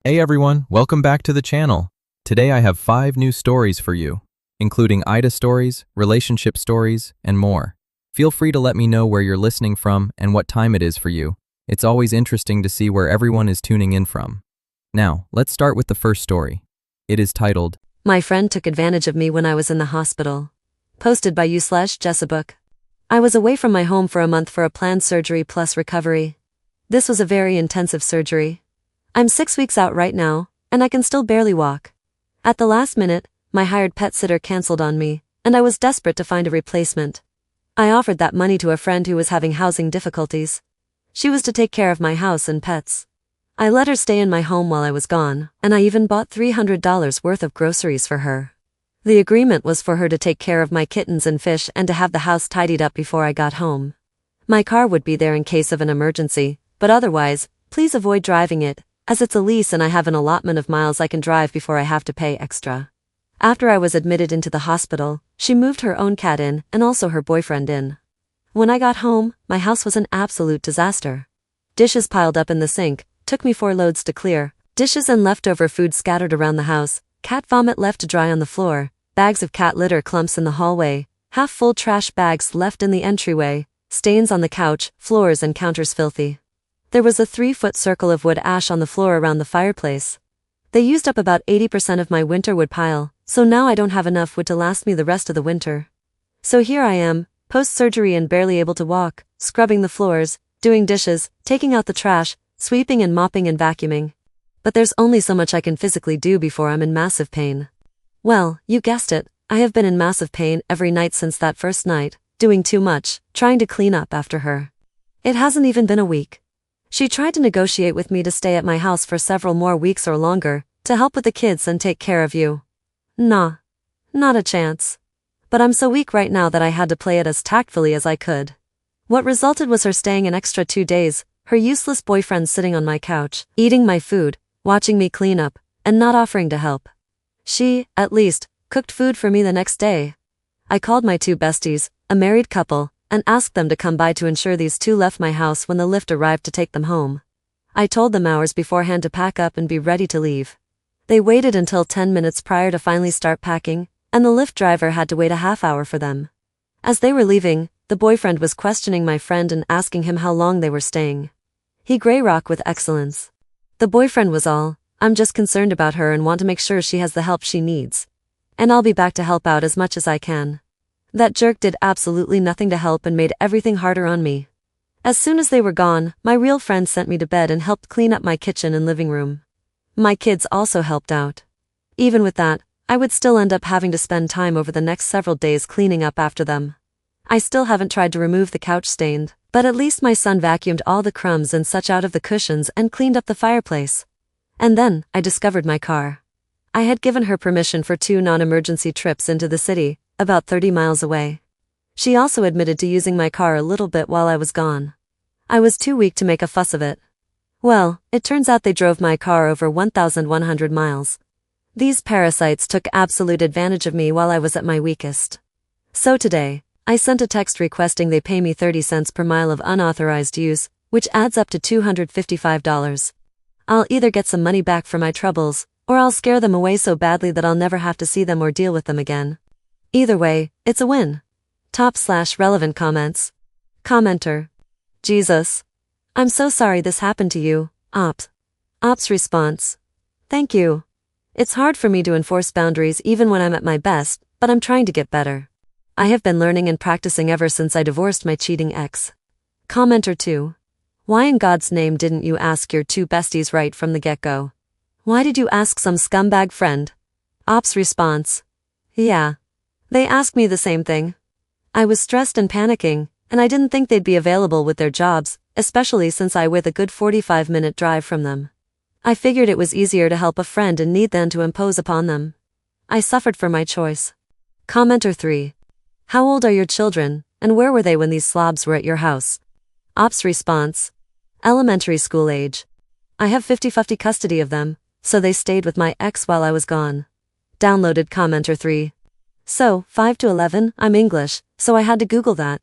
Hey everyone, welcome back to the channel. Today I have 5 new stories for you, including AITA stories, relationship stories, and more. Feel free to let me know where you're listening from and what time it is for you. It's always interesting to see where everyone is tuning in from. Now, let's start with the first story. It is titled, My friend took advantage of me when I was in the hospital. Posted by you/Jessabook. I was away from my home for a month for a planned surgery plus recovery. This was a very intensive surgery. I'm 6 weeks out right now, and I can still barely walk. At the last minute, my hired pet sitter canceled on me, and I was desperate to find a replacement. I offered that money to a friend who was having housing difficulties. She was to take care of my house and pets. I let her stay in my home while I was gone, and I even bought $300 worth of groceries for her. The agreement was for her to take care of my kittens and fish and to have the house tidied up before I got home. My car would be there in case of an emergency, but otherwise, please avoid driving it, as it's a lease and I have an allotment of miles I can drive before I have to pay extra. After I was admitted into the hospital, she moved her own cat in and also her boyfriend in. When I got home, my house was an absolute disaster. Dishes piled up in the sink, took me 4 loads to clear, dishes and leftover food scattered around the house, cat vomit left to dry on the floor, bags of cat litter clumps in the hallway, half-full trash bags left in the entryway, stains on the couch, floors and counters filthy. There was a 3-foot circle of wood ash on the floor around the fireplace. They used up about 80% of my winter wood pile, so now I don't have enough wood to last me the rest of the winter. So here I am, post-surgery and barely able to walk, scrubbing the floors, doing dishes, taking out the trash, sweeping and mopping and vacuuming. But there's only so much I can physically do before I'm in massive pain. Well, you guessed it, I have been in massive pain every night since that first night, doing too much, trying to clean up after her. It hasn't even been a week. She tried to negotiate with me to stay at my house for several more weeks or longer, to help with the kids and take care of you. Nah. Not a chance. But I'm so weak right now that I had to play it as tactfully as I could. What resulted was her staying an extra 2 days, her useless boyfriend sitting on my couch, eating my food, watching me clean up, and not offering to help. She, at least, cooked food for me the next day. I called my 2 besties, a married couple, and asked them to come by to ensure these 2 left my house when the lift arrived to take them home. I told them hours beforehand to pack up and be ready to leave. They waited until 10 minutes prior to finally start packing, and the Lyft driver had to wait a half hour for them. As they were leaving, the boyfriend was questioning my friend and asking him how long they were staying. He grey rock with excellence. The boyfriend was all, I'm just concerned about her and want to make sure she has the help she needs. And I'll be back to help out as much as I can. That jerk did absolutely nothing to help and made everything harder on me. As soon as they were gone, my real friend sent me to bed and helped clean up my kitchen and living room. My kids also helped out. Even with that, I would still end up having to spend time over the next several days cleaning up after them. I still haven't tried to remove the couch stained, but at least my son vacuumed all the crumbs and such out of the cushions and cleaned up the fireplace. And then, I discovered my car. I had given her permission for 2 non-emergency trips into the city, about 30 miles away. She also admitted to using my car a little bit while I was gone. I was too weak to make a fuss of it. Well, it turns out they drove my car over 1,100 miles. These parasites took absolute advantage of me while I was at my weakest. So today, I sent a text requesting they pay me 30 cents per mile of unauthorized use, which adds up to $255. I'll either get some money back for my troubles, or I'll scare them away so badly that I'll never have to see them or deal with them again. Either way, it's a win. Top/relevant comments. Commenter. Jesus. I'm so sorry this happened to you, Ops. Ops response. Thank you. It's hard for me to enforce boundaries even when I'm at my best, but I'm trying to get better. I have been learning and practicing ever since I divorced my cheating ex. Commenter 2. Why in God's name didn't you ask your 2 besties right from the get-go? Why did you ask some scumbag friend? Ops response. Yeah. They asked me the same thing. I was stressed and panicking, and I didn't think they'd be available with their jobs, especially since I live a good 45-minute drive from them. I figured it was easier to help a friend in need than to impose upon them. I suffered for my choice. Commenter 3. How old are your children, and where were they when these slobs were at your house? Ops response. Elementary school age. I have 50-50 custody of them, so they stayed with my ex while I was gone. Downloaded Commenter 3. So, 5 to 11, I'm English, so I had to Google that.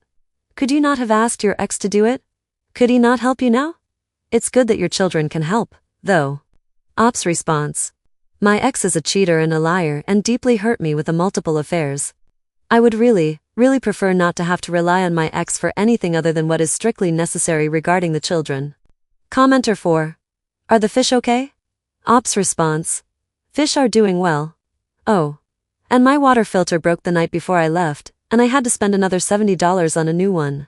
Could you not have asked your ex to do it? Could he not help you now? It's good that your children can help, though. Ops response. My ex is a cheater and a liar and deeply hurt me with multiple affairs. I would really prefer not to have to rely on my ex for anything other than what is strictly necessary regarding the children. Commenter 4. Are the fish okay? Ops response. Fish are doing well. Oh. And my water filter broke the night before I left, and I had to spend another $70 on a new one.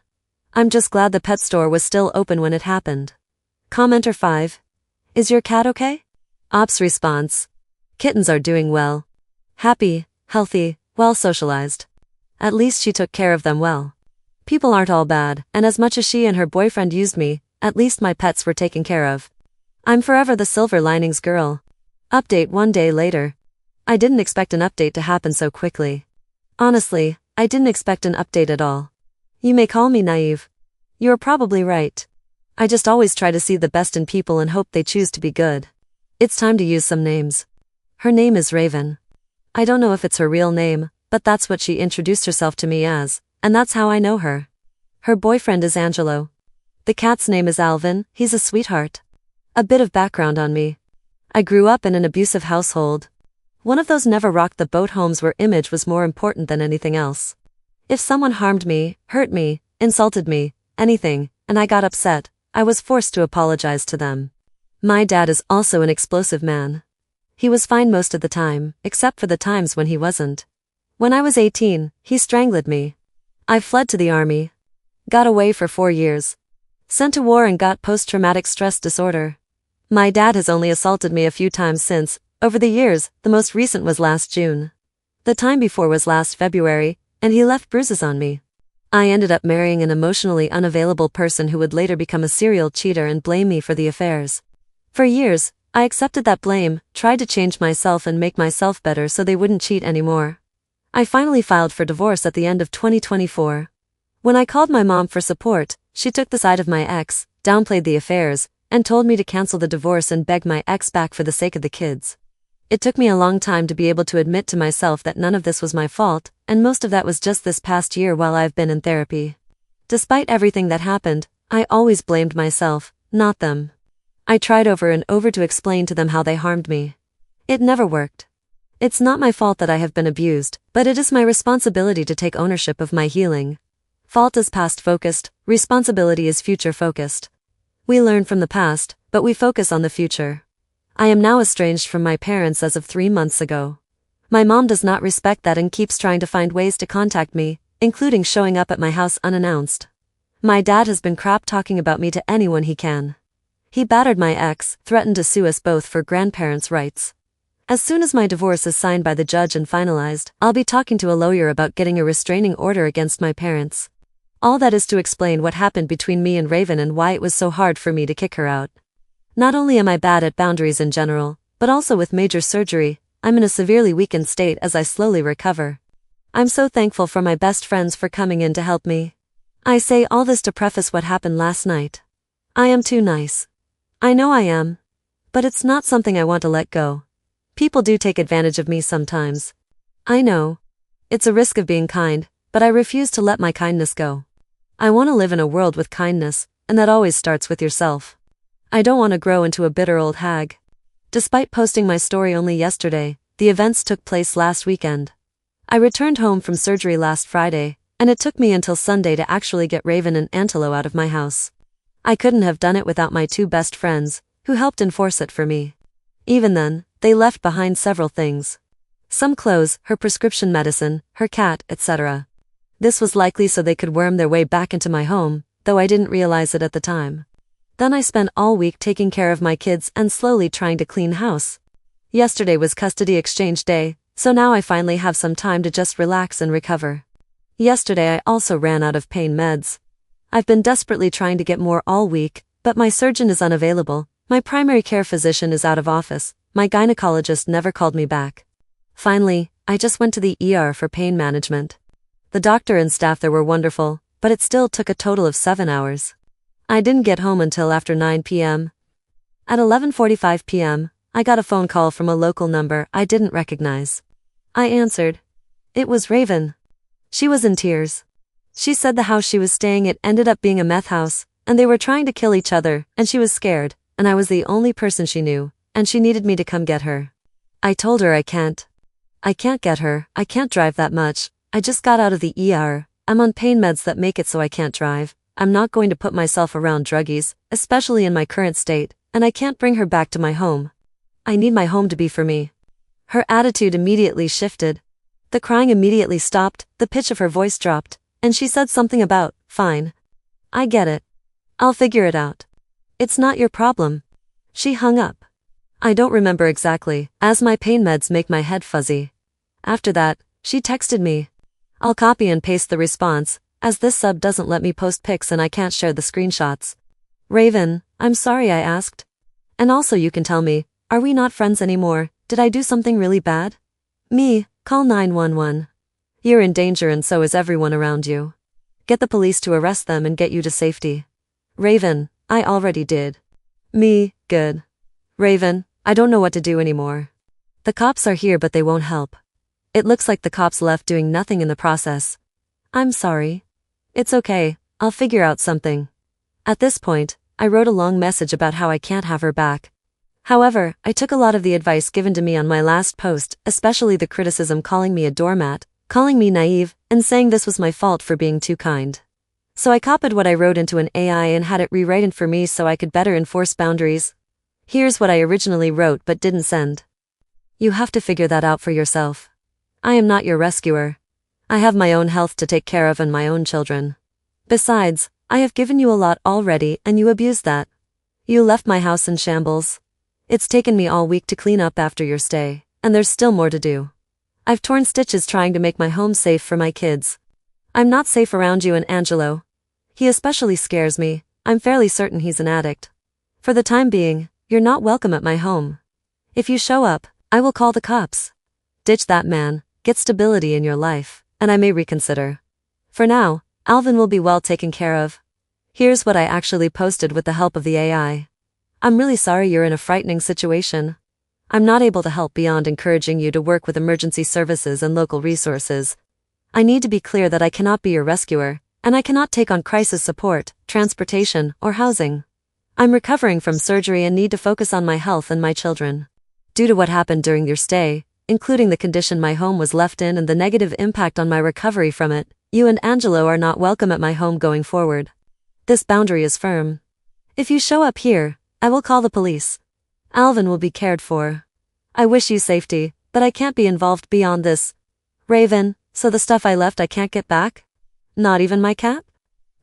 I'm just glad the pet store was still open when it happened. Commenter 5. Is your cat okay? Ops response. Kittens are doing well. Happy, healthy, well socialized. At least she took care of them well. People aren't all bad, and as much as she and her boyfriend used me, at least my pets were taken care of. I'm forever the silver linings girl. Update 1 day later. I didn't expect an update to happen so quickly. Honestly, I didn't expect an update at all. You may call me naive. You're probably right. I just always try to see the best in people and hope they choose to be good. It's time to use some names. Her name is Raven. I don't know if it's her real name, but that's what she introduced herself to me as, and that's how I know her. Her boyfriend is Angelo. The cat's name is Alvin, he's a sweetheart. A bit of background on me. I grew up in an abusive household. One of those never rocked the boat homes where image was more important than anything else. If someone harmed me, hurt me, insulted me, anything, and I got upset, I was forced to apologize to them. My dad is also an explosive man. He was fine most of the time, except for the times when he wasn't. When I was 18, he strangled me. I fled to the army. Got away for 4 years. Sent to war and got post-traumatic stress disorder. My dad has only assaulted me a few times since, over the years, the most recent was last June. The time before was last February, and he left bruises on me. I ended up marrying an emotionally unavailable person who would later become a serial cheater and blame me for the affairs. For years, I accepted that blame, tried to change myself and make myself better so they wouldn't cheat anymore. I finally filed for divorce at the end of 2024. When I called my mom for support, she took the side of my ex, downplayed the affairs, and told me to cancel the divorce and beg my ex back for the sake of the kids. It took me a long time to be able to admit to myself that none of this was my fault, and most of that was just this past year while I've been in therapy. Despite everything that happened, I always blamed myself, not them. I tried over and over to explain to them how they harmed me. It never worked. It's not my fault that I have been abused, but it is my responsibility to take ownership of my healing. Fault is past-focused, responsibility is future-focused. We learn from the past, but we focus on the future. I am now estranged from my parents as of 3 months ago. My mom does not respect that and keeps trying to find ways to contact me, including showing up at my house unannounced. My dad has been crap talking about me to anyone he can. He battered my ex, threatened to sue us both for grandparents' rights. As soon as my divorce is signed by the judge and finalized, I'll be talking to a lawyer about getting a restraining order against my parents. All that is to explain what happened between me and Raven and why it was so hard for me to kick her out. Not only am I bad at boundaries in general, but also with major surgery, I'm in a severely weakened state as I slowly recover. I'm so thankful for my best friends for coming in to help me. I say all this to preface what happened last night. I am too nice. I know I am. But it's not something I want to let go. People do take advantage of me sometimes. I know. It's a risk of being kind, but I refuse to let my kindness go. I want to live in a world with kindness, and that always starts with yourself. I don't want to grow into a bitter old hag. Despite posting my story only yesterday, the events took place last weekend. I returned home from surgery last Friday, and it took me until Sunday to actually get Raven and Antelo out of my house. I couldn't have done it without my 2 best friends, who helped enforce it for me. Even then, they left behind several things. Some clothes, her prescription medicine, her cat, etc. This was likely so they could worm their way back into my home, though I didn't realize it at the time. Then I spent all week taking care of my kids and slowly trying to clean house. Yesterday was custody exchange day, so now I finally have some time to just relax and recover. Yesterday I also ran out of pain meds. I've been desperately trying to get more all week, but my surgeon is unavailable, my primary care physician is out of office, my gynecologist never called me back. Finally, I just went to the ER for pain management. The doctor and staff there were wonderful, but it still took a total of 7 hours. I didn't get home until after 9 p.m. At 11:45 p.m., I got a phone call from a local number I didn't recognize. I answered. It was Raven. She was in tears. She said the house she was staying at ended up being a meth house, and they were trying to kill each other, and she was scared, and I was the only person she knew, and she needed me to come get her. I told her I can't. I can't get her, I can't drive that much, I just got out of the ER, I'm on pain meds that make it so I can't drive, I'm not going to put myself around druggies, especially in my current state, and I can't bring her back to my home. I need my home to be for me. Her attitude immediately shifted. The crying immediately stopped, the pitch of her voice dropped, and she said something about, fine. I get it. I'll figure it out. It's not your problem. She hung up. I don't remember exactly, as my pain meds make my head fuzzy. After that, she texted me. I'll copy and paste the response, as this sub doesn't let me post pics and I can't share the screenshots. Raven, I'm sorry I asked. And also you can tell me, are we not friends anymore? Did I do something really bad? Me, call 911. You're in danger and so is everyone around you. Get the police to arrest them and get you to safety. Raven, I already did. Me, good. Raven, I don't know what to do anymore. The cops are here but they won't help. It looks like the cops left doing nothing in the process. I'm sorry. It's okay, I'll figure out something. At this point, I wrote a long message about how I can't have her back. However, I took a lot of the advice given to me on my last post, especially the criticism calling me a doormat, calling me naive, and saying this was my fault for being too kind. So I copied what I wrote into an AI and had it rewrite it for me so I could better enforce boundaries. Here's what I originally wrote but didn't send. You have to figure that out for yourself. I am not your rescuer. I have my own health to take care of and my own children. Besides, I have given you a lot already and you abused that. You left my house in shambles. It's taken me all week to clean up after your stay, and there's still more to do. I've torn stitches trying to make my home safe for my kids. I'm not safe around you and Angelo. He especially scares me, I'm fairly certain he's an addict. For the time being, you're not welcome at my home. If you show up, I will call the cops. Ditch that man, get stability in your life, and I may reconsider. For now, Alvin will be well taken care of. Here's what I actually posted with the help of the AI. I'm really sorry you're in a frightening situation. I'm not able to help beyond encouraging you to work with emergency services and local resources. I need to be clear that I cannot be your rescuer, and I cannot take on crisis support, transportation, or housing. I'm recovering from surgery and need to focus on my health and my children. Due to what happened during your stay, including the condition my home was left in and the negative impact on my recovery from it, you and Angelo are not welcome at my home going forward. This boundary is firm. If you show up here, I will call the police. Alvin will be cared for. I wish you safety, but I can't be involved beyond this. Raven, so the stuff I left I can't get back? Not even my cat?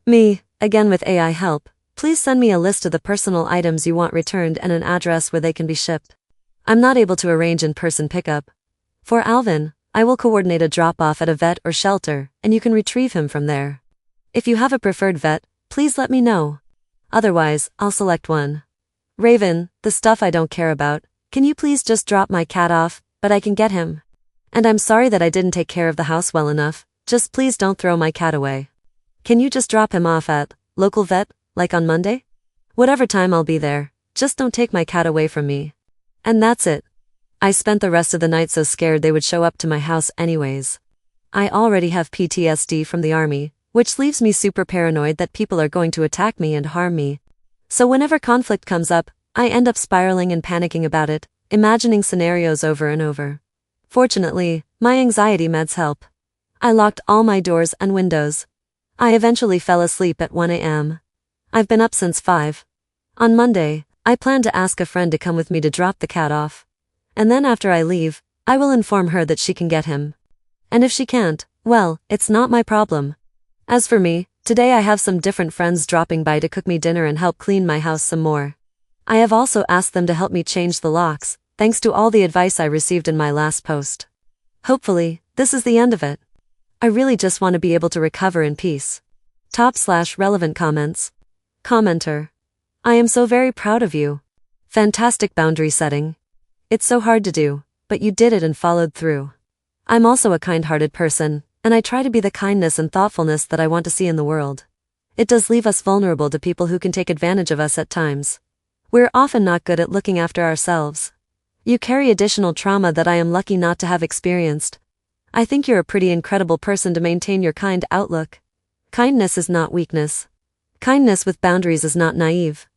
Me, again with AI help, please send me a list of the personal items you want returned and an address where they can be shipped. I'm not able to arrange in-person pickup. For Alvin, I will coordinate a drop-off at a vet or shelter, and you can retrieve him from there. If you have a preferred vet, please let me know. Otherwise, I'll select one. Raven, the stuff I don't care about, can you please just drop my cat off, but I can get him. And I'm sorry that I didn't take care of the house well enough, just please don't throw my cat away. Can you just drop him off at local vet, like on Monday? Whatever time I'll be there, just don't take my cat away from me. And that's it. I spent the rest of the night so scared they would show up to my house anyways. I already have PTSD from the army, which leaves me super paranoid that people are going to attack me and harm me. So whenever conflict comes up, I end up spiraling and panicking about it, imagining scenarios over and over. Fortunately, my anxiety meds help. I locked all my doors and windows. I eventually fell asleep at 1 a.m. I've been up since 5. On Monday, I plan to ask a friend to come with me to drop the cat off. And then after I leave, I will inform her that she can get him. And if she can't, well, it's not my problem. As for me, today I have some different friends dropping by to cook me dinner and help clean my house some more. I have also asked them to help me change the locks, thanks to all the advice I received in my last post. Hopefully, this is the end of it. I really just want to be able to recover in peace. Top/relevant comments. Commenter. I am so very proud of you. Fantastic boundary setting. It's so hard to do, but you did it and followed through. I'm also a kind-hearted person, and I try to be the kindness and thoughtfulness that I want to see in the world. It does leave us vulnerable to people who can take advantage of us at times. We're often not good at looking after ourselves. You carry additional trauma that I am lucky not to have experienced. I think you're a pretty incredible person to maintain your kind outlook. Kindness is not weakness. Kindness with boundaries is not naive.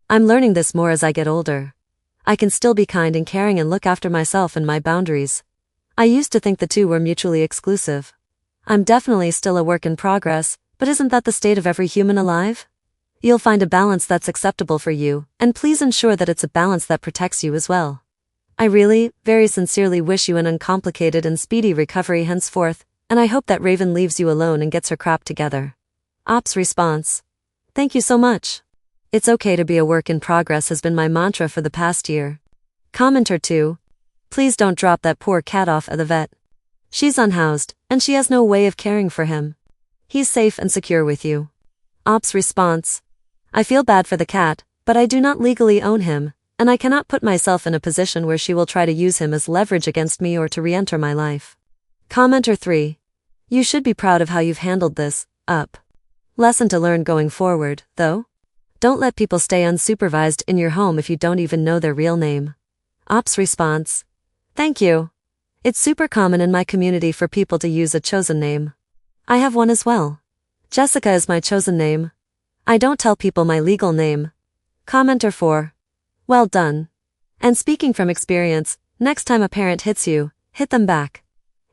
I'm learning this more as I get older. I can still be kind and caring and look after myself and my boundaries. I used to think the two were mutually exclusive. I'm definitely still a work in progress, but isn't that the state of every human alive? You'll find a balance that's acceptable for you, and please ensure that it's a balance that protects you as well. I really, very sincerely wish you an uncomplicated and speedy recovery henceforth, and I hope that Raven leaves you alone and gets her crap together. Ops response. Thank you so much. It's okay to be a work in progress has been my mantra for the past year. Commenter 2. Please don't drop that poor cat off at the vet. She's unhoused, and she has no way of caring for him. He's safe and secure with you. Ops response. I feel bad for the cat, but I do not legally own him, and I cannot put myself in a position where she will try to use him as leverage against me or to re-enter my life. Commenter 3. You should be proud of how you've handled this. Lesson to learn going forward, though. Don't let people stay unsupervised in your home if you don't even know their real name. Ops response. Thank you. It's super common in my community for people to use a chosen name. I have one as well. Jessica is my chosen name. I don't tell people my legal name. Commenter 4. Well done. And speaking from experience, next time a parent hits you, hit them back.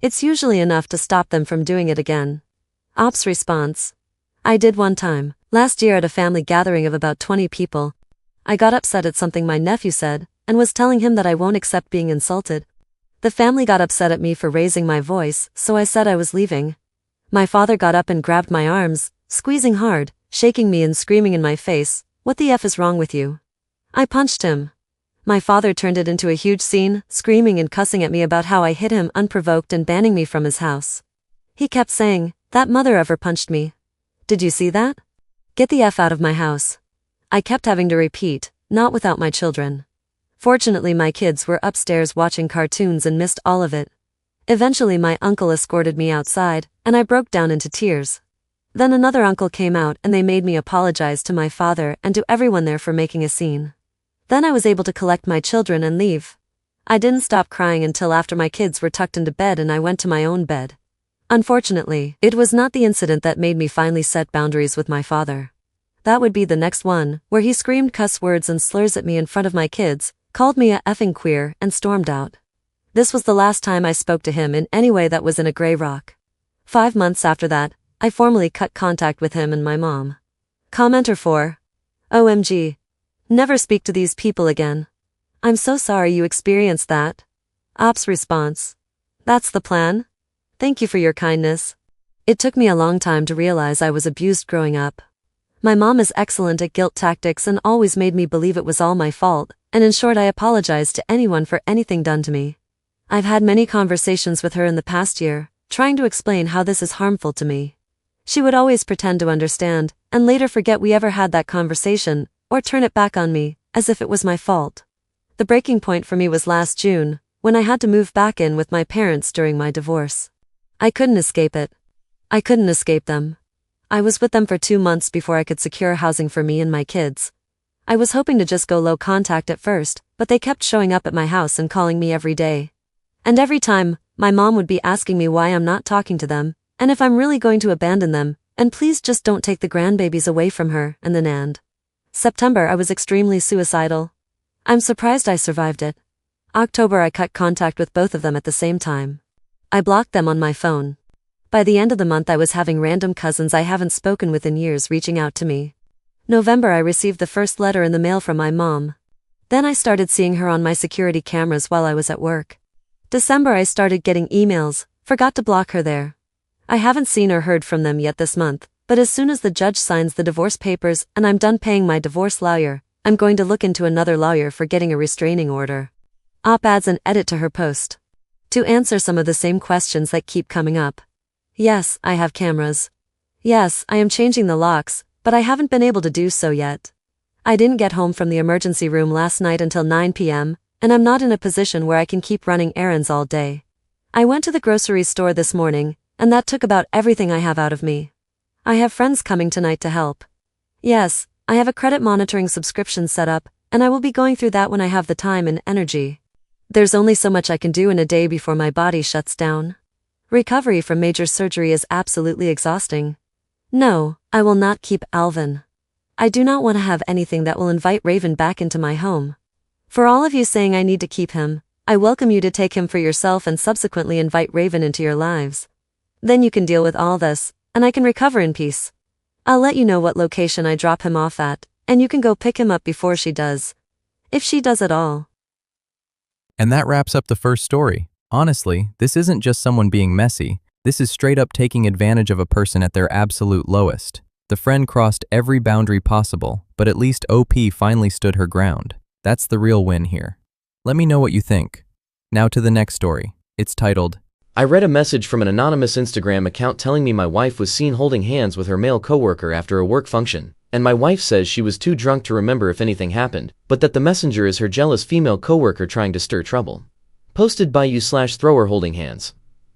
It's usually enough to stop them from doing it again. Ops response. I did one time, last year at a family gathering of about 20 people. I got upset at something my nephew said, and was telling him that I won't accept being insulted. The family got upset at me for raising my voice, so I said I was leaving. My father got up and grabbed my arms, squeezing hard, shaking me and screaming in my face, "What the F is wrong with you?" I punched him. My father turned it into a huge scene, screaming and cussing at me about how I hit him unprovoked and banning me from his house. He kept saying, "That mother ever punched me. Did you see that? Get the F out of my house." I kept having to repeat, "Not without my children." Fortunately, my kids were upstairs watching cartoons and missed all of it. Eventually my uncle escorted me outside, and I broke down into tears. Then another uncle came out and they made me apologize to my father and to everyone there for making a scene. Then I was able to collect my children and leave. I didn't stop crying until after my kids were tucked into bed and I went to my own bed. Unfortunately, it was not the incident that made me finally set boundaries with my father. That would be the next one, where he screamed cuss words and slurs at me in front of my kids, called me a effing queer, and stormed out. This was the last time I spoke to him in any way that was in a gray rock. 5 months after that, I formally cut contact with him and my mom. Commenter 4. OMG. Never speak to these people again. I'm so sorry you experienced that. Ops response. That's the plan? Thank you for your kindness. It took me a long time to realize I was abused growing up. My mom is excellent at guilt tactics and always made me believe it was all my fault, and in short I apologized to anyone for anything done to me. I've had many conversations with her in the past year, trying to explain how this is harmful to me. She would always pretend to understand, and later forget we ever had that conversation, or turn it back on me, as if it was my fault. The breaking point for me was last June, when I had to move back in with my parents during my divorce. I couldn't escape it. I couldn't escape them. I was with them for 2 months before I could secure housing for me and my kids. I was hoping to just go low contact at first, but they kept showing up at my house and calling me every day. And every time, my mom would be asking me why I'm not talking to them, and if I'm really going to abandon them, and please just don't take the grandbabies away from her, and September I was extremely suicidal. I'm surprised I survived it. October I cut contact with both of them at the same time. I blocked them on my phone. By the end of the month I was having random cousins I haven't spoken with in years reaching out to me. November I received the first letter in the mail from my mom. Then I started seeing her on my security cameras while I was at work. December I started getting emails, forgot to block her there. I haven't seen or heard from them yet this month, but as soon as the judge signs the divorce papers and I'm done paying my divorce lawyer, I'm going to look into another lawyer for getting a restraining order. Op adds an edit to her post. To answer some of the same questions that keep coming up. Yes, I have cameras. Yes, I am changing the locks, but I haven't been able to do so yet. I didn't get home from the emergency room last night until 9 p.m., and I'm not in a position where I can keep running errands all day. I went to the grocery store this morning, and that took about everything I have out of me. I have friends coming tonight to help. Yes, I have a credit monitoring subscription set up, and I will be going through that when I have the time and energy. There's only so much I can do in a day before my body shuts down. Recovery from major surgery is absolutely exhausting. No, I will not keep Alvin. I do not want to have anything that will invite Raven back into my home. For all of you saying I need to keep him, I welcome you to take him for yourself and subsequently invite Raven into your lives. Then you can deal with all this, and I can recover in peace. I'll let you know what location I drop him off at, and you can go pick him up before she does. If she does at all. And that wraps up the first story. Honestly, this isn't just someone being messy. This is straight up taking advantage of a person at their absolute lowest. The friend crossed every boundary possible, but at least OP finally stood her ground. That's the real win here. Let me know what you think. Now to the next story. It's titled, I read a message from an anonymous Instagram account telling me my wife was seen holding hands with her male coworker after a work function, and my wife says she was too drunk to remember if anything happened, but that the messenger is her jealous female coworker trying to stir trouble. Posted by you/thrower holding hands.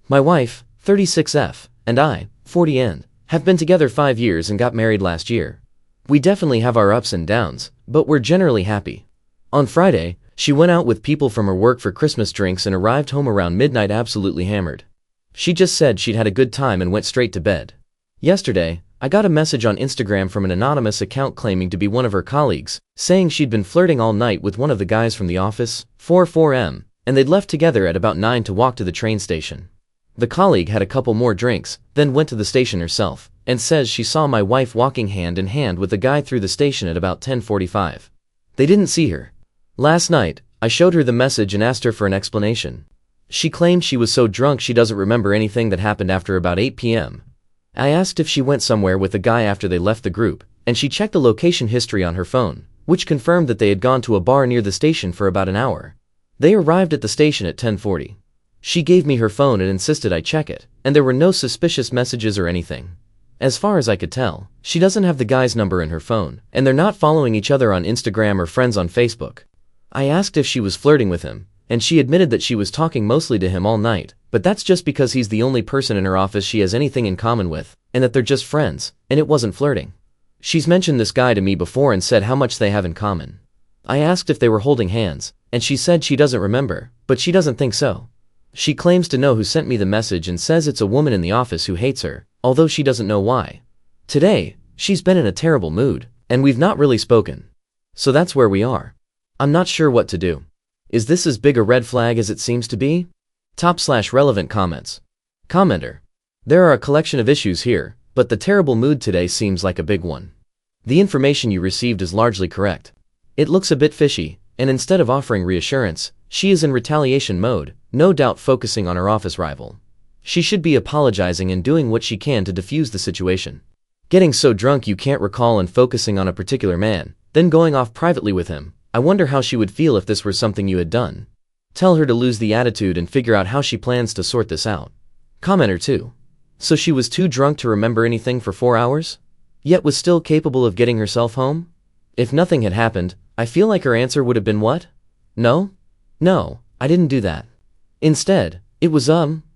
My wife, 36F, and I, 40N, have been together 5 years and got married last year. We definitely have our ups and downs, but we're generally happy. On Friday, she went out with people from her work for Christmas drinks and arrived home around midnight absolutely hammered. She just said she'd had a good time and went straight to bed. Yesterday, I got a message on Instagram from an anonymous account claiming to be one of her colleagues, saying she'd been flirting all night with one of the guys from the office, 44M, and they'd left together at about 9 to walk to the train station. The colleague had a couple more drinks, then went to the station herself, and says she saw my wife walking hand in hand with the guy through the station at about 10:45. They didn't see her. Last night, I showed her the message and asked her for an explanation. She claimed she was so drunk she doesn't remember anything that happened after about 8 p.m. I asked if she went somewhere with the guy after they left the group, and she checked the location history on her phone, which confirmed that they had gone to a bar near the station for about an hour. They arrived at the station at 10:40. She gave me her phone and insisted I check it, and there were no suspicious messages or anything. As far as I could tell, she doesn't have the guy's number in her phone, and they're not following each other on Instagram or friends on Facebook. I asked if she was flirting with him, and she admitted that she was talking mostly to him all night, but that's just because he's the only person in her office she has anything in common with, and that they're just friends, and it wasn't flirting. She's mentioned this guy to me before and said how much they have in common. I asked if they were holding hands, and she said she doesn't remember, but she doesn't think so. She claims to know who sent me the message and says it's a woman in the office who hates her, although she doesn't know why. Today, she's been in a terrible mood, and we've not really spoken. So that's where we are. I'm not sure what to do. Is this as big a red flag as it seems to be? Top/relevant comments. Commenter. There are a collection of issues here, but the terrible mood today seems like a big one. The information you received is largely correct. It looks a bit fishy, and instead of offering reassurance, she is in retaliation mode, no doubt focusing on her office rival. She should be apologizing and doing what she can to defuse the situation. Getting so drunk you can't recall and focusing on a particular man, then going off privately with him. I wonder how she would feel if this were something you had done. Tell her to lose the attitude and figure out how she plans to sort this out. Commenter 2. So she was too drunk to remember anything for 4 hours? Yet was still capable of getting herself home? If nothing had happened, I feel like her answer would have been what? No? No, I didn't do that. Instead, it was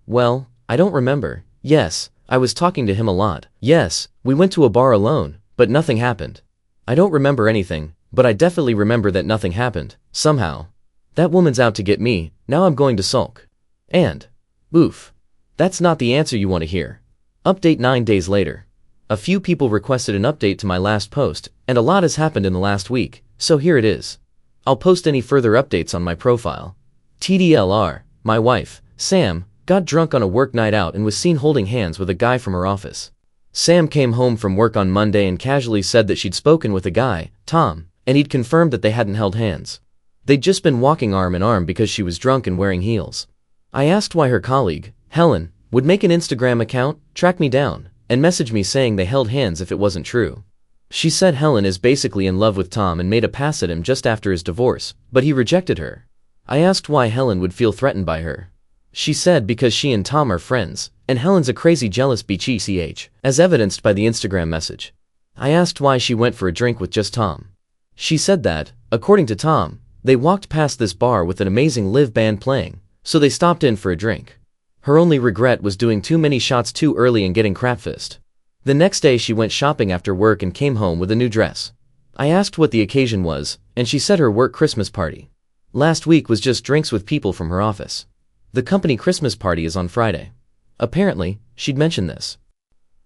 well, I don't remember. Yes, I was talking to him a lot. Yes, we went to a bar alone, but nothing happened. I don't remember anything, but I definitely remember that nothing happened, somehow. That woman's out to get me, now I'm going to sulk. And, oof. That's not the answer you want to hear. Update 9 days later. A few people requested an update to my last post, and a lot has happened in the last week, so here it is. I'll post any further updates on my profile. TDLR, my wife, Sam, got drunk on a work night out and was seen holding hands with a guy from her office. Sam came home from work on Monday and casually said that she'd spoken with a guy, Tom, and he'd confirmed that they hadn't held hands. They'd just been walking arm in arm because she was drunk and wearing heels. I asked why her colleague, Helen, would make an Instagram account, track me down, and message me saying they held hands if it wasn't true. She said Helen is basically in love with Tom and made a pass at him just after his divorce, but he rejected her. I asked why Helen would feel threatened by her. She said because she and Tom are friends, and Helen's a crazy jealous bitch, as evidenced by the Instagram message. I asked why she went for a drink with just Tom. She said that, according to Tom, they walked past this bar with an amazing live band playing, so they stopped in for a drink. Her only regret was doing too many shots too early and getting crap-faced. The next day she went shopping after work and came home with a new dress. I asked what the occasion was, and she said her work Christmas party. Last week was just drinks with people from her office. The company Christmas party is on Friday. Apparently, she'd mentioned this.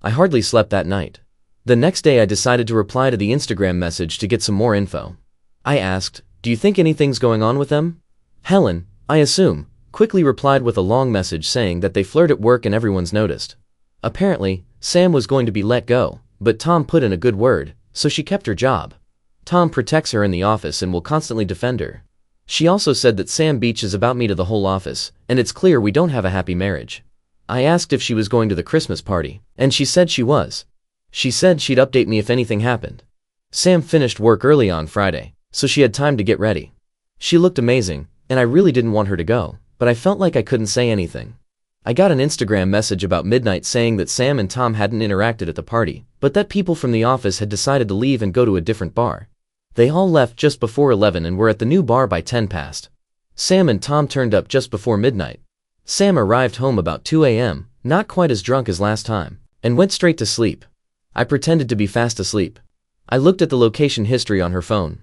I hardly slept that night. The next day I decided to reply to the Instagram message to get some more info. I asked, Do you think anything's going on with them? Helen, I assume, quickly replied with a long message saying that they flirt at work and everyone's noticed. Apparently, Sam was going to be let go, but Tom put in a good word, so she kept her job. Tom protects her in the office and will constantly defend her. She also said that Sam beaches about me to the whole office, and it's clear we don't have a happy marriage. I asked if she was going to the Christmas party, and she said she was. She said she'd update me if anything happened. Sam finished work early on Friday, so she had time to get ready. She looked amazing, and I really didn't want her to go, but I felt like I couldn't say anything. I got an Instagram message about midnight saying that Sam and Tom hadn't interacted at the party, but that people from the office had decided to leave and go to a different bar. They all left just before 11 and were at the new bar by 10 past. Sam and Tom turned up just before midnight. Sam arrived home about 2 a.m., not quite as drunk as last time, and went straight to sleep. I pretended to be fast asleep. I looked at the location history on her phone.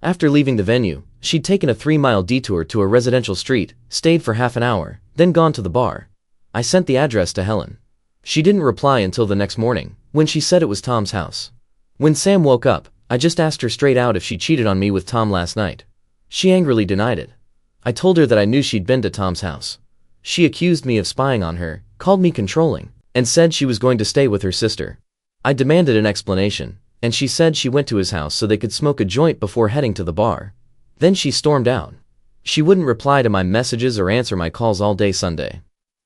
After leaving the venue, she'd taken a 3-mile detour to a residential street, stayed for half an hour, then gone to the bar. I sent the address to Helen. She didn't reply until the next morning, when she said it was Tom's house. When Sam woke up, I just asked her straight out if she cheated on me with Tom last night. She angrily denied it. I told her that I knew she'd been to Tom's house. She accused me of spying on her, called me controlling, and said she was going to stay with her sister. I demanded an explanation, and she said she went to his house so they could smoke a joint before heading to the bar. Then she stormed out. She wouldn't reply to my messages or answer my calls all day Sunday.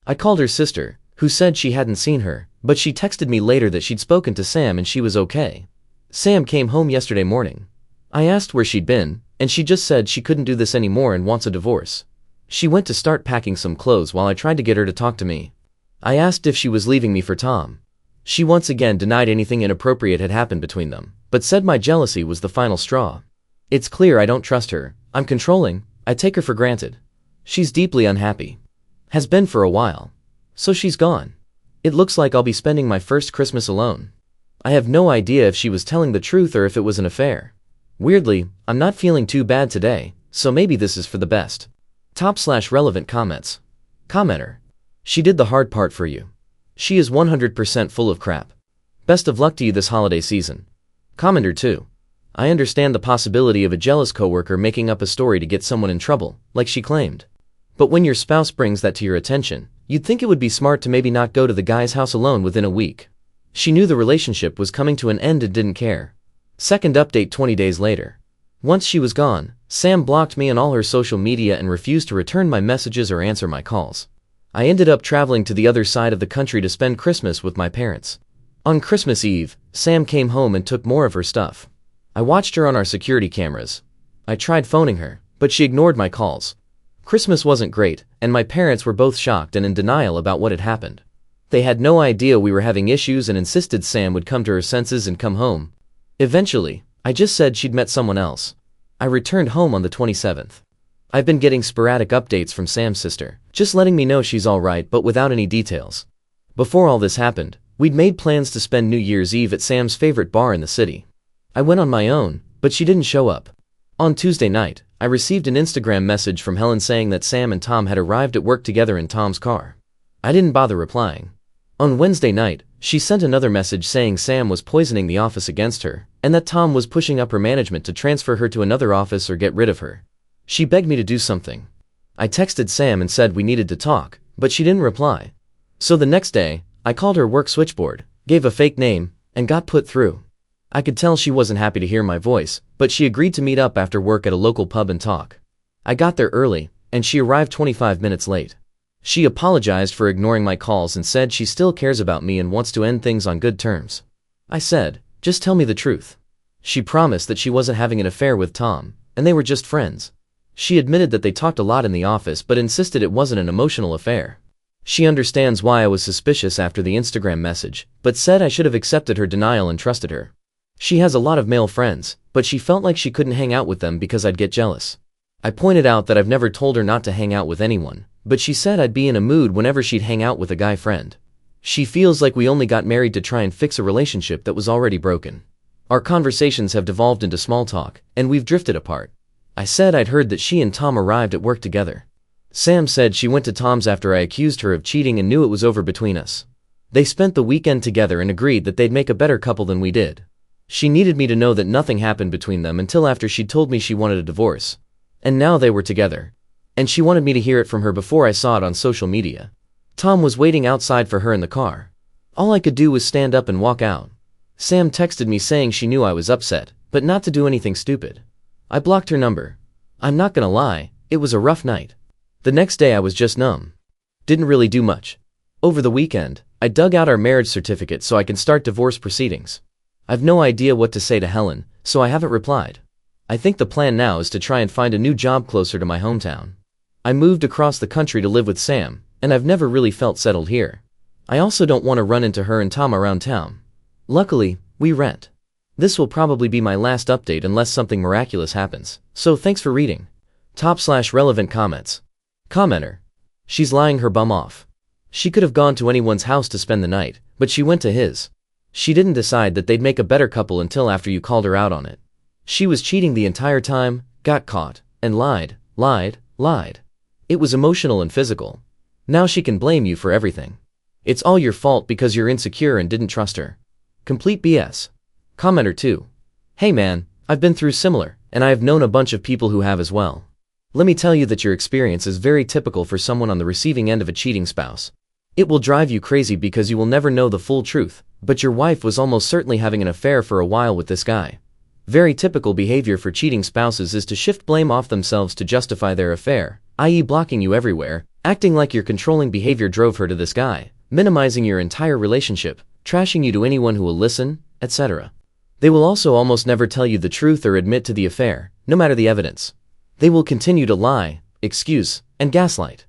I called her sister, who said she hadn't seen her, but she texted me later that she'd spoken to Sam and she was okay. Sam came home yesterday morning. I asked where she'd been, and she just said she couldn't do this anymore and wants a divorce. She went to start packing some clothes while I tried to get her to talk to me. I asked if she was leaving me for Tom. She once again denied anything inappropriate had happened between them, but said my jealousy was the final straw. It's clear I don't trust her. I'm controlling. I take her for granted. She's deeply unhappy. Has been for a while. So she's gone. It looks like I'll be spending my first Christmas alone. I have no idea if she was telling the truth or if it was an affair. Weirdly, I'm not feeling too bad today, so maybe this is for the best. Top/relevant comments. Commenter. She did the hard part for you. She is 100% full of crap. Best of luck to you this holiday season. Commenter 2. I understand the possibility of a jealous coworker making up a story to get someone in trouble, like she claimed. But when your spouse brings that to your attention, you'd think it would be smart to maybe not go to the guy's house alone within a week. She knew the relationship was coming to an end and didn't care. Second update 20 days later. Once she was gone, Sam blocked me on all her social media and refused to return my messages or answer my calls. I ended up traveling to the other side of the country to spend Christmas with my parents. On Christmas Eve, Sam came home and took more of her stuff. I watched her on our security cameras. I tried phoning her, but she ignored my calls. Christmas wasn't great, and my parents were both shocked and in denial about what had happened. They had no idea we were having issues and insisted Sam would come to her senses and come home. Eventually, I just said she'd met someone else. I returned home on the 27th. I've been getting sporadic updates from Sam's sister, just letting me know she's alright but without any details. Before all this happened, we'd made plans to spend New Year's Eve at Sam's favorite bar in the city. I went on my own, but she didn't show up. On Tuesday night, I received an Instagram message from Helen saying that Sam and Tom had arrived at work together in Tom's car. I didn't bother replying. On Wednesday night, she sent another message saying Sam was poisoning the office against her, and that Tom was pushing up her management to transfer her to another office or get rid of her. She begged me to do something. I texted Sam and said we needed to talk, but she didn't reply. So the next day, I called her work switchboard, gave a fake name, and got put through. I could tell she wasn't happy to hear my voice, but she agreed to meet up after work at a local pub and talk. I got there early, and she arrived 25 minutes late. She apologized for ignoring my calls and said she still cares about me and wants to end things on good terms. I said, just tell me the truth. She promised that she wasn't having an affair with Tom, and they were just friends. She admitted that they talked a lot in the office but insisted it wasn't an emotional affair. She understands why I was suspicious after the Instagram message, but said I should have accepted her denial and trusted her. She has a lot of male friends, but she felt like she couldn't hang out with them because I'd get jealous. I pointed out that I've never told her not to hang out with anyone, but she said I'd be in a mood whenever she'd hang out with a guy friend. She feels like we only got married to try and fix a relationship that was already broken. Our conversations have devolved into small talk, and we've drifted apart. I said I'd heard that she and Tom arrived at work together. Sam said she went to Tom's after I accused her of cheating and knew it was over between us. They spent the weekend together and agreed that they'd make a better couple than we did. She needed me to know that nothing happened between them until after she'd told me she wanted a divorce. And now they were together. And she wanted me to hear it from her before I saw it on social media. Tom was waiting outside for her in the car. All I could do was stand up and walk out. Sam texted me saying she knew I was upset, but not to do anything stupid. I blocked her number. I'm not gonna lie, it was a rough night. The next day I was just numb. Didn't really do much. Over the weekend, I dug out our marriage certificate so I can start divorce proceedings. I've no idea what to say to Helen, so I haven't replied. I think the plan now is to try and find a new job closer to my hometown. I moved across the country to live with Sam, and I've never really felt settled here. I also don't want to run into her and Tom around town. Luckily, we rent. This will probably be my last update unless something miraculous happens, so thanks for reading. Top/relevant comments. Commenter. She's lying her bum off. She could have gone to anyone's house to spend the night, but she went to his. She didn't decide that they'd make a better couple until after you called her out on it. She was cheating the entire time, got caught, and lied. It was emotional and physical. Now she can blame you for everything. It's all your fault because you're insecure and didn't trust her. Complete BS. Commenter 2. Hey man, I've been through similar, and I have known a bunch of people who have as well. Let me tell you that your experience is very typical for someone on the receiving end of a cheating spouse. It will drive you crazy because you will never know the full truth, but your wife was almost certainly having an affair for a while with this guy. Very typical behavior for cheating spouses is to shift blame off themselves to justify their affair, i.e. blocking you everywhere, acting like your controlling behavior drove her to this guy, minimizing your entire relationship, trashing you to anyone who will listen, etc. They will also almost never tell you the truth or admit to the affair, no matter the evidence. They will continue to lie, excuse, and gaslight.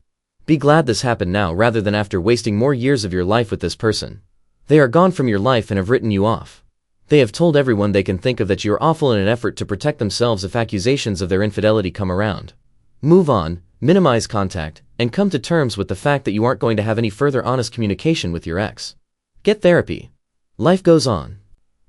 Be glad this happened now rather than after wasting more years of your life with this person. They are gone from your life and have written you off. They have told everyone they can think of that you're awful in an effort to protect themselves if accusations of their infidelity come around. Move on, minimize contact, and come to terms with the fact that you aren't going to have any further honest communication with your ex. Get therapy. Life goes on.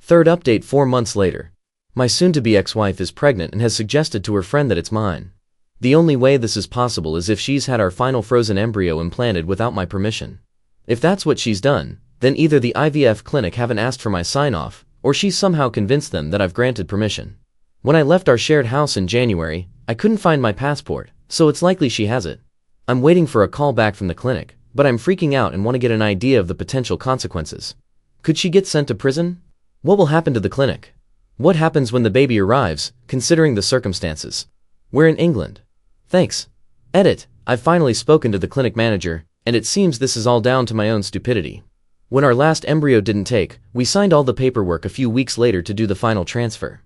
Third update 4 months later. My soon-to-be ex-wife is pregnant and has suggested to her friend that it's mine. The only way this is possible is if she's had our final frozen embryo implanted without my permission. If that's what she's done, then either the IVF clinic haven't asked for my sign-off, or she's somehow convinced them that I've granted permission. When I left our shared house in January, I couldn't find my passport, so it's likely she has it. I'm waiting for a call back from the clinic, but I'm freaking out and want to get an idea of the potential consequences. Could she get sent to prison? What will happen to the clinic? What happens when the baby arrives, considering the circumstances? We're in England. Thanks. Edit. I've finally spoken to the clinic manager, and it seems this is all down to my own stupidity. When our last embryo didn't take, we signed all the paperwork a few weeks later to do the final transfer.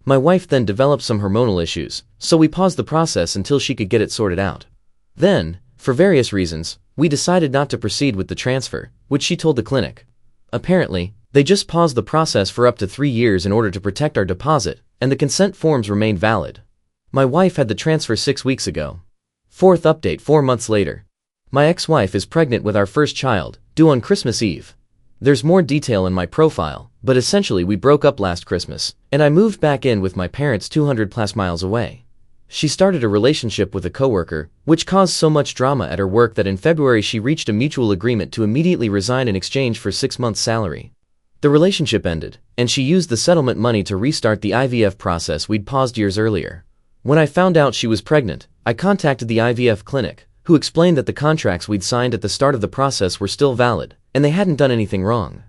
My wife then developed some hormonal issues, so we paused the process until she could get it sorted out. Then, for various reasons, we decided not to proceed with the transfer, which she told the clinic. Apparently, they just paused the process for up to 3 years in order to protect our deposit, and the consent forms remained valid. My wife had the transfer 6 weeks ago. Fourth update 4 months later. My ex-wife is pregnant with our first child, due on Christmas Eve. There's more detail in my profile, but essentially we broke up last Christmas, and I moved back in with my parents 200+ miles away. She started a relationship with a coworker, which caused so much drama at her work that in February she reached a mutual agreement to immediately resign in exchange for 6 months' salary. The relationship ended, and she used the settlement money to restart the IVF process we'd paused years earlier. When I found out she was pregnant, I contacted the IVF clinic, who explained that the contracts we'd signed at the start of the process were still valid, and they hadn't done anything wrong.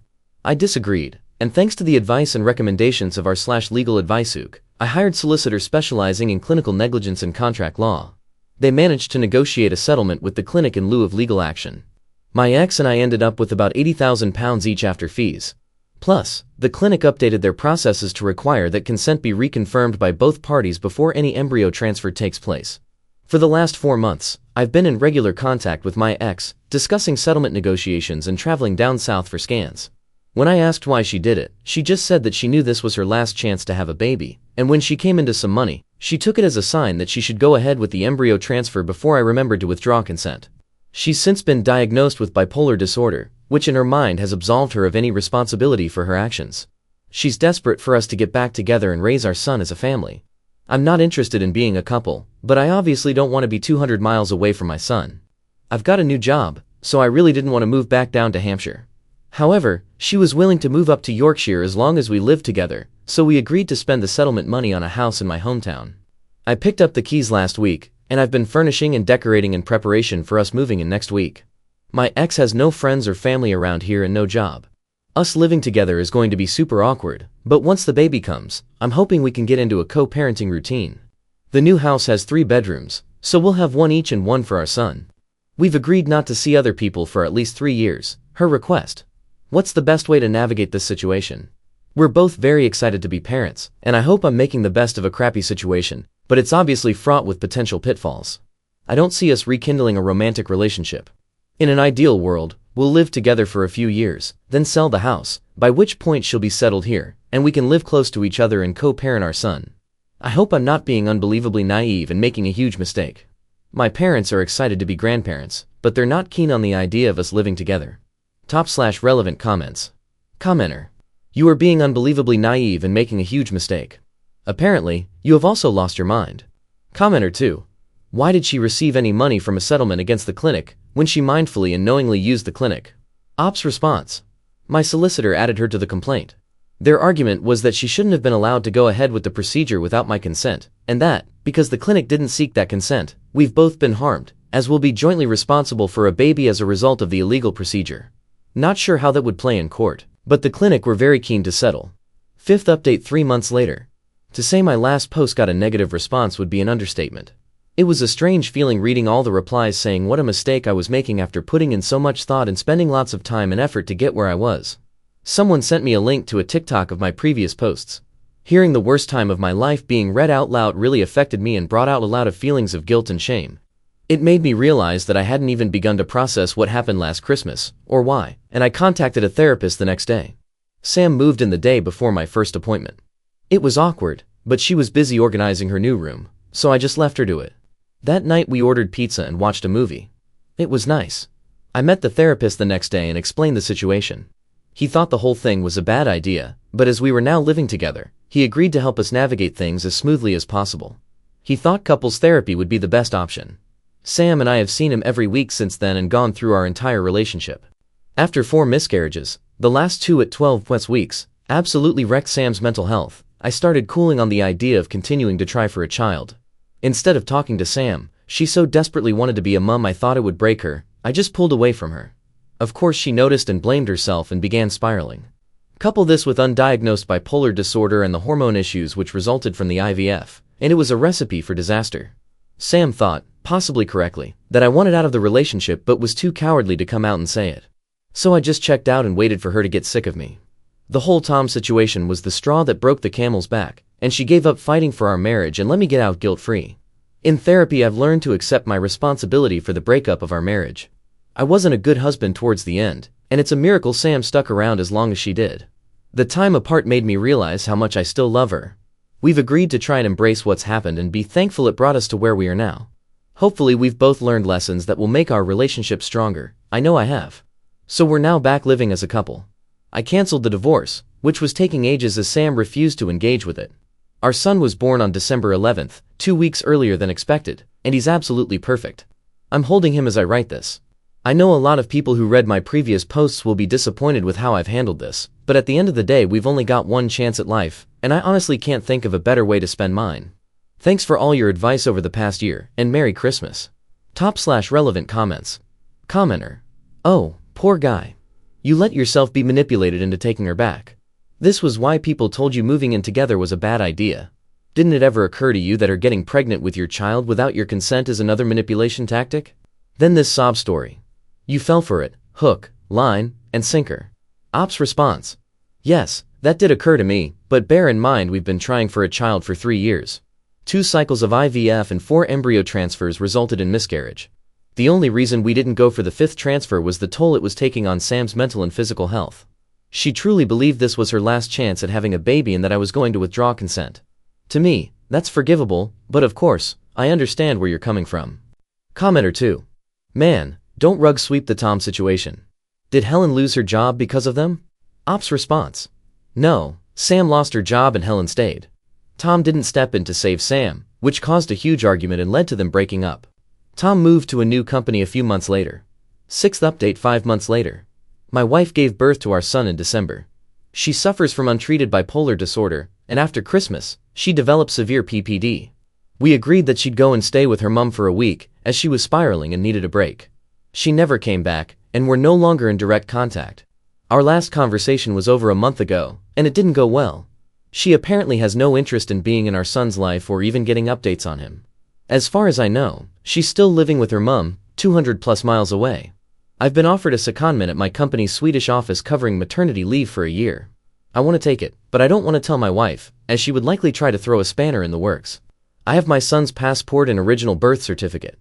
I disagreed, and thanks to the advice and recommendations of our legal advice-ook, I hired solicitors specializing in clinical negligence and contract law. They managed to negotiate a settlement with the clinic in lieu of legal action. My ex and I ended up with about £80,000 each after fees. Plus, the clinic updated their processes to require that consent be reconfirmed by both parties before any embryo transfer takes place. For the last 4 months, I've been in regular contact with my ex, discussing settlement negotiations and traveling down south for scans. When I asked why she did it, she just said that she knew this was her last chance to have a baby, and when she came into some money, she took it as a sign that she should go ahead with the embryo transfer before I remembered to withdraw consent. She's since been diagnosed with bipolar disorder, which in her mind has absolved her of any responsibility for her actions. She's desperate for us to get back together and raise our son as a family. I'm not interested in being a couple, but I obviously don't want to be 200 miles away from my son. I've got a new job, so I really didn't want to move back down to Hampshire. However, she was willing to move up to Yorkshire as long as we lived together, so we agreed to spend the settlement money on a house in my hometown. I picked up the keys last week, and I've been furnishing and decorating in preparation for us moving in next week. My ex has no friends or family around here and no job. Us living together is going to be super awkward, but once the baby comes, I'm hoping we can get into a co-parenting routine. The new house has 3 bedrooms, so we'll have one each and one for our son. We've agreed not to see other people for at least 3 years, her request. What's the best way to navigate this situation? We're both very excited to be parents, and I hope I'm making the best of a crappy situation, but it's obviously fraught with potential pitfalls. I don't see us rekindling a romantic relationship. In an ideal world, we'll live together for a few years, then sell the house, by which point she'll be settled here, and we can live close to each other and co-parent our son. I hope I'm not being unbelievably naive and making a huge mistake. My parents are excited to be grandparents, but they're not keen on the idea of us living together. /relevant comments. Commenter. You are being unbelievably naive and making a huge mistake. Apparently, you have also lost your mind. Commenter 2. Why did she receive any money from a settlement against the clinic when she mindfully and knowingly used the clinic? Ops response. My solicitor added her to the complaint. Their argument was that she shouldn't have been allowed to go ahead with the procedure without my consent, and that, because the clinic didn't seek that consent, we've both been harmed, as we'll be jointly responsible for a baby as a result of the illegal procedure. Not sure how that would play in court, but the clinic were very keen to settle. 5th update 3 months later. To say my last post got a negative response would be an understatement. It was a strange feeling reading all the replies saying what a mistake I was making after putting in so much thought and spending lots of time and effort to get where I was. Someone sent me a link to a TikTok of my previous posts. Hearing the worst time of my life being read out loud really affected me and brought out a lot of feelings of guilt and shame. It made me realize that I hadn't even begun to process what happened last Christmas, or why, and I contacted a therapist the next day. Sam moved in the day before my first appointment. It was awkward, but she was busy organizing her new room, so I just left her to it. That night we ordered pizza and watched a movie. It was nice. I met the therapist the next day and explained the situation. He thought the whole thing was a bad idea, but as we were now living together, he agreed to help us navigate things as smoothly as possible. He thought couples therapy would be the best option. Sam and I have seen him every week since then and gone through our entire relationship. After 4 miscarriages, the last 2 at 12+ weeks, absolutely wrecked Sam's mental health, I started cooling on the idea of continuing to try for a child. Instead of talking to Sam, she so desperately wanted to be a mum I thought it would break her, I just pulled away from her. Of course she noticed and blamed herself and began spiraling. Couple this with undiagnosed bipolar disorder and the hormone issues which resulted from the IVF, and it was a recipe for disaster. Sam thought, possibly correctly, that I wanted out of the relationship but was too cowardly to come out and say it. So I just checked out and waited for her to get sick of me. The whole Tom situation was the straw that broke the camel's back, and she gave up fighting for our marriage and let me get out guilt-free. In therapy I've learned to accept my responsibility for the breakup of our marriage. I wasn't a good husband towards the end, and it's a miracle Sam stuck around as long as she did. The time apart made me realize how much I still love her. We've agreed to try and embrace what's happened and be thankful it brought us to where we are now. Hopefully we've both learned lessons that will make our relationship stronger. I know I have. So we're now back living as a couple. I canceled the divorce, which was taking ages as Sam refused to engage with it. Our son was born on December 11th, 2 weeks earlier than expected, and he's absolutely perfect. I'm holding him as I write this. I know a lot of people who read my previous posts will be disappointed with how I've handled this, but at the end of the day we've only got one chance at life, and I honestly can't think of a better way to spend mine. Thanks for all your advice over the past year, and Merry Christmas. /relevant comments. Commenter. Oh, poor guy. You let yourself be manipulated into taking her back. This was why people told you moving in together was a bad idea. Didn't it ever occur to you that her getting pregnant with your child without your consent is another manipulation tactic? Then this sob story. You fell for it, hook, line, and sinker. Ops response. Yes, that did occur to me, but bear in mind we've been trying for a child for 3 years. 2 cycles of IVF and 4 embryo transfers resulted in miscarriage. The only reason we didn't go for the 5th transfer was the toll it was taking on Sam's mental and physical health. She truly believed this was her last chance at having a baby and that I was going to withdraw consent. To me, that's forgivable, but of course, I understand where you're coming from. Commenter 2. Man, don't rug sweep the Tom situation. Did Helen lose her job because of them? Ops response. No, Sam lost her job and Helen stayed. Tom didn't step in to save Sam, which caused a huge argument and led to them breaking up. Tom moved to a new company a few months later. 6th update 5 months later. My wife gave birth to our son in December. She suffers from untreated bipolar disorder, and after Christmas, she developed severe PPD. We agreed that she'd go and stay with her mum for a week, as she was spiraling and needed a break. She never came back, and we're no longer in direct contact. Our last conversation was over a month ago, and it didn't go well. She apparently has no interest in being in our son's life or even getting updates on him. As far as I know, she's still living with her mum, 200 plus miles away. I've been offered a secondment at my company's Swedish office covering maternity leave for a year. I want to take it, but I don't want to tell my wife, as she would likely try to throw a spanner in the works. I have my son's passport and original birth certificate.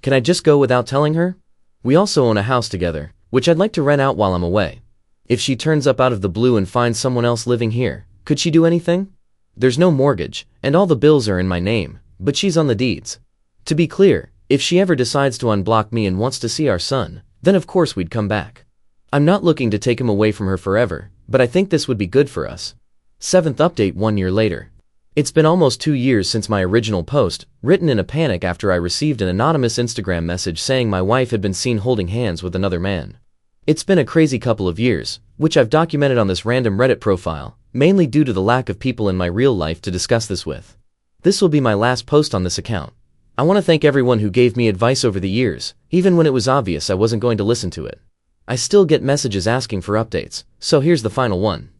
Can I just go without telling her? We also own a house together, which I'd like to rent out while I'm away. If she turns up out of the blue and finds someone else living here, could she do anything? There's no mortgage, and all the bills are in my name, but she's on the deeds. To be clear, if she ever decides to unblock me and wants to see our son, then of course we'd come back. I'm not looking to take him away from her forever, but I think this would be good for us. 7th update 1 year later. It's been almost 2 years since my original post, written in a panic after I received an anonymous Instagram message saying my wife had been seen holding hands with another man. It's been a crazy couple of years, which I've documented on this random Reddit profile, mainly due to the lack of people in my real life to discuss this with. This will be my last post on this account. I want to thank everyone who gave me advice over the years, even when it was obvious I wasn't going to listen to it. I still get messages asking for updates, so here's the final one.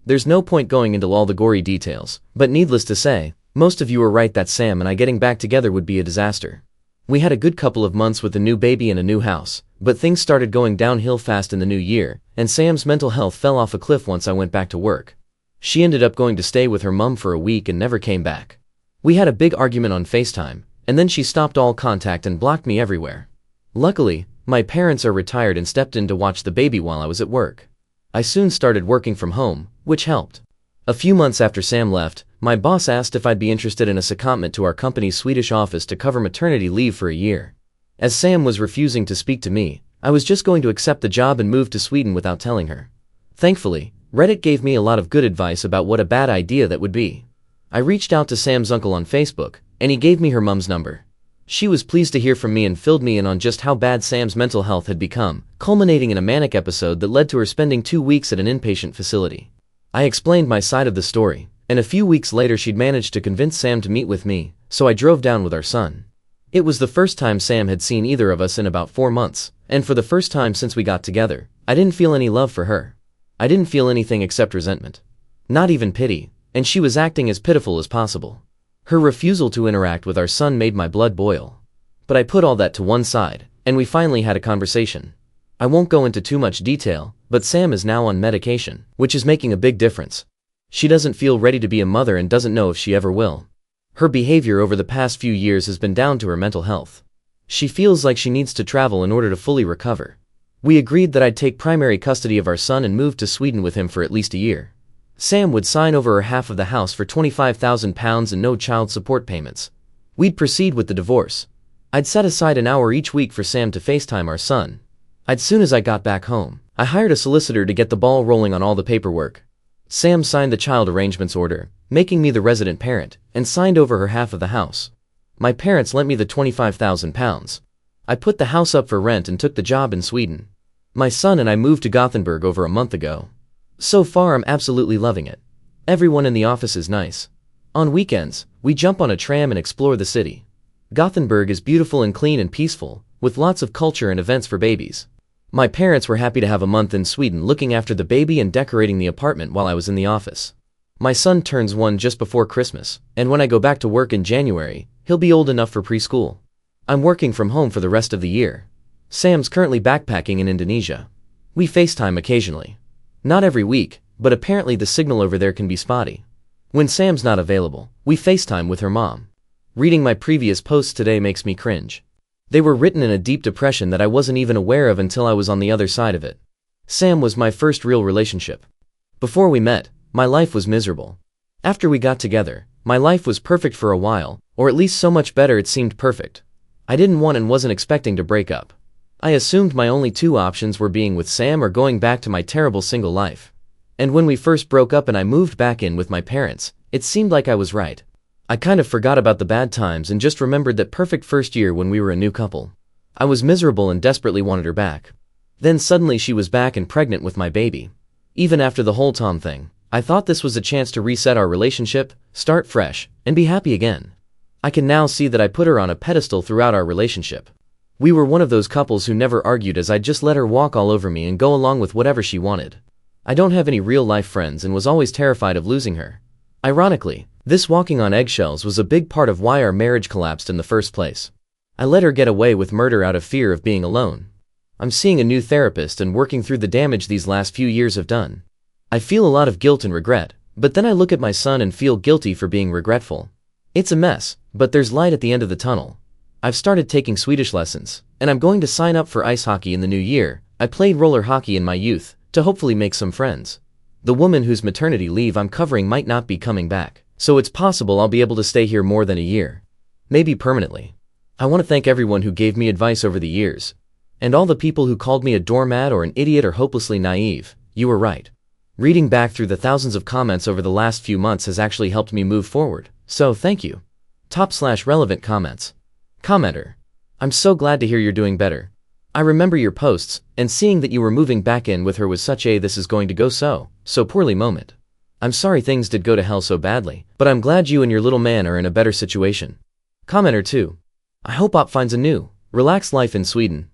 There's no point going into all the gory details, but needless to say, most of you were right that Sam and I getting back together would be a disaster. We had a good couple of months with a new baby and a new house, but things started going downhill fast in the new year, and Sam's mental health fell off a cliff once I went back to work. She ended up going to stay with her mum for a week and never came back. We had a big argument on FaceTime, and then she stopped all contact and blocked me everywhere. Luckily, my parents are retired and stepped in to watch the baby while I was at work. I soon started working from home, which helped. A few months after Sam left, my boss asked if I'd be interested in a secondment to our company's Swedish office to cover maternity leave for a year. As Sam was refusing to speak to me, I was just going to accept the job and move to Sweden without telling her. Thankfully, Reddit gave me a lot of good advice about what a bad idea that would be. I reached out to Sam's uncle on Facebook, and he gave me her mum's number. She was pleased to hear from me and filled me in on just how bad Sam's mental health had become, culminating in a manic episode that led to her spending 2 weeks at an inpatient facility. I explained my side of the story, and a few weeks later she'd managed to convince Sam to meet with me, so I drove down with our son. It was the first time Sam had seen either of us in about 4 months, and for the first time since we got together, I didn't feel any love for her. I didn't feel anything except resentment. Not even pity, and she was acting as pitiful as possible. Her refusal to interact with our son made my blood boil. But I put all that to one side, and we finally had a conversation. I won't go into too much detail, but Sam is now on medication, which is making a big difference. She doesn't feel ready to be a mother and doesn't know if she ever will. Her behavior over the past few years has been down to her mental health. She feels like she needs to travel in order to fully recover. We agreed that I'd take primary custody of our son and move to Sweden with him for at least a year. Sam would sign over her half of the house for £25,000 and no child support payments. We'd proceed with the divorce. I'd set aside an hour each week for Sam to FaceTime our son. As soon as I got back home, I hired a solicitor to get the ball rolling on all the paperwork. Sam signed the child arrangements order, making me the resident parent, and signed over her half of the house. My parents lent me the £25,000. I put the house up for rent and took the job in Sweden. My son and I moved to Gothenburg over a month ago. So far I'm absolutely loving it. Everyone in the office is nice. On weekends, we jump on a tram and explore the city. Gothenburg is beautiful and clean and peaceful, with lots of culture and events for babies. My parents were happy to have a month in Sweden looking after the baby and decorating the apartment while I was in the office. My son turns 1 just before Christmas, and when I go back to work in January, he'll be old enough for preschool. I'm working from home for the rest of the year. Sam's currently backpacking in Indonesia. We FaceTime occasionally. Not every week, but apparently the signal over there can be spotty. When Sam's not available, we FaceTime with her mom. Reading my previous posts today makes me cringe. They were written in a deep depression that I wasn't even aware of until I was on the other side of it. Sam was my first real relationship. Before we met, my life was miserable. After we got together, my life was perfect for a while, or at least so much better it seemed perfect. I didn't want and wasn't expecting to break up. I assumed my only 2 options were being with Sam or going back to my terrible single life. And when we first broke up and I moved back in with my parents, it seemed like I was right. I kind of forgot about the bad times and just remembered that perfect first year when we were a new couple. I was miserable and desperately wanted her back. Then suddenly she was back and pregnant with my baby. Even after the whole Tom thing, I thought this was a chance to reset our relationship, start fresh, and be happy again. I can now see that I put her on a pedestal throughout our relationship. We were one of those couples who never argued, as I just let her walk all over me and go along with whatever she wanted. I don't have any real-life friends and was always terrified of losing her. Ironically, this walking on eggshells was a big part of why our marriage collapsed in the first place. I let her get away with murder out of fear of being alone. I'm seeing a new therapist and working through the damage these last few years have done. I feel a lot of guilt and regret, but then I look at my son and feel guilty for being regretful. It's a mess, but there's light at the end of the tunnel. I've started taking Swedish lessons, and I'm going to sign up for ice hockey in the new year. I played roller hockey in my youth, to hopefully make some friends. The woman whose maternity leave I'm covering might not be coming back, so it's possible I'll be able to stay here more than a year. Maybe permanently. I want to thank everyone who gave me advice over the years. And all the people who called me a doormat or an idiot or hopelessly naive. You were right. Reading back through the thousands of comments over the last few months has actually helped me move forward, so thank you. /relevant comments. Commenter. I'm so glad to hear you're doing better. I remember your posts, and seeing that you were moving back in with her was such a this is going to go so poorly moment. I'm sorry things did go to hell so badly, but I'm glad you and your little man are in a better situation. Commenter 2. I hope Op finds a new, relaxed life in Sweden.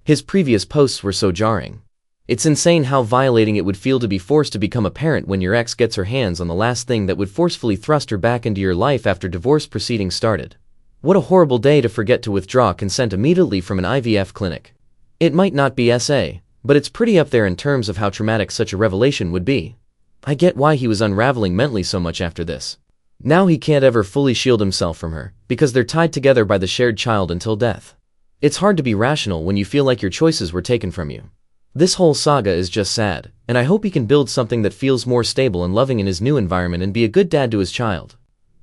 His previous posts were so jarring. It's insane how violating it would feel to be forced to become a parent when your ex gets her hands on the last thing that would forcefully thrust her back into your life after divorce proceedings started. What a horrible day to forget to withdraw consent immediately from an IVF clinic. It might not be SA, but it's pretty up there in terms of how traumatic such a revelation would be. I get why he was unraveling mentally so much after this. Now he can't ever fully shield himself from her, because they're tied together by the shared child until death. It's hard to be rational when you feel like your choices were taken from you. This whole saga is just sad, and I hope he can build something that feels more stable and loving in his new environment and be a good dad to his child.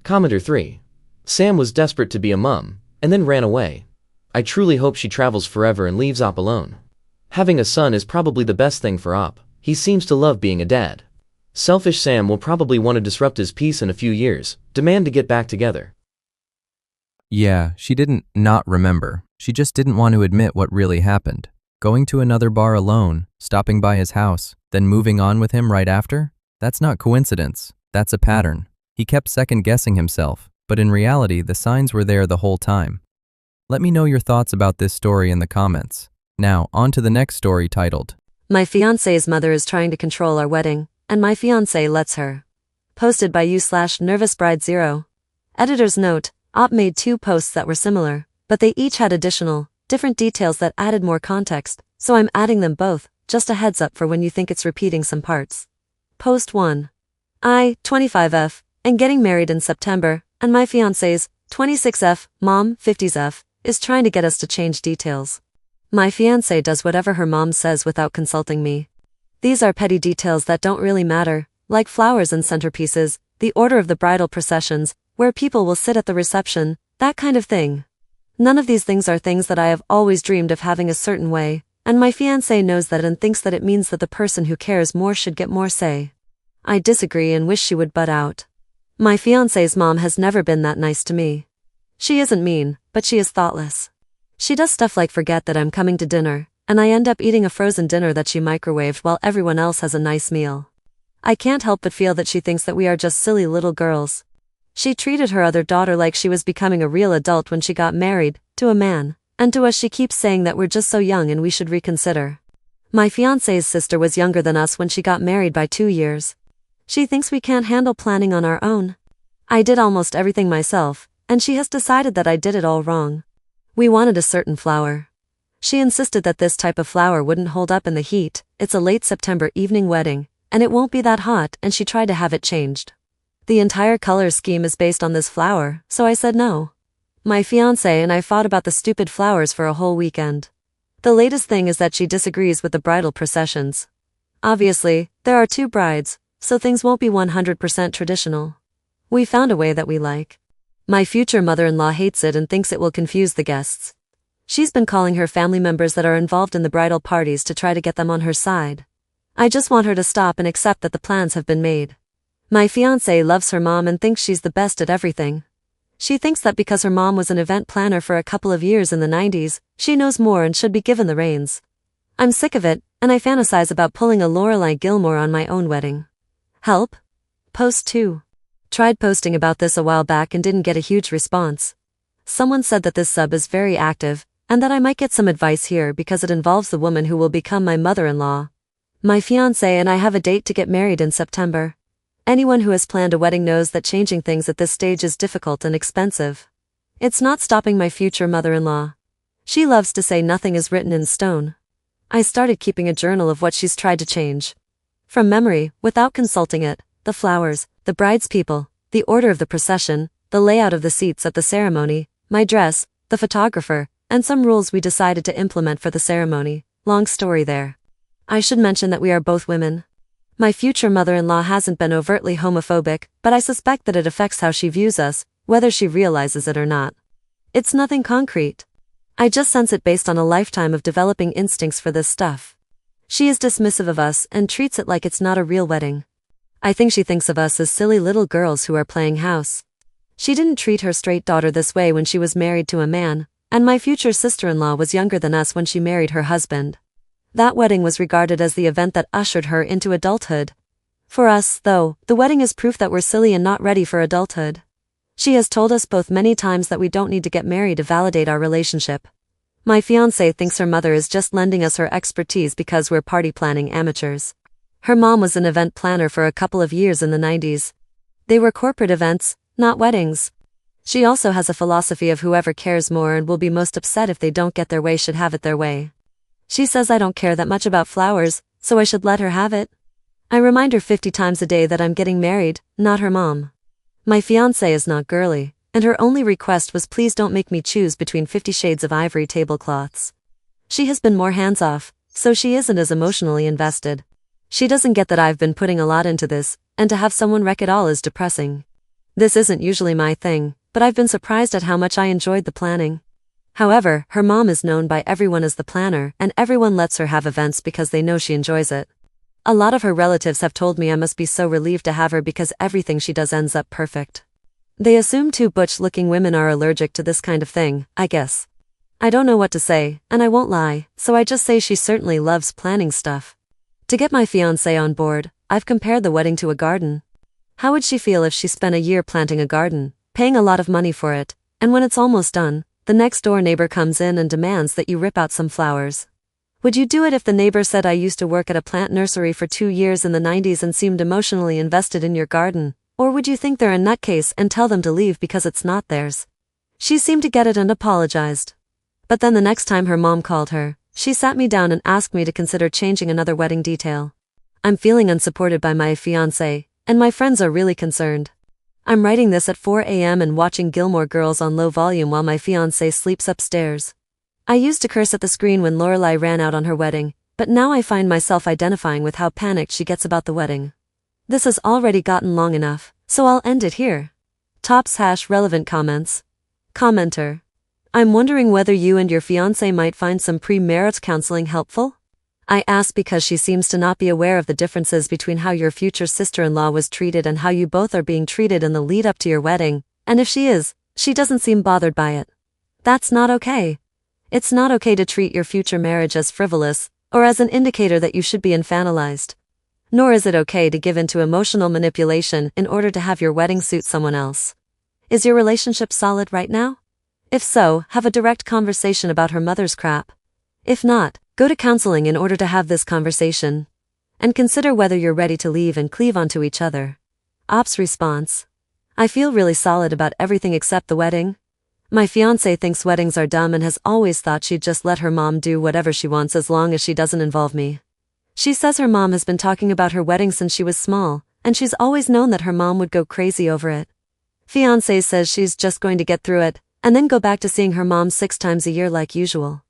Commenter 3. Sam was desperate to be a mum, and then ran away. I truly hope she travels forever and leaves Op alone. Having a son is probably the best thing for Op. He seems to love being a dad. Selfish Sam will probably want to disrupt his peace in a few years, demand to get back together. Yeah, she didn't not remember. She just didn't want to admit what really happened. Going to another bar alone, stopping by his house, then moving on with him right after? That's not coincidence. That's a pattern. He kept second-guessing himself, but in reality, the signs were there the whole time. Let me know your thoughts about this story in the comments. Now, on to the next story titled, My fiancé's mother is trying to control our wedding, and my fiancé lets her. Posted by you/nervousbride0. Editor's note, Op made 2 posts that were similar, but they each had different details that added more context, so I'm adding them both, just a heads up for when you think it's repeating some parts. Post 1. I, 25F, am getting married in September, and my fiancé's, 26F, mom, 50F, is trying to get us to change details. My fiancé does whatever her mom says without consulting me. These are petty details that don't really matter, like flowers and centerpieces, the order of the bridal processions, where people will sit at the reception, that kind of thing. None of these things are things that I have always dreamed of having a certain way, and my fiancé knows that and thinks that it means that the person who cares more should get more say. I disagree and wish she would butt out. My fiancé's mom has never been that nice to me. She isn't mean, but she is thoughtless. She does stuff like forget that I'm coming to dinner, and I end up eating a frozen dinner that she microwaved while everyone else has a nice meal. I can't help but feel that she thinks that we are just silly little girls. She treated her other daughter like she was becoming a real adult when she got married, to a man, and to us she keeps saying that we're just so young and we should reconsider. My fiancé's sister was younger than us when she got married by 2 years. She thinks we can't handle planning on our own. I did almost everything myself, and she has decided that I did it all wrong. We wanted a certain flower. She insisted that this type of flower wouldn't hold up in the heat, it's a late September evening wedding, and it won't be that hot, and she tried to have it changed. The entire color scheme is based on this flower, so I said no. My fiancé and I fought about the stupid flowers for a whole weekend. The latest thing is that she disagrees with the bridal processions. Obviously, there are 2 brides, so things won't be 100% traditional. We found a way that we like. My future mother-in-law hates it and thinks it will confuse the guests. She's been calling her family members that are involved in the bridal parties to try to get them on her side. I just want her to stop and accept that the plans have been made. My fiancé loves her mom and thinks she's the best at everything. She thinks that because her mom was an event planner for a couple of years in the 90s, she knows more and should be given the reins. I'm sick of it, and I fantasize about pulling a Lorelai Gilmore on my own wedding. Help? Post 2. Tried posting about this a while back and didn't get a huge response. Someone said that this sub is very active, and that I might get some advice here because it involves the woman who will become my mother-in-law. My fiancé and I have a date to get married in September. Anyone who has planned a wedding knows that changing things at this stage is difficult and expensive. It's not stopping my future mother-in-law. She loves to say nothing is written in stone. I started keeping a journal of what she's tried to change. From memory, without consulting it, the flowers, the bride's people, the order of the procession, the layout of the seats at the ceremony, my dress, the photographer, and some rules we decided to implement for the ceremony. Long story there. I should mention that we are both women. My future mother-in-law hasn't been overtly homophobic, but I suspect that it affects how she views us, whether she realizes it or not. It's nothing concrete. I just sense it based on a lifetime of developing instincts for this stuff. She is dismissive of us and treats it like it's not a real wedding. I think she thinks of us as silly little girls who are playing house. She didn't treat her straight daughter this way when she was married to a man, and my future sister-in-law was younger than us when she married her husband. That wedding was regarded as the event that ushered her into adulthood. For us, though, the wedding is proof that we're silly and not ready for adulthood. She has told us both many times that we don't need to get married to validate our relationship. My fiancé thinks her mother is just lending us her expertise because we're party planning amateurs. Her mom was an event planner for a couple of years in the 90s. They were corporate events, not weddings. She also has a philosophy of whoever cares more and will be most upset if they don't get their way should have it their way. She says I don't care that much about flowers, so I should let her have it. I remind her 50 times a day that I'm getting married, not her mom. My fiancé is not girly, and her only request was please don't make me choose between 50 shades of ivory tablecloths. She has been more hands-off, so she isn't as emotionally invested. She doesn't get that I've been putting a lot into this, and to have someone wreck it all is depressing. This isn't usually my thing, but I've been surprised at how much I enjoyed the planning. However, her mom is known by everyone as the planner, and everyone lets her have events because they know she enjoys it. A lot of her relatives have told me I must be so relieved to have her because everything she does ends up perfect. They assume two butch-looking women are allergic to this kind of thing, I guess. I don't know what to say, and I won't lie, so I just say she certainly loves planning stuff. To get my fiancé on board, I've compared the wedding to a garden. How would she feel if she spent a year planting a garden, paying a lot of money for it, and when it's almost done, the next door neighbor comes in and demands that you rip out some flowers? Would you do it if the neighbor said I used to work at a plant nursery for 2 years in the 90s and seemed emotionally invested in your garden? Or would you think they're a nutcase and tell them to leave because it's not theirs? She seemed to get it and apologized. But then the next time her mom called her, she sat me down and asked me to consider changing another wedding detail. I'm feeling unsupported by my fiancé, and my friends are really concerned. I'm writing this at 4 a.m. and watching Gilmore Girls on low volume while my fiancé sleeps upstairs. I used to curse at the screen when Lorelai ran out on her wedding, but now I find myself identifying with how panicked she gets about the wedding. This has already gotten long enough, so I'll end it here. _relevant comments. Commenter. I'm wondering whether you and your fiancé might find some pre-marriage counseling helpful? I ask because she seems to not be aware of the differences between how your future sister-in-law was treated and how you both are being treated in the lead up to your wedding, and if she is, she doesn't seem bothered by it. That's not okay. It's not okay to treat your future marriage as frivolous, or as an indicator that you should be infantilized. Nor is it okay to give in to emotional manipulation in order to have your wedding suit someone else. Is your relationship solid right now? If so, have a direct conversation about her mother's crap. If not, go to counseling in order to have this conversation. And consider whether you're ready to leave and cleave onto each other. Ops response. I feel really solid about everything except the wedding. My fiancé thinks weddings are dumb and has always thought she'd just let her mom do whatever she wants as long as she doesn't involve me. She says her mom has been talking about her wedding since she was small, and she's always known that her mom would go crazy over it. Fiancé says she's just going to get through it, and then go back to seeing her mom 6 times a year like usual.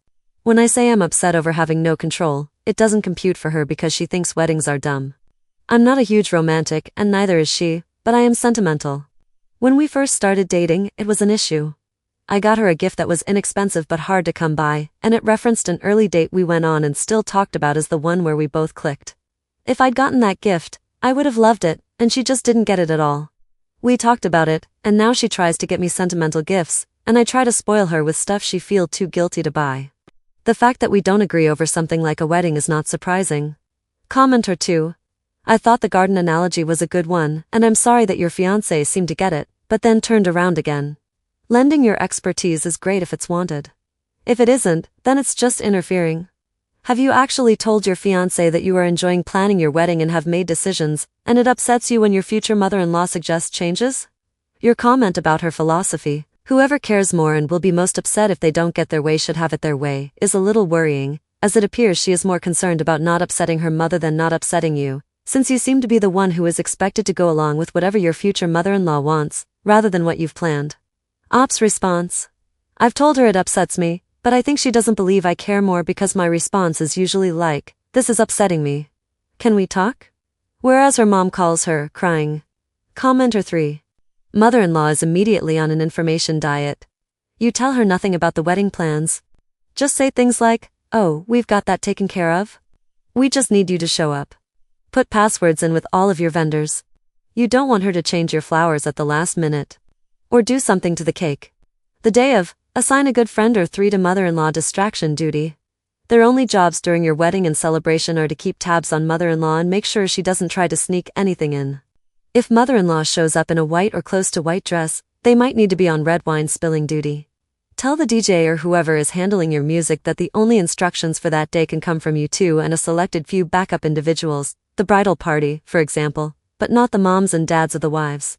When I say I'm upset over having no control, it doesn't compute for her because she thinks weddings are dumb. I'm not a huge romantic, and neither is she, but I am sentimental. When we first started dating, it was an issue. I got her a gift that was inexpensive but hard to come by, and it referenced an early date we went on and still talked about as the one where we both clicked. If I'd gotten that gift, I would have loved it, and she just didn't get it at all. We talked about it, and now she tries to get me sentimental gifts, and I try to spoil her with stuff she feels too guilty to buy. The fact that we don't agree over something like a wedding is not surprising. Commenter 2. I thought the garden analogy was a good one, and I'm sorry that your fiancé seemed to get it, but then turned around again. Lending your expertise is great if it's wanted. If it isn't, then it's just interfering. Have you actually told your fiancé that you are enjoying planning your wedding and have made decisions, and it upsets you when your future mother-in-law suggests changes? Your comment about her philosophy, whoever cares more and will be most upset if they don't get their way should have it their way, is a little worrying, as it appears she is more concerned about not upsetting her mother than not upsetting you, since you seem to be the one who is expected to go along with whatever your future mother-in-law wants, rather than what you've planned. Op's response. I've told her it upsets me, but I think she doesn't believe I care more because my response is usually like, this is upsetting me. Can we talk? Whereas her mom calls her, crying. Commenter 3. Mother-in-law is immediately on an information diet. You tell her nothing about the wedding plans. Just say things like, oh, we've got that taken care of. We just need you to show up. Put passwords in with all of your vendors. You don't want her to change your flowers at the last minute. Or do something to the cake. The day of, assign a good friend or 3 to mother-in-law distraction duty. Their only jobs during your wedding and celebration are to keep tabs on mother-in-law and make sure she doesn't try to sneak anything in. If mother-in-law shows up in a white or close to white dress, they might need to be on red wine spilling duty. Tell the DJ or whoever is handling your music that the only instructions for that day can come from you two and a selected few backup individuals, the bridal party, for example, but not the moms and dads of the wives.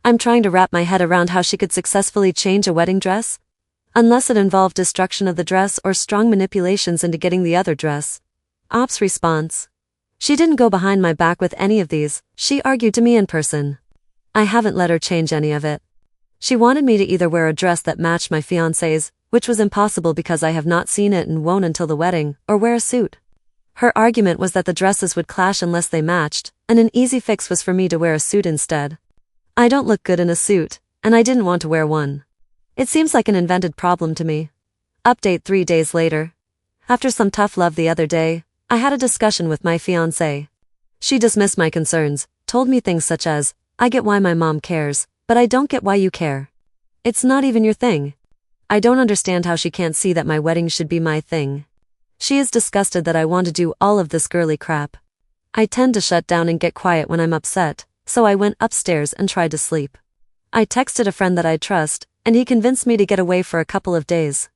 I'm trying to wrap my head around how she could successfully change a wedding dress. Unless it involved destruction of the dress or strong manipulations into getting the other dress. Op's response. She didn't go behind my back with any of these, she argued to me in person. I haven't let her change any of it. She wanted me to either wear a dress that matched my fiancé's, which was impossible because I have not seen it and won't until the wedding, or wear a suit. Her argument was that the dresses would clash unless they matched, and an easy fix was for me to wear a suit instead. I don't look good in a suit, and I didn't want to wear one. It seems like an invented problem to me. Update 3 days later. After some tough love the other day, I had a discussion with my fiancé. She dismissed my concerns, told me things such as, I get why my mom cares, but I don't get why you care. It's not even your thing. I don't understand how she can't see that my wedding should be my thing. She is disgusted that I want to do all of this girly crap. I tend to shut down and get quiet when I'm upset, so I went upstairs and tried to sleep. I texted a friend that I trust, and he convinced me to get away for a couple of days.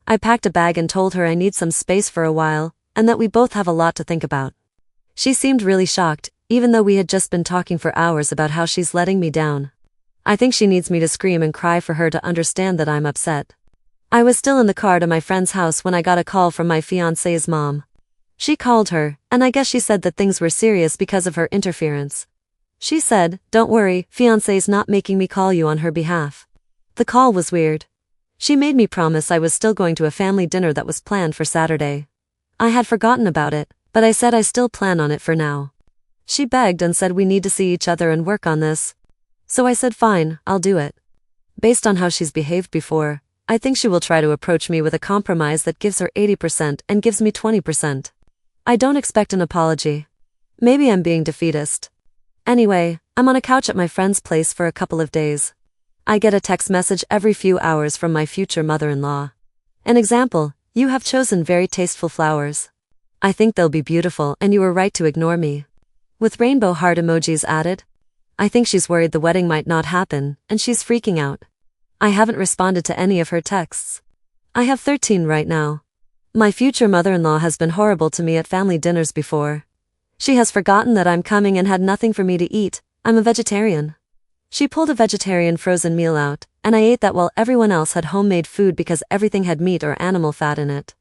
I packed a bag and told her I need some space for a while, and that we both have a lot to think about. She seemed really shocked, even though we had just been talking for hours about how she's letting me down. I think she needs me to scream and cry for her to understand that I'm upset. I was still in the car to my friend's house when I got a call from my fiancé's mom. She called her, and I guess she said that things were serious because of her interference. She said, don't worry, fiancé's not making me call you on her behalf. The call was weird. She made me promise I was still going to a family dinner that was planned for Saturday. I had forgotten about it, but I said I still plan on it for now. She begged and said we need to see each other and work on this. So I said fine, I'll do it. Based on how she's behaved before, I think she will try to approach me with a compromise that gives her 80% and gives me 20%. I don't expect an apology. Maybe I'm being defeatist. Anyway, I'm on a couch at my friend's place for a couple of days. I get a text message every few hours from my future mother-in-law. An example, you have chosen very tasteful flowers. I think they'll be beautiful and you were right to ignore me. With rainbow heart emojis added. I think she's worried the wedding might not happen, and she's freaking out. I haven't responded to any of her texts. I have 13 right now. My future mother-in-law has been horrible to me at family dinners before. She has forgotten that I'm coming and had nothing for me to eat. I'm a vegetarian. She pulled a vegetarian frozen meal out, and I ate that while everyone else had homemade food because everything had meat or animal fat in it.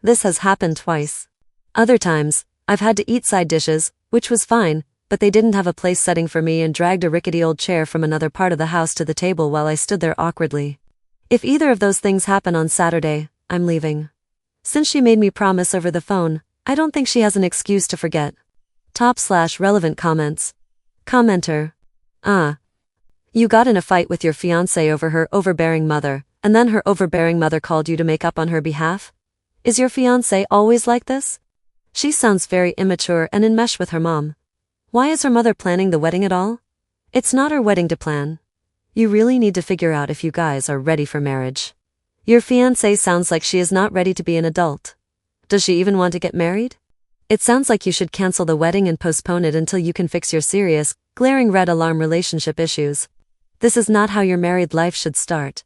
This has happened twice. Other times, I've had to eat side dishes, which was fine, but they didn't have a place setting for me and dragged a rickety old chair from another part of the house to the table while I stood there awkwardly. If either of those things happen on Saturday, I'm leaving. Since she made me promise over the phone, I don't think she has an excuse to forget. Top/relevant comments. Commenter. You got in a fight with your fiancé over her overbearing mother, and then her overbearing mother called you to make up on her behalf? Is your fiancé always like this? She sounds very immature and in mesh with her mom. Why is her mother planning the wedding at all? It's not her wedding to plan. You really need to figure out if you guys are ready for marriage. Your fiancé sounds like she is not ready to be an adult. Does she even want to get married? It sounds like you should cancel the wedding and postpone it until you can fix your serious, glaring red alarm relationship issues. This is not how your married life should start.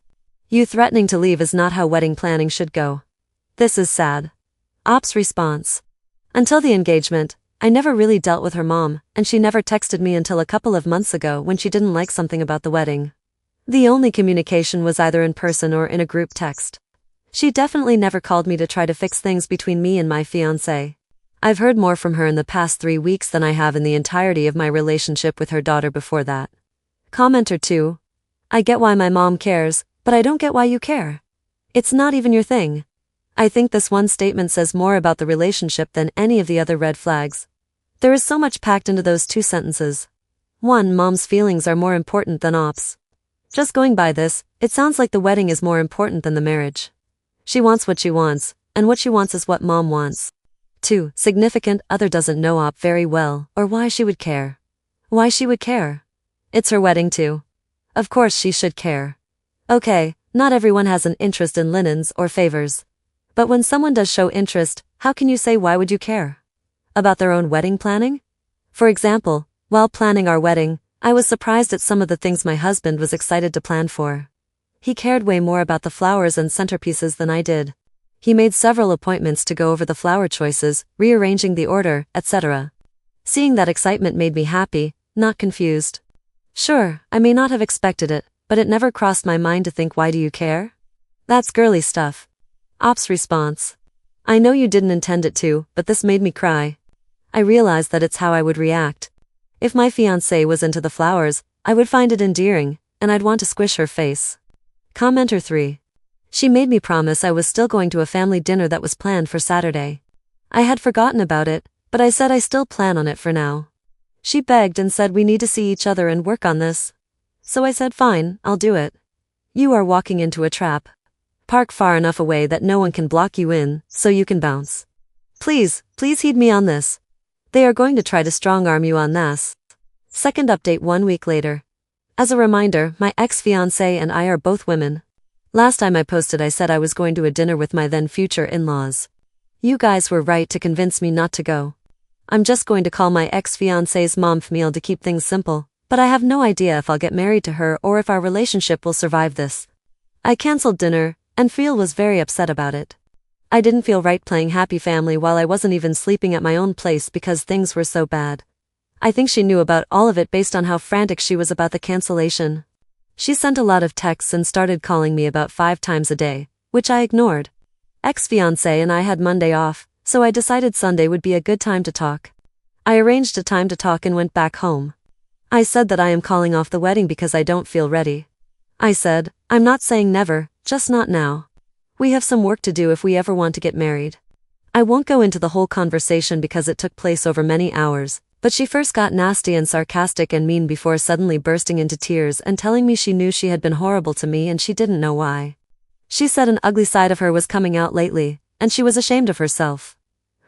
You threatening to leave is not how wedding planning should go. This is sad. Op's response. Until the engagement, I never really dealt with her mom, and she never texted me until a couple of months ago when she didn't like something about the wedding. The only communication was either in person or in a group text. She definitely never called me to try to fix things between me and my fiancé. I've heard more from her in the past 3 weeks than I have in the entirety of my relationship with her daughter before that. Commenter 2. I get why my mom cares, but I don't get why you care. It's not even your thing. I think this one statement says more about the relationship than any of the other red flags. There is so much packed into those 2 sentences. 1. Mom's feelings are more important than Op's. Just going by this, it sounds like the wedding is more important than the marriage. She wants what she wants, and what she wants is what mom wants. 2. Significant other doesn't know Op very well, or why she would care. Why she would care? It's her wedding too. Of course she should care. Okay, not everyone has an interest in linens or favors. But when someone does show interest, how can you say why would you care? About their own wedding planning? For example, while planning our wedding, I was surprised at some of the things my husband was excited to plan for. He cared way more about the flowers and centerpieces than I did. He made several appointments to go over the flower choices, rearranging the order, etc. Seeing that excitement made me happy, not confused. Sure, I may not have expected it, but it never crossed my mind to think why do you care? That's girly stuff. Op's response. I know you didn't intend it to, but this made me cry. I realized that it's how I would react. If my fiancé was into the flowers, I would find it endearing, and I'd want to squish her face. Commenter 3. She made me promise I was still going to a family dinner that was planned for Saturday. I had forgotten about it, but I said I still plan on it for now. She begged and said we need to see each other and work on this. So I said fine, I'll do it. You are walking into a trap. Park far enough away that no one can block you in, so you can bounce. Please heed me on this. They are going to try to strong-arm you on this. Second update 1 week later. As a reminder, my ex-fiancé and I are both women. Last time I posted I said I was going to a dinner with my then future in-laws. You guys were right to convince me not to go. I'm just going to call my ex-fiancé's mom Famil to keep things simple, but I have no idea if I'll get married to her or if our relationship will survive this. I cancelled dinner, and Famil was very upset about it. I didn't feel right playing happy family while I wasn't even sleeping at my own place because things were so bad. I think she knew about all of it based on how frantic she was about the cancellation. She sent a lot of texts and started calling me about 5 times a day, which I ignored. Ex-fiancé and I had Monday off, so I decided Sunday would be a good time to talk. I arranged a time to talk and went back home. I said that I am calling off the wedding because I don't feel ready. I said, I'm not saying never, just not now. We have some work to do if we ever want to get married. I won't go into the whole conversation because it took place over many hours, but she first got nasty and sarcastic and mean before suddenly bursting into tears and telling me she knew she had been horrible to me and she didn't know why. She said an ugly side of her was coming out lately, and she was ashamed of herself.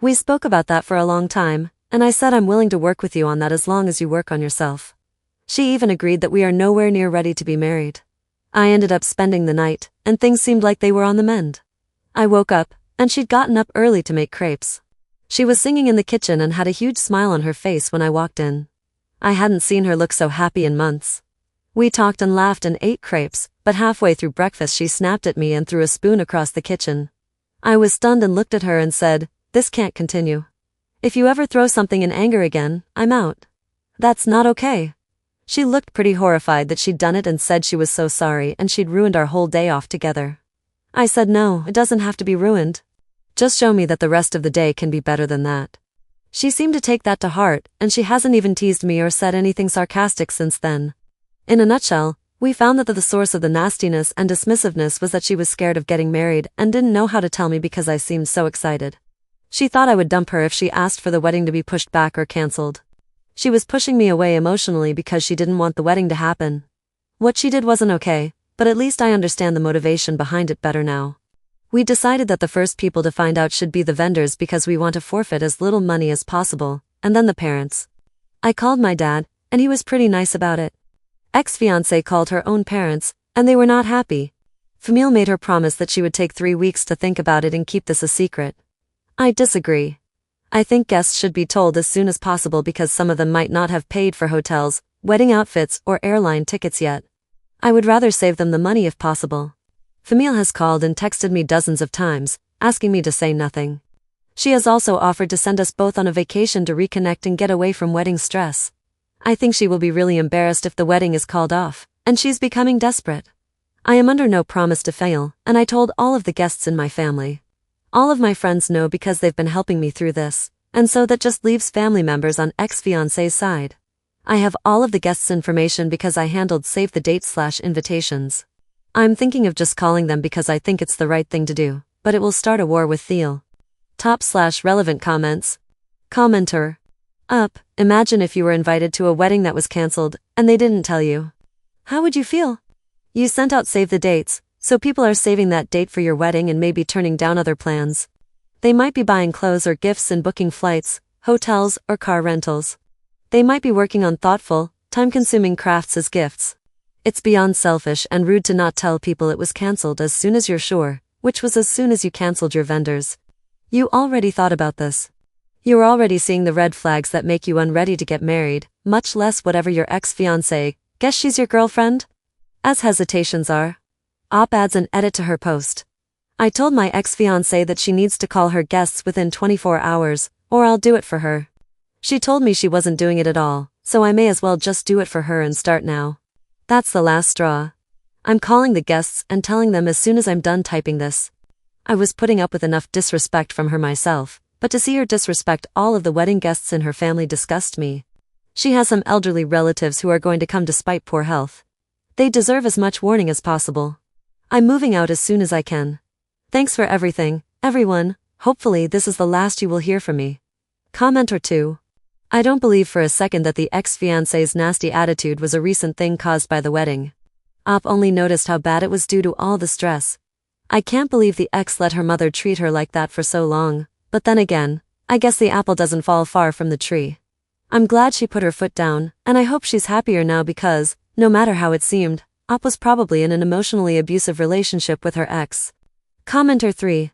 We spoke about that for a long time, and I said I'm willing to work with you on that as long as you work on yourself. She even agreed that we are nowhere near ready to be married. I ended up spending the night, and things seemed like they were on the mend. I woke up, and she'd gotten up early to make crepes. She was singing in the kitchen and had a huge smile on her face when I walked in. I hadn't seen her look so happy in months. We talked and laughed and ate crepes, but halfway through breakfast she snapped at me and threw a spoon across the kitchen. I was stunned and looked at her and said, "This can't continue. If you ever throw something in anger again, I'm out. That's not okay." She looked pretty horrified that she'd done it and said she was so sorry and she'd ruined our whole day off together. I said no, it doesn't have to be ruined. Just show me that the rest of the day can be better than that. She seemed to take that to heart, and she hasn't even teased me or said anything sarcastic since then. In a nutshell, we found that the source of the nastiness and dismissiveness was that she was scared of getting married and didn't know how to tell me because I seemed so excited. She thought I would dump her if she asked for the wedding to be pushed back or cancelled. She was pushing me away emotionally because she didn't want the wedding to happen. What she did wasn't okay, but at least I understand the motivation behind it better now. We decided that the first people to find out should be the vendors because we want to forfeit as little money as possible, and then the parents. I called my dad, and he was pretty nice about it. Ex-fiancé called her own parents, and they were not happy. Famil made her promise that she would take 3 weeks to think about it and keep this a secret. I disagree. I think guests should be told as soon as possible because some of them might not have paid for hotels, wedding outfits, or airline tickets yet. I would rather save them the money if possible. Famille has called and texted me dozens of times, asking me to say nothing. She has also offered to send us both on a vacation to reconnect and get away from wedding stress. I think she will be really embarrassed if the wedding is called off, and she's becoming desperate. I am under no promise to fail, and I told all of the guests in my family. All of my friends know because they've been helping me through this, and so that just leaves family members on ex-fiancé's side. I have all of the guests' information because I handled save the date/invitations. I'm thinking of just calling them because I think it's the right thing to do, but it will start a war with Theo. Top/relevant comments. Commenter. Up, imagine if you were invited to a wedding that was cancelled, and they didn't tell you. How would you feel? You sent out save the dates, so people are saving that date for your wedding and maybe turning down other plans. They might be buying clothes or gifts and booking flights, hotels, or car rentals. They might be working on thoughtful, time-consuming crafts as gifts. It's beyond selfish and rude to not tell people it was cancelled as soon as you're sure, which was as soon as you cancelled your vendors. You already thought about this. You were already seeing the red flags that make you unready to get married, much less whatever your ex-fiancé, guess she's your girlfriend? As hesitations are. Op adds an edit to her post. I told my ex-fiancé that she needs to call her guests within 24 hours, or I'll do it for her. She told me she wasn't doing it at all, so I may as well just do it for her and start now. That's the last straw. I'm calling the guests and telling them as soon as I'm done typing this. I was putting up with enough disrespect from her myself, but to see her disrespect all of the wedding guests in her family disgust me. She has some elderly relatives who are going to come despite poor health. They deserve as much warning as possible. I'm moving out as soon as I can. Thanks for everything, everyone. Hopefully this is the last you will hear from me. Comment or two. I don't believe for a second that the ex-fiancé's nasty attitude was a recent thing caused by the wedding. Op only noticed how bad it was due to all the stress. I can't believe the ex let her mother treat her like that for so long, but then again, I guess the apple doesn't fall far from the tree. I'm glad she put her foot down, and I hope she's happier now because, no matter how it seemed, Op was probably in an emotionally abusive relationship with her ex. Commenter 3.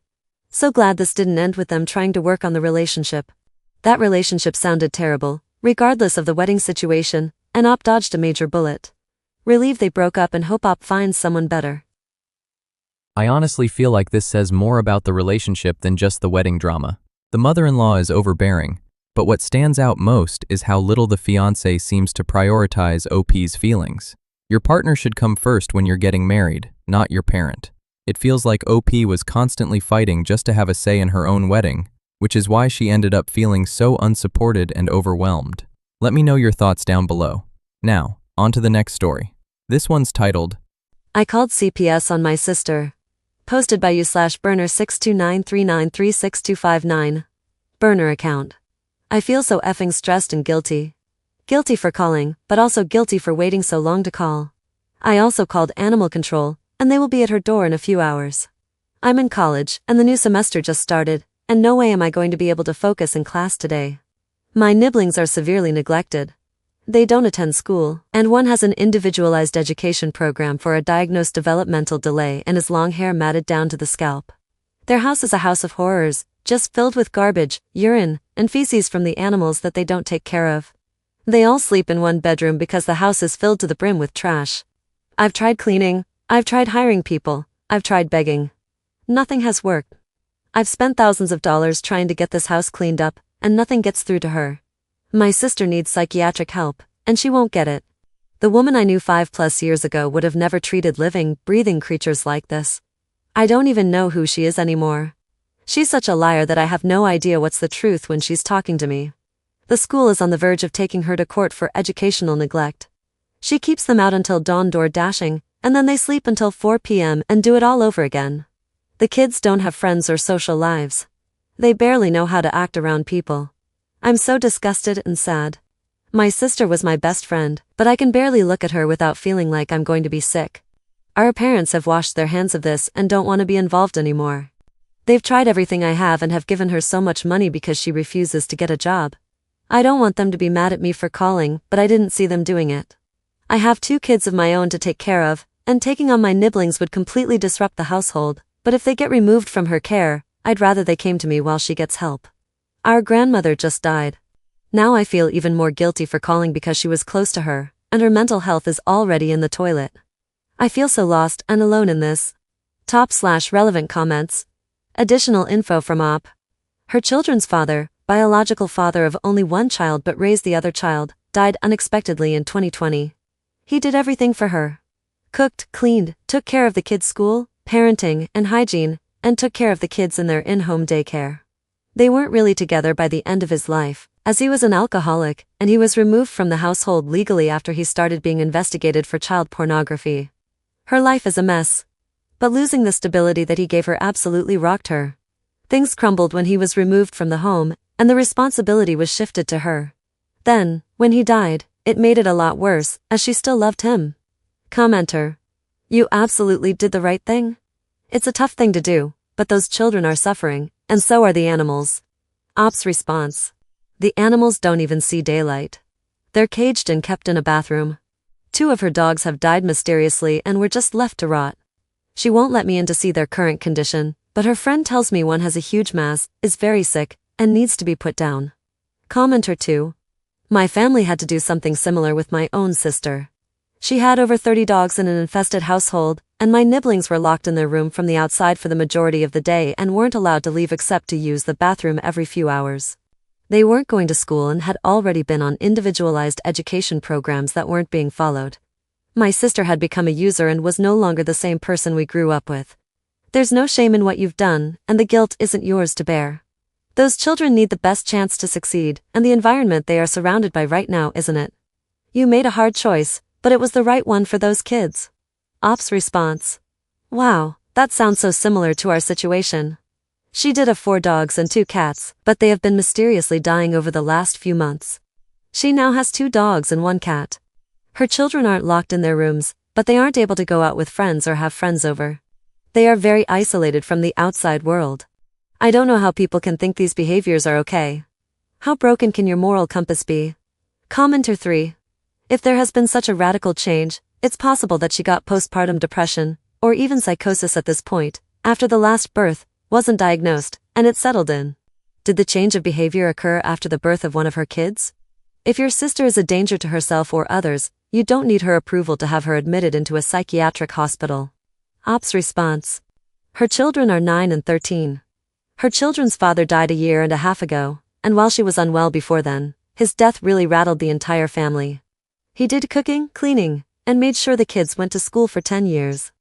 So glad this didn't end with them trying to work on the relationship. That relationship sounded terrible, regardless of the wedding situation, and Op dodged a major bullet. Relieved they broke up and hope Op finds someone better. I honestly feel like this says more about the relationship than just the wedding drama. The mother-in-law is overbearing, but what stands out most is how little the fiancé seems to prioritize OP's feelings. Your partner should come first when you're getting married, not your parent. It feels like OP was constantly fighting just to have a say in her own wedding, which is why she ended up feeling so unsupported and overwhelmed. Let me know your thoughts down below. Now, on to the next story. This one's titled, I called CPS on my sister. Posted by you/burner62939362259. Burner account. I feel so effing stressed and guilty. Guilty for calling, but also guilty for waiting so long to call. I also called animal control, and they will be at her door in a few hours. I'm in college, and the new semester just started, and no way am I going to be able to focus in class today. My nibblings are severely neglected. They don't attend school, and one has an individualized education program for a diagnosed developmental delay and his long hair matted down to the scalp. Their house is a house of horrors, just filled with garbage, urine, and feces from the animals that they don't take care of. They all sleep in one bedroom because the house is filled to the brim with trash. I've tried cleaning, I've tried hiring people, I've tried begging. Nothing has worked. I've spent thousands of dollars trying to get this house cleaned up, and nothing gets through to her. My sister needs psychiatric help, and she won't get it. The woman I knew 5+ years ago would have never treated living, breathing creatures like this. I don't even know who she is anymore. She's such a liar that I have no idea what's the truth when she's talking to me. The school is on the verge of taking her to court for educational neglect. She keeps them out until dawn door dashing, and then they sleep until 4 p.m. and do it all over again. The kids don't have friends or social lives. They barely know how to act around people. I'm so disgusted and sad. My sister was my best friend, but I can barely look at her without feeling like I'm going to be sick. Our parents have washed their hands of this and don't want to be involved anymore. They've tried everything I have and have given her so much money because she refuses to get a job. I don't want them to be mad at me for calling, but I didn't see them doing it. I have 2 kids of my own to take care of, and taking on my nibblings would completely disrupt the household, but if they get removed from her care, I'd rather they came to me while she gets help. Our grandmother just died. Now I feel even more guilty for calling because she was close to her, and her mental health is already in the toilet. I feel so lost and alone in this. Top/relevant comments. Additional info from Op. Her children's father, biological father of only one child but raised the other child, died unexpectedly in 2020. He did everything for her. Cooked, cleaned, took care of the kids' school, parenting, and hygiene, and took care of the kids in their in-home daycare. They weren't really together by the end of his life, as he was an alcoholic, and he was removed from the household legally after he started being investigated for child pornography. Her life is a mess. But losing the stability that he gave her absolutely rocked her. Things crumbled when he was removed from the home, and the responsibility was shifted to her. Then, when he died, it made it a lot worse, as she still loved him. Commenter. You absolutely did the right thing. It's a tough thing to do, but those children are suffering, and so are the animals. Op's response. The animals don't even see daylight. They're caged and kept in a bathroom. 2 of her dogs have died mysteriously and were just left to rot. She won't let me in to see their current condition, but her friend tells me one has a huge mass, is very sick, and needs to be put down. Commenter 2. My family had to do something similar with my own sister. She had over 30 dogs in an infested household, and my nibblings were locked in their room from the outside for the majority of the day and weren't allowed to leave except to use the bathroom every few hours. They weren't going to school and had already been on individualized education programs that weren't being followed. My sister had become a user and was no longer the same person we grew up with. There's no shame in what you've done, and the guilt isn't yours to bear. Those children need the best chance to succeed, and the environment they are surrounded by right now isn't it. You made a hard choice, but it was the right one for those kids. Op's response. Wow, that sounds so similar to our situation. She did have 4 dogs and 2 cats, but they have been mysteriously dying over the last few months. She now has 2 dogs and 1 cat. Her children aren't locked in their rooms, but they aren't able to go out with friends or have friends over. They are very isolated from the outside world. I don't know how people can think these behaviors are okay. How broken can your moral compass be? Commenter 3. If there has been such a radical change, it's possible that she got postpartum depression, or even psychosis at this point, after the last birth, wasn't diagnosed, and it settled in. Did the change of behavior occur after the birth of one of her kids? If your sister is a danger to herself or others, you don't need her approval to have her admitted into a psychiatric hospital. Op's response. Her children are 9 and 13. Her children's father died a year and a half ago, and while she was unwell before then, his death really rattled the entire family. He did cooking, cleaning, and made sure the kids went to school for 10 years.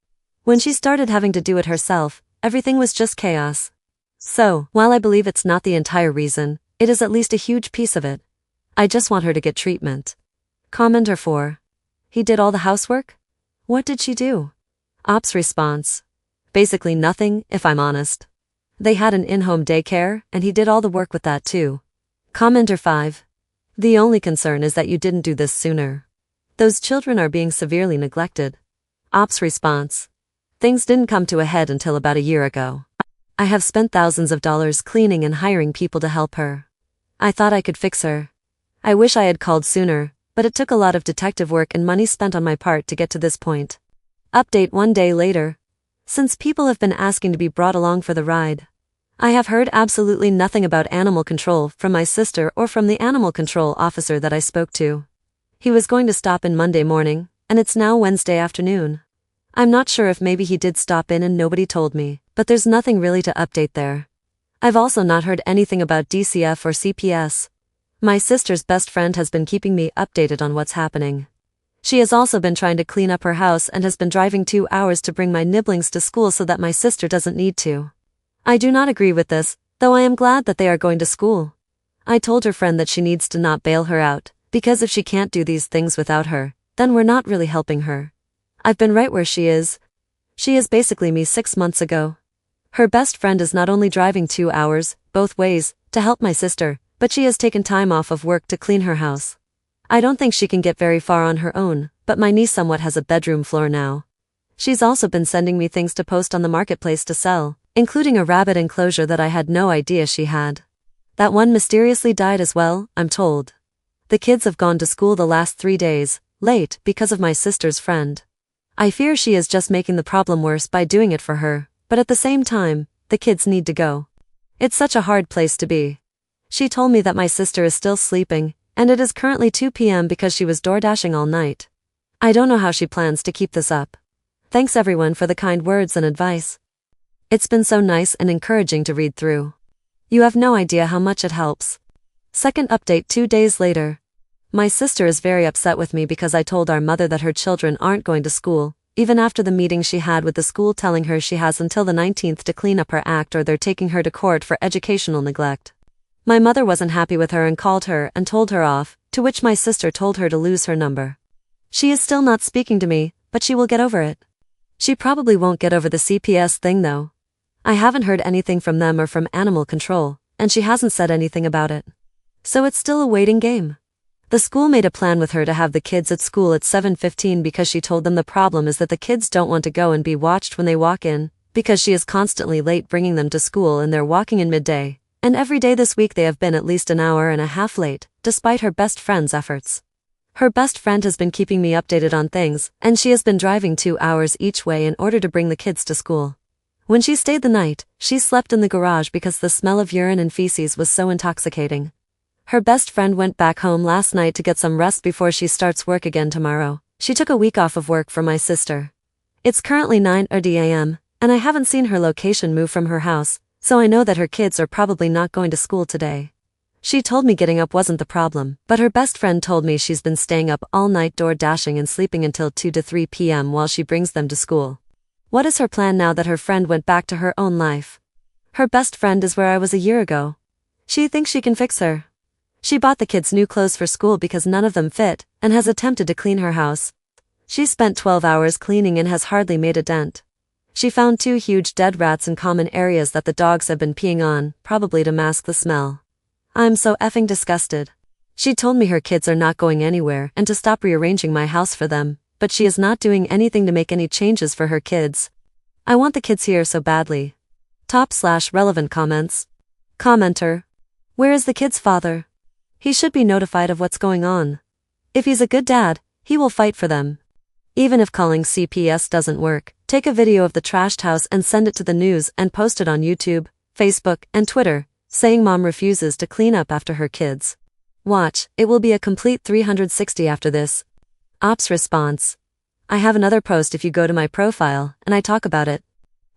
When she started having to do it herself, everything was just chaos. So, while I believe it's not the entire reason, it is at least a huge piece of it. I just want her to get treatment. Commenter 4. He did all the housework? What did she do? Op's response. Basically nothing, if I'm honest. They had an in-home daycare, and he did all the work with that too. Commenter 5. The only concern is that you didn't do this sooner. Those children are being severely neglected. Op's response. Things didn't come to a head until about a year ago. I have spent thousands of dollars cleaning and hiring people to help her. I thought I could fix her. I wish I had called sooner, but it took a lot of detective work and money spent on my part to get to this point. Update 1 day later. Since people have been asking to be brought along for the ride, I have heard absolutely nothing about animal control from my sister or from the animal control officer that I spoke to. He was going to stop in Monday morning, and it's now Wednesday afternoon. I'm not sure if maybe he did stop in and nobody told me, but there's nothing really to update there. I've also not heard anything about DCF or CPS. My sister's best friend has been keeping me updated on what's happening. She has also been trying to clean up her house and has been driving 2 hours to bring my nibblings to school so that my sister doesn't need to. I do not agree with this, though I am glad that they are going to school. I told her friend that she needs to not bail her out, because if she can't do these things without her, then we're not really helping her. I've been right where she is. She is basically me 6 months ago. Her best friend is not only driving 2 hours, both ways, to help my sister, but she has taken time off of work to clean her house. I don't think she can get very far on her own, but my niece somewhat has a bedroom floor now. She's also been sending me things to post on the marketplace to sell, including a rabbit enclosure that I had no idea she had. That one mysteriously died as well, I'm told. The kids have gone to school the last 3 days, late, because of my sister's friend. I fear she is just making the problem worse by doing it for her, but at the same time, the kids need to go. It's such a hard place to be. She told me that my sister is still sleeping, and it is currently 2 p.m. because she was door dashing all night. I don't know how she plans to keep this up. Thanks everyone for the kind words and advice. It's been so nice and encouraging to read through. You have no idea how much it helps. Second update 2 days later. My sister is very upset with me because I told our mother that her children aren't going to school, even after the meeting she had with the school telling her she has until the 19th to clean up her act or they're taking her to court for educational neglect. My mother wasn't happy with her and called her and told her off, to which my sister told her to lose her number. She is still not speaking to me, but she will get over it. She probably won't get over the CPS thing though. I haven't heard anything from them or from animal control, and she hasn't said anything about it. So it's still a waiting game. The school made a plan with her to have the kids at school at 7:15 because she told them the problem is that the kids don't want to go and be watched when they walk in, because she is constantly late bringing them to school and they're walking in midday, and every day this week they have been at least an hour and a half late, despite her best friend's efforts. Her best friend has been keeping me updated on things, and she has been driving 2 hours each way in order to bring the kids to school. When she stayed the night, she slept in the garage because the smell of urine and feces was so intoxicating. Her best friend went back home last night to get some rest before she starts work again tomorrow. She took a week off of work for my sister. It's currently 9:30 a.m., and I haven't seen her location move from her house, so I know that her kids are probably not going to school today. She told me getting up wasn't the problem, but her best friend told me she's been staying up all night door dashing and sleeping until 2 to 3 p.m. while she brings them to school. What is her plan now that her friend went back to her own life? Her best friend is where I was a year ago. She thinks she can fix her. She bought the kids new clothes for school because none of them fit, and has attempted to clean her house. She spent 12 hours cleaning and has hardly made a dent. She found 2 huge dead rats in common areas that the dogs have been peeing on, probably to mask the smell. I'm so effing disgusted. She told me her kids are not going anywhere and to stop rearranging my house for them, but she is not doing anything to make any changes for her kids. I want the kids here so badly. Top/relevant comments. Commenter. Where is the kid's father? He should be notified of what's going on. If he's a good dad, he will fight for them. Even if calling CPS doesn't work, take a video of the trashed house and send it to the news and post it on YouTube, Facebook, and Twitter, saying mom refuses to clean up after her kids. Watch, it will be a complete 360 after this. Ops response. I have another post if you go to my profile, and I talk about it.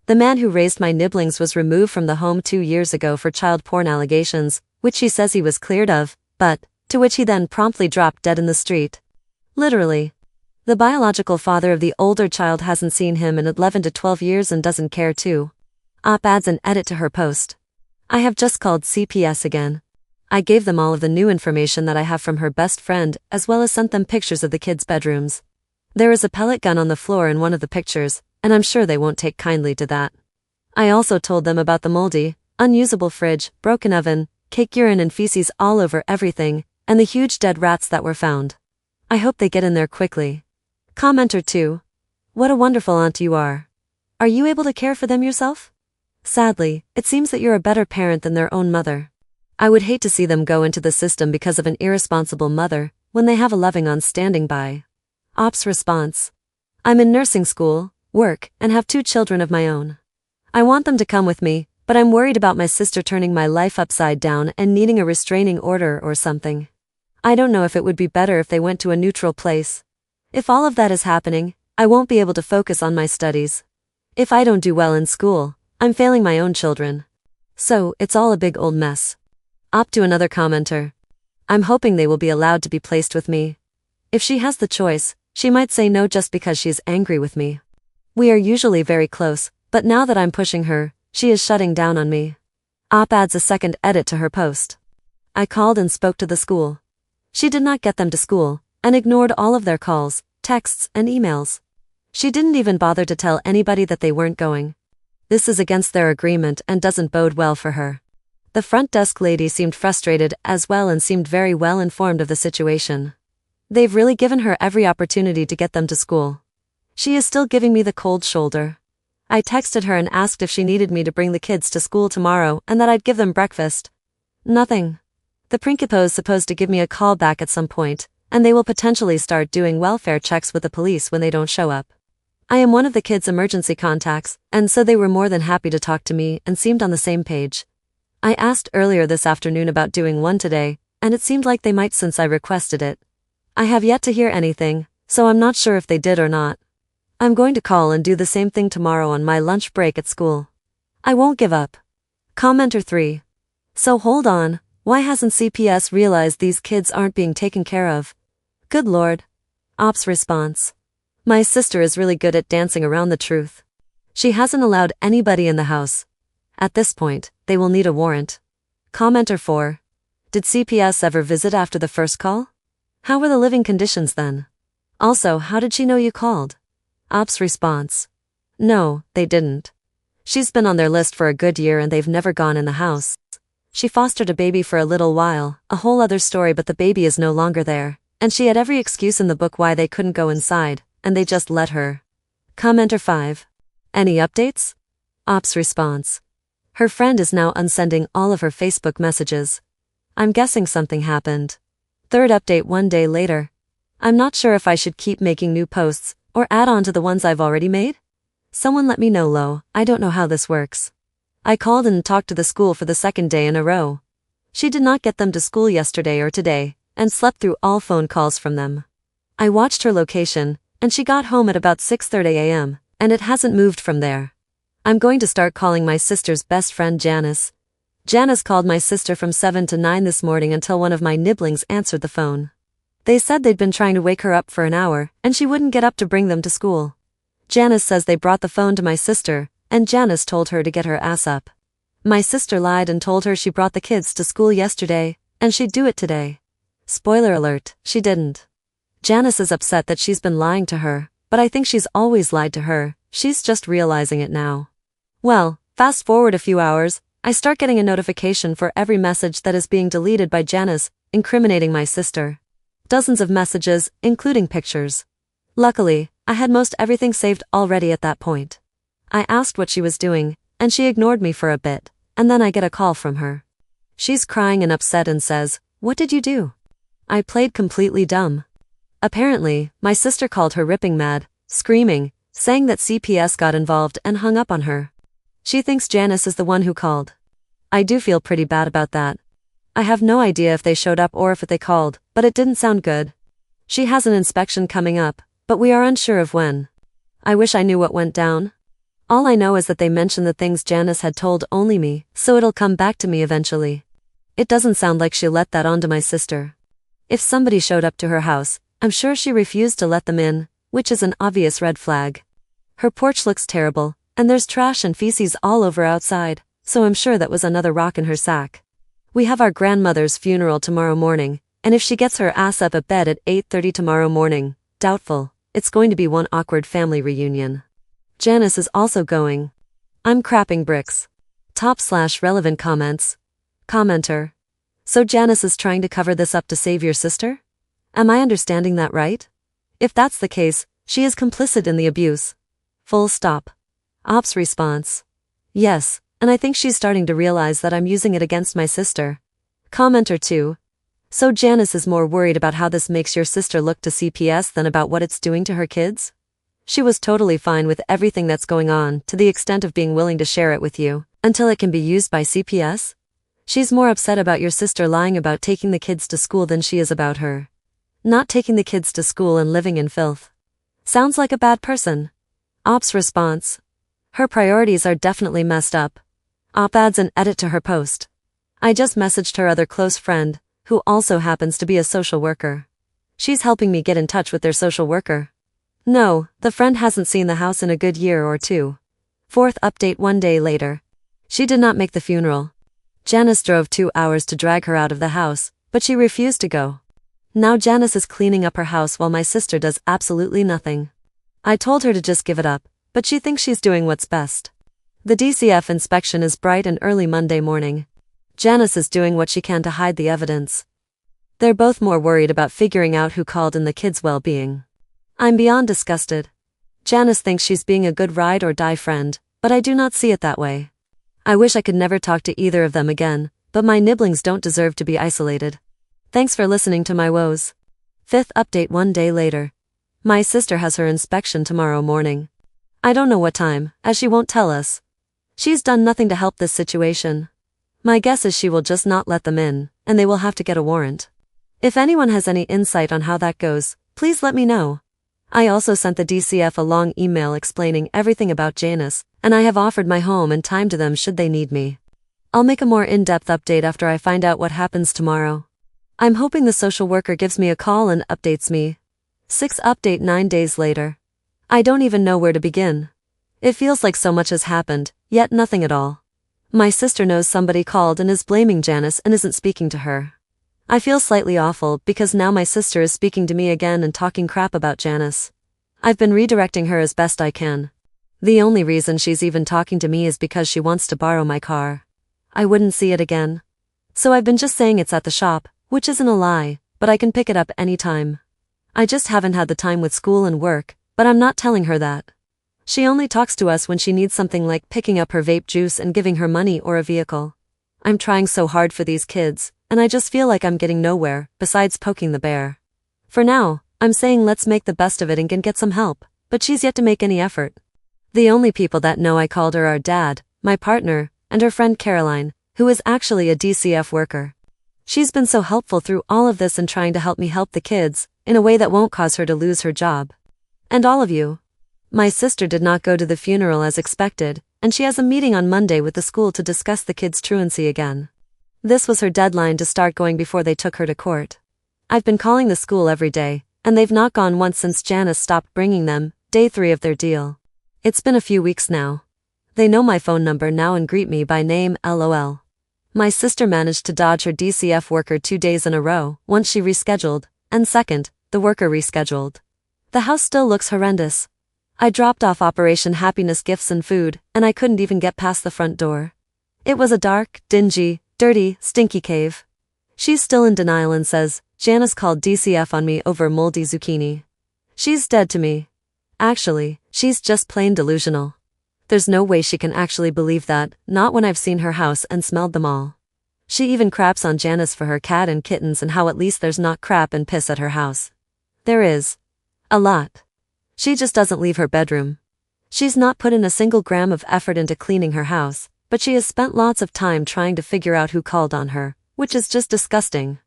The man who raised my nibblings was removed from the home 2 years ago for child porn allegations, which he says he was cleared of, but, to which he then promptly dropped dead in the street. Literally. The biological father of the older child hasn't seen him in 11 to 12 years and doesn't care too. Op adds an edit to her post. I have just called CPS again. I gave them all of the new information that I have from her best friend, as well as sent them pictures of the kids' bedrooms. There is a pellet gun on the floor in one of the pictures, and I'm sure they won't take kindly to that. I also told them about the moldy, unusable fridge, broken oven, cake urine and feces all over everything, and the huge dead rats that were found. I hope they get in there quickly. Commenter 2. What a wonderful aunt you are. Are you able to care for them yourself? Sadly, it seems that you're a better parent than their own mother. I would hate to see them go into the system because of an irresponsible mother, when they have a loving aunt standing by. Ops response. I'm in nursing school, work, and have 2 children of my own. I want them to come with me, but I'm worried about my sister turning my life upside down and needing a restraining order or something. I don't know if it would be better if they went to a neutral place. If all of that is happening, I won't be able to focus on my studies. If I don't do well in school, I'm failing my own children. So, it's all a big old mess. Up to another commenter. I'm hoping they will be allowed to be placed with me. If she has the choice, she might say no just because she is angry with me. We are usually very close, but now that I'm pushing her, she is shutting down on me. Op adds a second edit to her post. I called and spoke to the school. She did not get them to school, and ignored all of their calls, texts, and emails. She didn't even bother to tell anybody that they weren't going. This is against their agreement and doesn't bode well for her. The front desk lady seemed frustrated as well and seemed very well informed of the situation. They've really given her every opportunity to get them to school. She is still giving me the cold shoulder. I texted her and asked if she needed me to bring the kids to school tomorrow and that I'd give them breakfast. Nothing. The principal's supposed to give me a call back at some point, and they will potentially start doing welfare checks with the police when they don't show up. I am one of the kids' emergency contacts, and so they were more than happy to talk to me and seemed on the same page. I asked earlier this afternoon about doing one today, and it seemed like they might since I requested it. I have yet to hear anything, so I'm not sure if they did or not. I'm going to call and do the same thing tomorrow on my lunch break at school. I won't give up. Commenter 3. So hold on, why hasn't CPS realized these kids aren't being taken care of? Good lord. Ops response. My sister is really good at dancing around the truth. She hasn't allowed anybody in the house. At this point, they will need a warrant. Commenter 4. Did CPS ever visit after the first call? How were the living conditions then? Also, how did she know you called? Ops response. No, they didn't. She's been on their list for a good year and they've never gone in the house. She fostered a baby for a little while, a whole other story, but the baby is no longer there, and she had every excuse in the book why they couldn't go inside, and they just let her. Commenter 5. Any updates? Ops response. Her friend is now unsending all of her Facebook messages. I'm guessing something happened. Third update 1 day later. I'm not sure if I should keep making new posts, or add on to the ones I've already made? Someone let me know, Lo, I don't know how this works. I called and talked to the school for the second day in a row. She did not get them to school yesterday or today, and slept through all phone calls from them. I watched her location, and she got home at about 6:30 a.m., and it hasn't moved from there. I'm going to start calling my sister's best friend Janice. Janice called my sister from 7 to 9 this morning until one of my nibblings answered the phone. They said they'd been trying to wake her up for an hour, and she wouldn't get up to bring them to school. Janice says they brought the phone to my sister, and Janice told her to get her ass up. My sister lied and told her she brought the kids to school yesterday, and she'd do it today. Spoiler alert, she didn't. Janice is upset that she's been lying to her, but I think she's always lied to her, she's just realizing it now. Well, fast forward a few hours, I start getting a notification for every message that is being deleted by Janice, incriminating my sister. Dozens of messages, including pictures. Luckily, I had most everything saved already at that point. I asked what she was doing, and she ignored me for a bit, and then I get a call from her. She's crying and upset and says, "What did you do?" I played completely dumb. Apparently, my sister called her ripping mad, screaming, saying that CPS got involved and hung up on her. She thinks Janice is the one who called. I do feel pretty bad about that. I have no idea if they showed up or if they called, but it didn't sound good. She has an inspection coming up, but we are unsure of when. I wish I knew what went down. All I know is that they mentioned the things Janice had told only me, so it'll come back to me eventually. It doesn't sound like she let that on to my sister. If somebody showed up to her house, I'm sure she refused to let them in, which is an obvious red flag. Her porch looks terrible, and there's trash and feces all over outside, so I'm sure that was another rock in her sack. We have our grandmother's funeral tomorrow morning, and if she gets her ass up at bed at 8:30 tomorrow morning, doubtful, it's going to be one awkward family reunion. Janice is also going. I'm crapping bricks. Top/relevant comments. Commenter. So Janice is trying to cover this up to save your sister? Am I understanding that right? If that's the case, she is complicit in the abuse. Full stop. Ops response. Yes, and I think she's starting to realize that I'm using it against my sister. Commenter 2. So Janice is more worried about how this makes your sister look to CPS than about what it's doing to her kids? She was totally fine with everything that's going on, to the extent of being willing to share it with you, until it can be used by CPS? She's more upset about your sister lying about taking the kids to school than she is about her not taking the kids to school and living in filth. Sounds like a bad person. Ops response. Her priorities are definitely messed up. Op adds an edit to her post. I just messaged her other close friend, who also happens to be a social worker. She's helping me get in touch with their social worker. No, the friend hasn't seen the house in a good year or two. Fourth update 1 day later. She did not make the funeral. Janice drove 2 hours to drag her out of the house, but she refused to go. Now Janice is cleaning up her house while my sister does absolutely nothing. I told her to just give it up, but she thinks she's doing what's best. The DCF inspection is bright and early Monday morning. Janice is doing what she can to hide the evidence. They're both more worried about figuring out who called and the kids' well-being. I'm beyond disgusted. Janice thinks she's being a good ride or die friend, but I do not see it that way. I wish I could never talk to either of them again, but my nibblings don't deserve to be isolated. Thanks for listening to my woes. Fifth update 1 day later. My sister has her inspection tomorrow morning. I don't know what time, as she won't tell us. She's done nothing to help this situation. My guess is she will just not let them in, and they will have to get a warrant. If anyone has any insight on how that goes, please let me know. I also sent the DCF a long email explaining everything about Janice, and I have offered my home and time to them should they need me. I'll make a more in-depth update after I find out what happens tomorrow. I'm hoping the social worker gives me a call and updates me. 6 update 9 days later. I don't even know where to begin. It feels like so much has happened, yet nothing at all. My sister knows somebody called and is blaming Janice and isn't speaking to her. I feel slightly awful because now my sister is speaking to me again and talking crap about Janice. I've been redirecting her as best I can. The only reason she's even talking to me is because she wants to borrow my car. I wouldn't see it again. So I've been just saying it's at the shop, which isn't a lie, but I can pick it up anytime. I just haven't had the time with school and work, but I'm not telling her that. She only talks to us when she needs something like picking up her vape juice and giving her money or a vehicle. I'm trying so hard for these kids, and I just feel like I'm getting nowhere, besides poking the bear. For now, I'm saying let's make the best of it and can get some help, but she's yet to make any effort. The only people that know I called her are Dad, my partner, and her friend Caroline, who is actually a DCF worker. She's been so helpful through all of this and trying to help me help the kids, in a way that won't cause her to lose her job. And all of you. My sister did not go to the funeral as expected, and she has a meeting on Monday with the school to discuss the kids' truancy again. This was her deadline to start going before they took her to court. I've been calling the school every day, and they've not gone once since Janice stopped bringing them, day 3 of their deal. It's been a few weeks now. They know my phone number now and greet me by name, LOL. My sister managed to dodge her DCF worker 2 days in a row, once she rescheduled, and second, the worker rescheduled. The house still looks horrendous. I dropped off Operation Happiness gifts and food, and I couldn't even get past the front door. It was a dark, dingy, dirty, stinky cave. She's still in denial and says, Janice called DCF on me over moldy zucchini. She's dead to me. Actually, she's just plain delusional. There's no way she can actually believe that, not when I've seen her house and smelled them all. She even craps on Janice for her cat and kittens and how at least there's not crap and piss at her house. There is. A lot. She just doesn't leave her bedroom. She's not put in a single gram of effort into cleaning her house, but she has spent lots of time trying to figure out who called on her, which is just disgusting.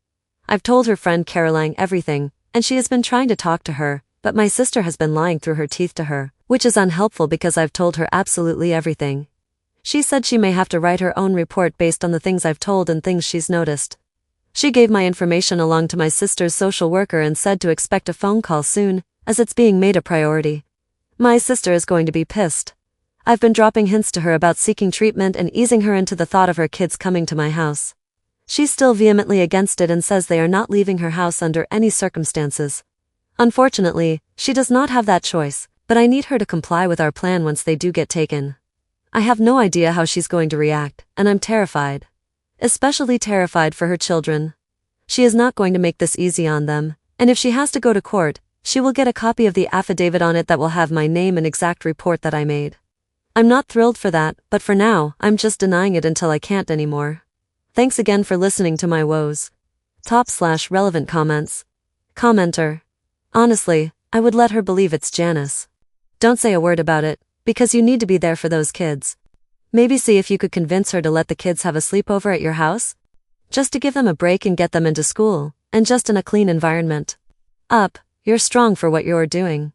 I've told her friend Caroline everything, and she has been trying to talk to her, but my sister has been lying through her teeth to her, which is unhelpful because I've told her absolutely everything. She said she may have to write her own report based on the things I've told and things she's noticed. She gave my information along to my sister's social worker and said to expect a phone call soon, as it's being made a priority. My sister is going to be pissed. I've been dropping hints to her about seeking treatment and easing her into the thought of her kids coming to my house. She's still vehemently against it and says they are not leaving her house under any circumstances. Unfortunately, she does not have that choice, but I need her to comply with our plan once they do get taken. I have no idea how she's going to react, and I'm terrified. Especially terrified for her children. She is not going to make this easy on them, and if she has to go to court, she will get a copy of the affidavit on it that will have my name and exact report that I made. I'm not thrilled for that, but for now, I'm just denying it until I can't anymore. Thanks again for listening to my woes. /relevant comments. Commenter. Honestly, I would let her believe it's Janice. Don't say a word about it, because you need to be there for those kids. Maybe see if you could convince her to let the kids have a sleepover at your house? Just to give them a break and get them into school, and just in a clean environment. You're strong for what you're doing.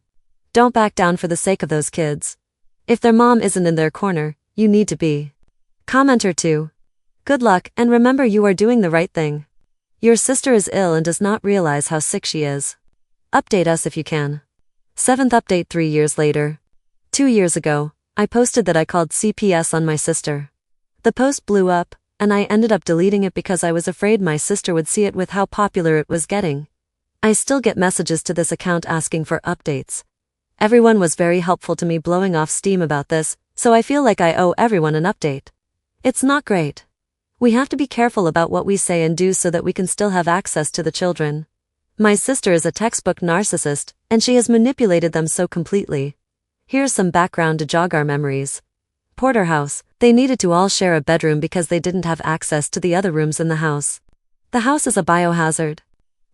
Don't back down for the sake of those kids. If their mom isn't in their corner, you need to be. Commenter 2. Good luck, and remember you are doing the right thing. Your sister is ill and does not realize how sick she is. Update us if you can. 7th update 3 years later. 2 years ago, I posted that I called CPS on my sister. The post blew up, and I ended up deleting it because I was afraid my sister would see it with how popular it was getting. I still get messages to this account asking for updates. Everyone was very helpful to me blowing off steam about this, so I feel like I owe everyone an update. It's not great. We have to be careful about what we say and do so that we can still have access to the children. My sister is a textbook narcissist, and she has manipulated them so completely. Here's some background to jog our memories. Porterhouse, they needed to all share a bedroom because they didn't have access to the other rooms in the house. The house is a biohazard.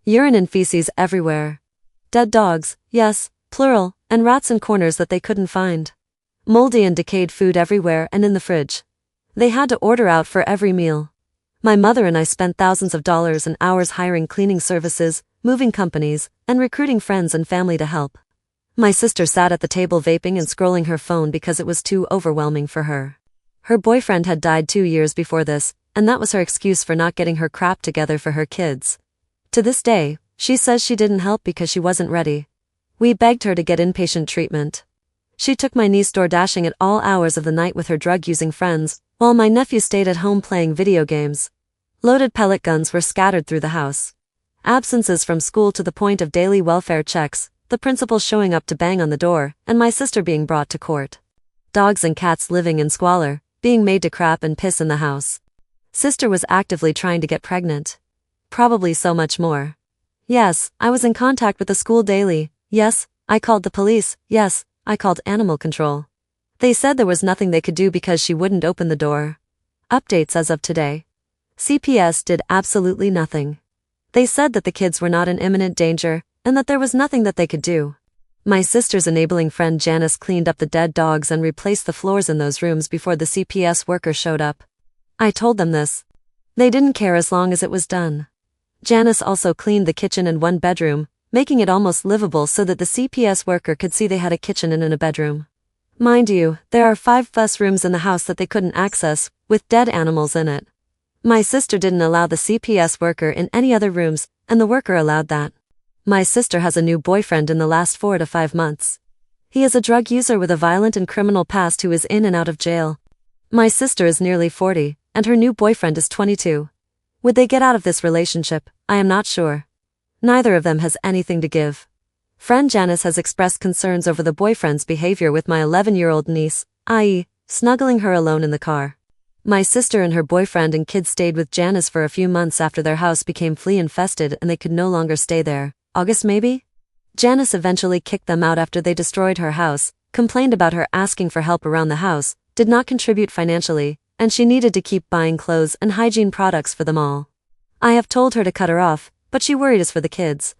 Urine and feces everywhere. Dead dogs, yes, plural, and rats in corners that they couldn't find. Moldy and decayed food everywhere and in the fridge. They had to order out for every meal. My mother and I spent thousands of dollars and hours hiring cleaning services, moving companies, and recruiting friends and family to help. My sister sat at the table vaping and scrolling her phone because it was too overwhelming for her. Her boyfriend had died 2 years before this, and that was her excuse for not getting her crap together for her kids. To this day, she says she didn't help because she wasn't ready. We begged her to get inpatient treatment. She took my niece door dashing at all hours of the night with her drug-using friends, while my nephew stayed at home playing video games. Loaded pellet guns were scattered through the house. Absences from school to the point of daily welfare checks, the principal showing up to bang on the door, and my sister being brought to court. Dogs and cats living in squalor, being made to crap and piss in the house. Sister was actively trying to get pregnant. Probably so much more. Yes, I was in contact with the school daily. Yes, I called the police. Yes, I called animal control. They said there was nothing they could do because she wouldn't open the door. Updates as of today. CPS did absolutely nothing. They said that the kids were not in imminent danger, and that there was nothing that they could do. My sister's enabling friend Janice cleaned up the dead dogs and replaced the floors in those rooms before the CPS worker showed up. I told them this. They didn't care as long as it was done. Janice also cleaned the kitchen and one bedroom, making it almost livable so that the CPS worker could see they had a kitchen and a bedroom. Mind you, there are 5+ rooms in the house that they couldn't access, with dead animals in it. My sister didn't allow the CPS worker in any other rooms, and the worker allowed that. My sister has a new boyfriend in the last 4 to 5 months. He is a drug user with a violent and criminal past who is in and out of jail. My sister is nearly 40, and her new boyfriend is 22. Would they get out of this relationship? I am not sure. Neither of them has anything to give. Friend Janice has expressed concerns over the boyfriend's behavior with my 11-year-old niece, i.e., snuggling her alone in the car. My sister and her boyfriend and kids stayed with Janice for a few months after their house became flea-infested and they could no longer stay there. August maybe? Janice eventually kicked them out after they destroyed her house, complained about her asking for help around the house, did not contribute financially, and she needed to keep buying clothes and hygiene products for them all. I have told her to cut her off, but she worried us for the kids.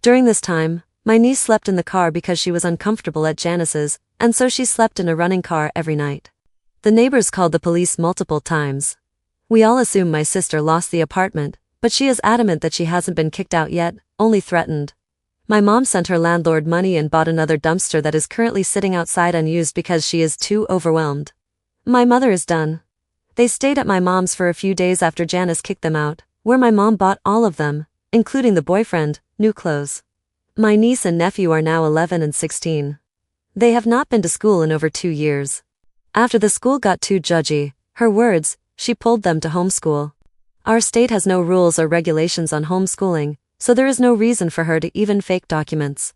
During this time, my niece slept in the car because she was uncomfortable at Janice's, and so she slept in a running car every night. The neighbors called the police multiple times. We all assume my sister lost the apartment, but she is adamant that she hasn't been kicked out yet, only threatened. My mom sent her landlord money and bought another dumpster that is currently sitting outside unused because she is too overwhelmed. My mother is done. They stayed at my mom's for a few days after Janice kicked them out, where my mom bought all of them, including the boyfriend, new clothes. My niece and nephew are now 11 and 16. They have not been to school in over 2 years. After the school got too judgy, her words, she pulled them to homeschool. Our state has no rules or regulations on homeschooling, so there is no reason for her to even fake documents.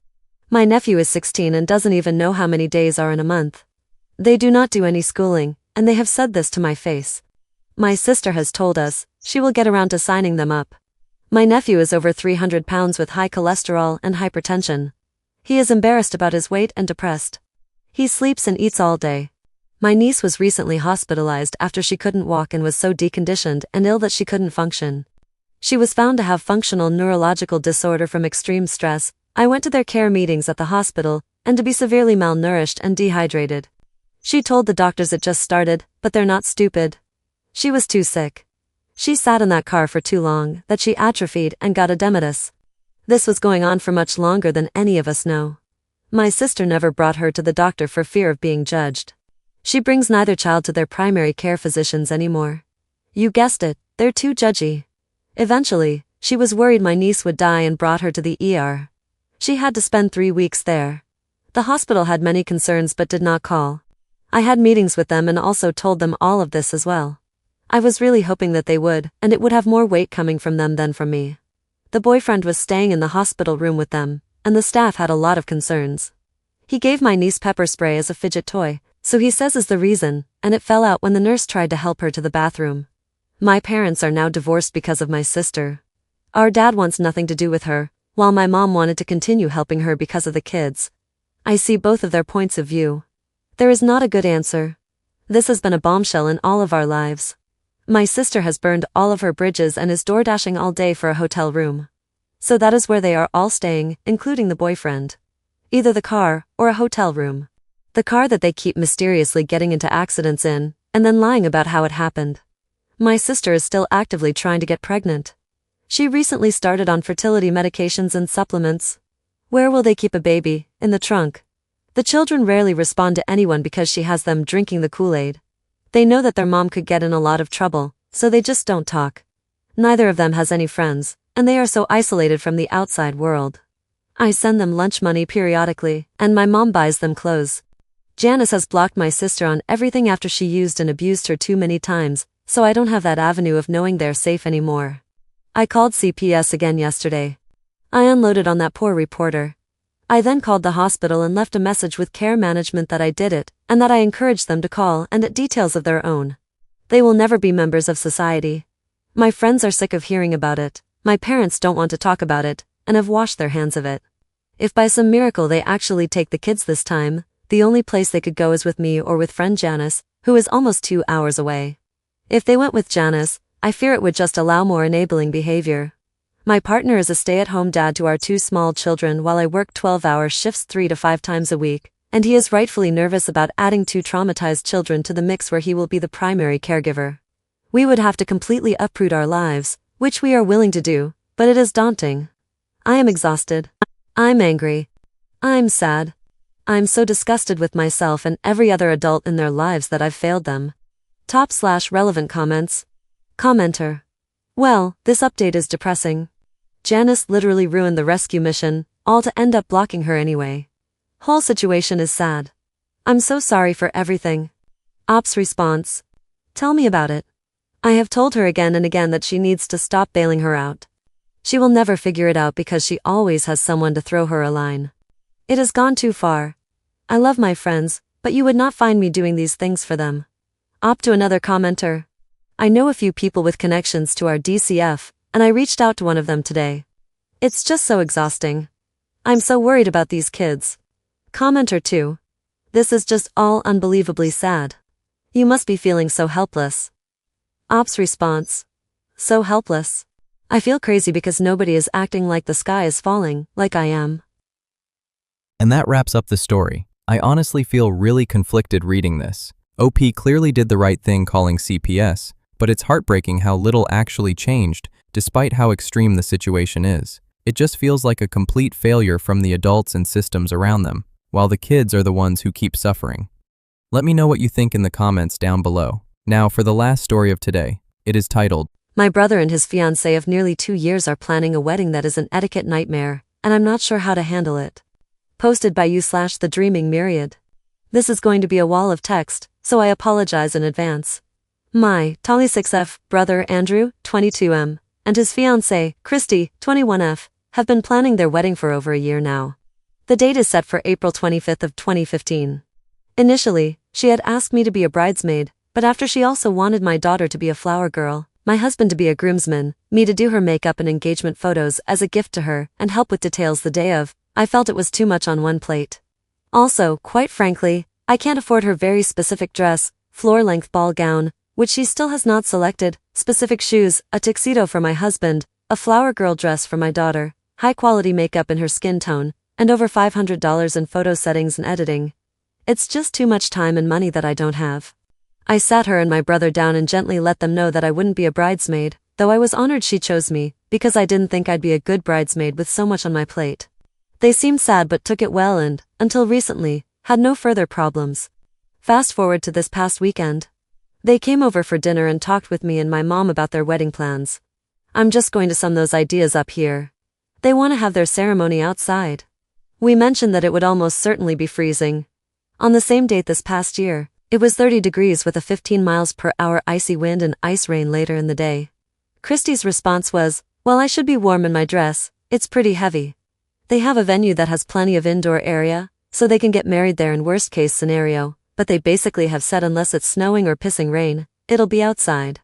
My nephew is 16 and doesn't even know how many days are in a month. They do not do any schooling, and they have said this to my face. My sister has told us, she will get around to signing them up. My nephew is over 300 pounds with high cholesterol and hypertension. He is embarrassed about his weight and depressed. He sleeps and eats all day. My niece was recently hospitalized after she couldn't walk and was so deconditioned and ill that she couldn't function. She was found to have functional neurological disorder from extreme stress. I went to their care meetings at the hospital, and to be severely malnourished and dehydrated. She told the doctors it just started, but they're not stupid. She was too sick. She sat in that car for too long, that she atrophied and got edematous. This was going on for much longer than any of us know. My sister never brought her to the doctor for fear of being judged. She brings neither child to their primary care physicians anymore. You guessed it, they're too judgy. Eventually, she was worried my niece would die and brought her to the ER. She had to spend 3 weeks there. The hospital had many concerns but did not call. I had meetings with them and also told them all of this as well. I was really hoping that they would, and it would have more weight coming from them than from me. The boyfriend was staying in the hospital room with them, and the staff had a lot of concerns. He gave my niece pepper spray as a fidget toy, so he says is the reason, and it fell out when the nurse tried to help her to the bathroom. My parents are now divorced because of my sister. Our dad wants nothing to do with her, while my mom wanted to continue helping her because of the kids. I see both of their points of view. There is not a good answer. This has been a bombshell in all of our lives. My sister has burned all of her bridges and is door dashing all day for a hotel room. So that is where they are all staying, including the boyfriend. Either the car, or a hotel room. The car that they keep mysteriously getting into accidents in, and then lying about how it happened. My sister is still actively trying to get pregnant. She recently started on fertility medications and supplements. Where will they keep a baby? In the trunk. The children rarely respond to anyone because she has them drinking the Kool-Aid. They know that their mom could get in a lot of trouble, so they just don't talk. Neither of them has any friends, and they are so isolated from the outside world. I send them lunch money periodically, and my mom buys them clothes. Janice has blocked my sister on everything after she used and abused her too many times, so I don't have that avenue of knowing they're safe anymore. I called CPS again yesterday. I unloaded on that poor reporter. I then called the hospital and left a message with care management that I did it, and that I encouraged them to call and at details of their own. They will never be members of society. My friends are sick of hearing about it, my parents don't want to talk about it, and have washed their hands of it. If by some miracle they actually take the kids this time, the only place they could go is with me or with friend Janice, who is almost 2 hours away. If they went with Janice, I fear it would just allow more enabling behavior. My partner is a stay-at-home dad to our 2 small children while I work 12-hour shifts 3 to 5 times a week, and he is rightfully nervous about adding 2 traumatized children to the mix where he will be the primary caregiver. We would have to completely uproot our lives, which we are willing to do, but it is daunting. I am exhausted. I'm angry. I'm sad. I'm so disgusted with myself and every other adult in their lives that I've failed them. /relevant comments. Commenter. Well, this update is depressing. Janice literally ruined the rescue mission, all to end up blocking her anyway. Whole situation is sad. I'm so sorry for everything. Ops response. Tell me about it. I have told her again and again that she needs to stop bailing her out. She will never figure it out because she always has someone to throw her a line. It has gone too far. I love my friends, but you would not find me doing these things for them. Op to another commenter. I know a few people with connections to our DCF, and I reached out to one of them today. It's just so exhausting. I'm so worried about these kids. Commenter 2. This is just all unbelievably sad. You must be feeling so helpless. Ops response. So helpless. I feel crazy because nobody is acting like the sky is falling, like I am. And that wraps up the story. I honestly feel really conflicted reading this. OP clearly did the right thing calling CPS, but it's heartbreaking how little actually changed, despite how extreme the situation is. It just feels like a complete failure from the adults and systems around them, while the kids are the ones who keep suffering. Let me know what you think in the comments down below. Now for the last story of today. It is titled, My brother and his fiancée of nearly 2 years are planning a wedding that is an etiquette nightmare, and I'm not sure how to handle it. Posted by you/the Dreaming Myriad. This is going to be a wall of text, so I apologize in advance. My Tolly 6F brother Andrew, 22M, and his fiancée, Christy, 21F, have been planning their wedding for over a year now. The date is set for April 25th of 2015. Initially, she had asked me to be a bridesmaid, but after she also wanted my daughter to be a flower girl, my husband to be a groomsman, me to do her makeup and engagement photos as a gift to her and help with details the day of, I felt it was too much on one plate. Also, quite frankly, I can't afford her very specific dress, floor-length ball gown, which she still has not selected, specific shoes, a tuxedo for my husband, a flower girl dress for my daughter, high-quality makeup in her skin tone, and over $500 in photo settings and editing. It's just too much time and money that I don't have. I sat her and my brother down and gently let them know that I wouldn't be a bridesmaid, though I was honored she chose me, because I didn't think I'd be a good bridesmaid with so much on my plate. They seemed sad but took it well and, until recently, had no further problems. Fast forward to this past weekend. They came over for dinner and talked with me and my mom about their wedding plans. I'm just going to sum those ideas up here. They want to have their ceremony outside. We mentioned that it would almost certainly be freezing. On the same date this past year, it was 30 degrees with a 15 miles per hour icy wind and ice rain later in the day. Christy's response was, well, I should be warm in my dress, it's pretty heavy. They have a venue that has plenty of indoor area, so they can get married there in worst case scenario, but they basically have said unless it's snowing or pissing rain, it'll be outside.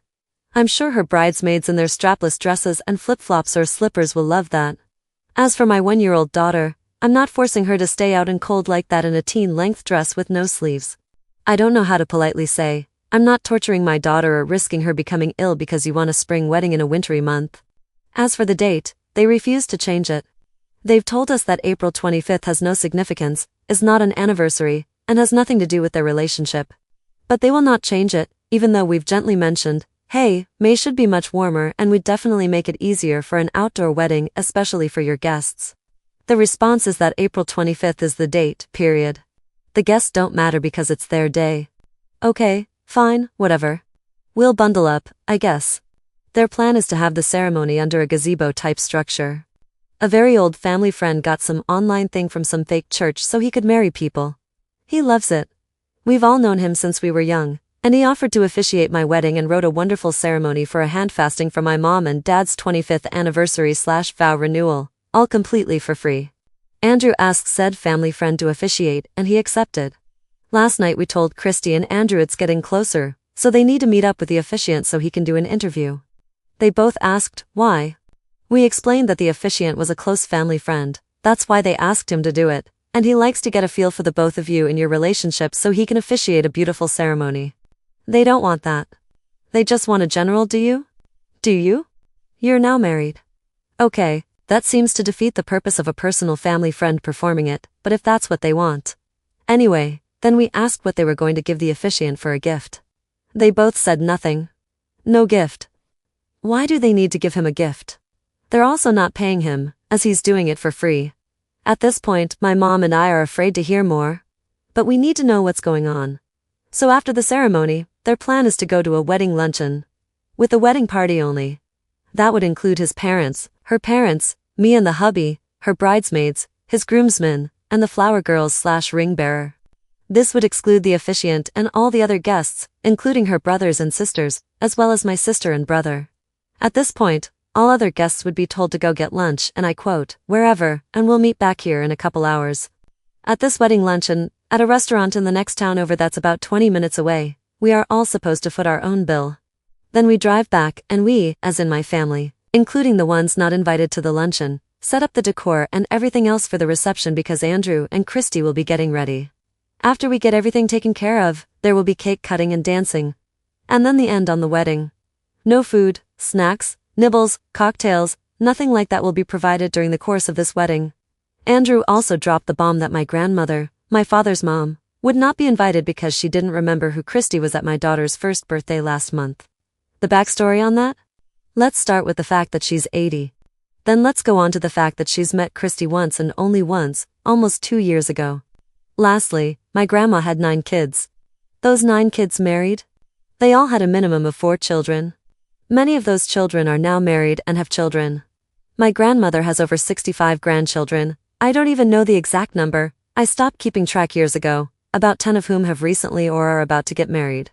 I'm sure her bridesmaids in their strapless dresses and flip-flops or slippers will love that. As for my 1-year-old daughter, I'm not forcing her to stay out in cold like that in a teen-length dress with no sleeves. I don't know how to politely say, I'm not torturing my daughter or risking her becoming ill because you want a spring wedding in a wintry month. As for the date, they refuse to change it. They've told us that April 25th has no significance, is not an anniversary, and has nothing to do with their relationship. But they will not change it, even though we've gently mentioned, Hey, May should be much warmer and we'd definitely make it easier for an outdoor wedding, especially for your guests. The response is that April 25th is the date, period. The guests don't matter because it's their day. Okay, fine, whatever. We'll bundle up, I guess. Their plan is to have the ceremony under a gazebo-type structure. A very old family friend got some online thing from some fake church so he could marry people. He loves it. We've all known him since we were young, and he offered to officiate my wedding and wrote a wonderful ceremony for a handfasting for my mom and dad's 25th anniversary/vow renewal, all completely for free. Andrew asked said family friend to officiate, and he accepted. Last night we told Christy and Andrew it's getting closer, so they need to meet up with the officiant so he can do an interview. They both asked, why? We explained that the officiant was a close family friend, that's why they asked him to do it, and he likes to get a feel for the both of you in your relationship so he can officiate a beautiful ceremony. They don't want that. They just want a general do you? Do you? You're now married. Okay, that seems to defeat the purpose of a personal family friend performing it, but if that's what they want. Anyway, then we asked what they were going to give the officiant for a gift. They both said nothing. No gift. Why do they need to give him a gift? They're also not paying him, as he's doing it for free. At this point, my mom and I are afraid to hear more. But we need to know what's going on. So after the ceremony, their plan is to go to a wedding luncheon. With a wedding party only. That would include his parents, her parents, me and the hubby, her bridesmaids, his groomsmen, and the flower girls/ring bearer. This would exclude the officiant and all the other guests, including her brothers and sisters, as well as my sister and brother. At this point, all other guests would be told to go get lunch, and I quote, wherever, and we'll meet back here in a couple hours. At this wedding luncheon, at a restaurant in the next town over that's about 20 minutes away, we are all supposed to foot our own bill. Then we drive back, and we, as in my family, including the ones not invited to the luncheon, set up the decor and everything else for the reception because Andrew and Christy will be getting ready. After we get everything taken care of, there will be cake cutting and dancing. And then the end on the wedding. No food, snacks, nibbles, cocktails, nothing like that will be provided during the course of this wedding. Andrew also dropped the bomb that my grandmother, my father's mom, would not be invited because she didn't remember who Christy was at my daughter's first birthday last month. The backstory on that? Let's start with the fact that she's 80. Then let's go on to the fact that she's met Christy once and only once, almost 2 years ago. Lastly, my grandma had 9 kids. Those 9 kids married? They all had a minimum of 4 children. Many of those children are now married and have children. My grandmother has over 65 grandchildren. I don't even know the exact number. I stopped keeping track years ago, about 10 of whom have recently or are about to get married.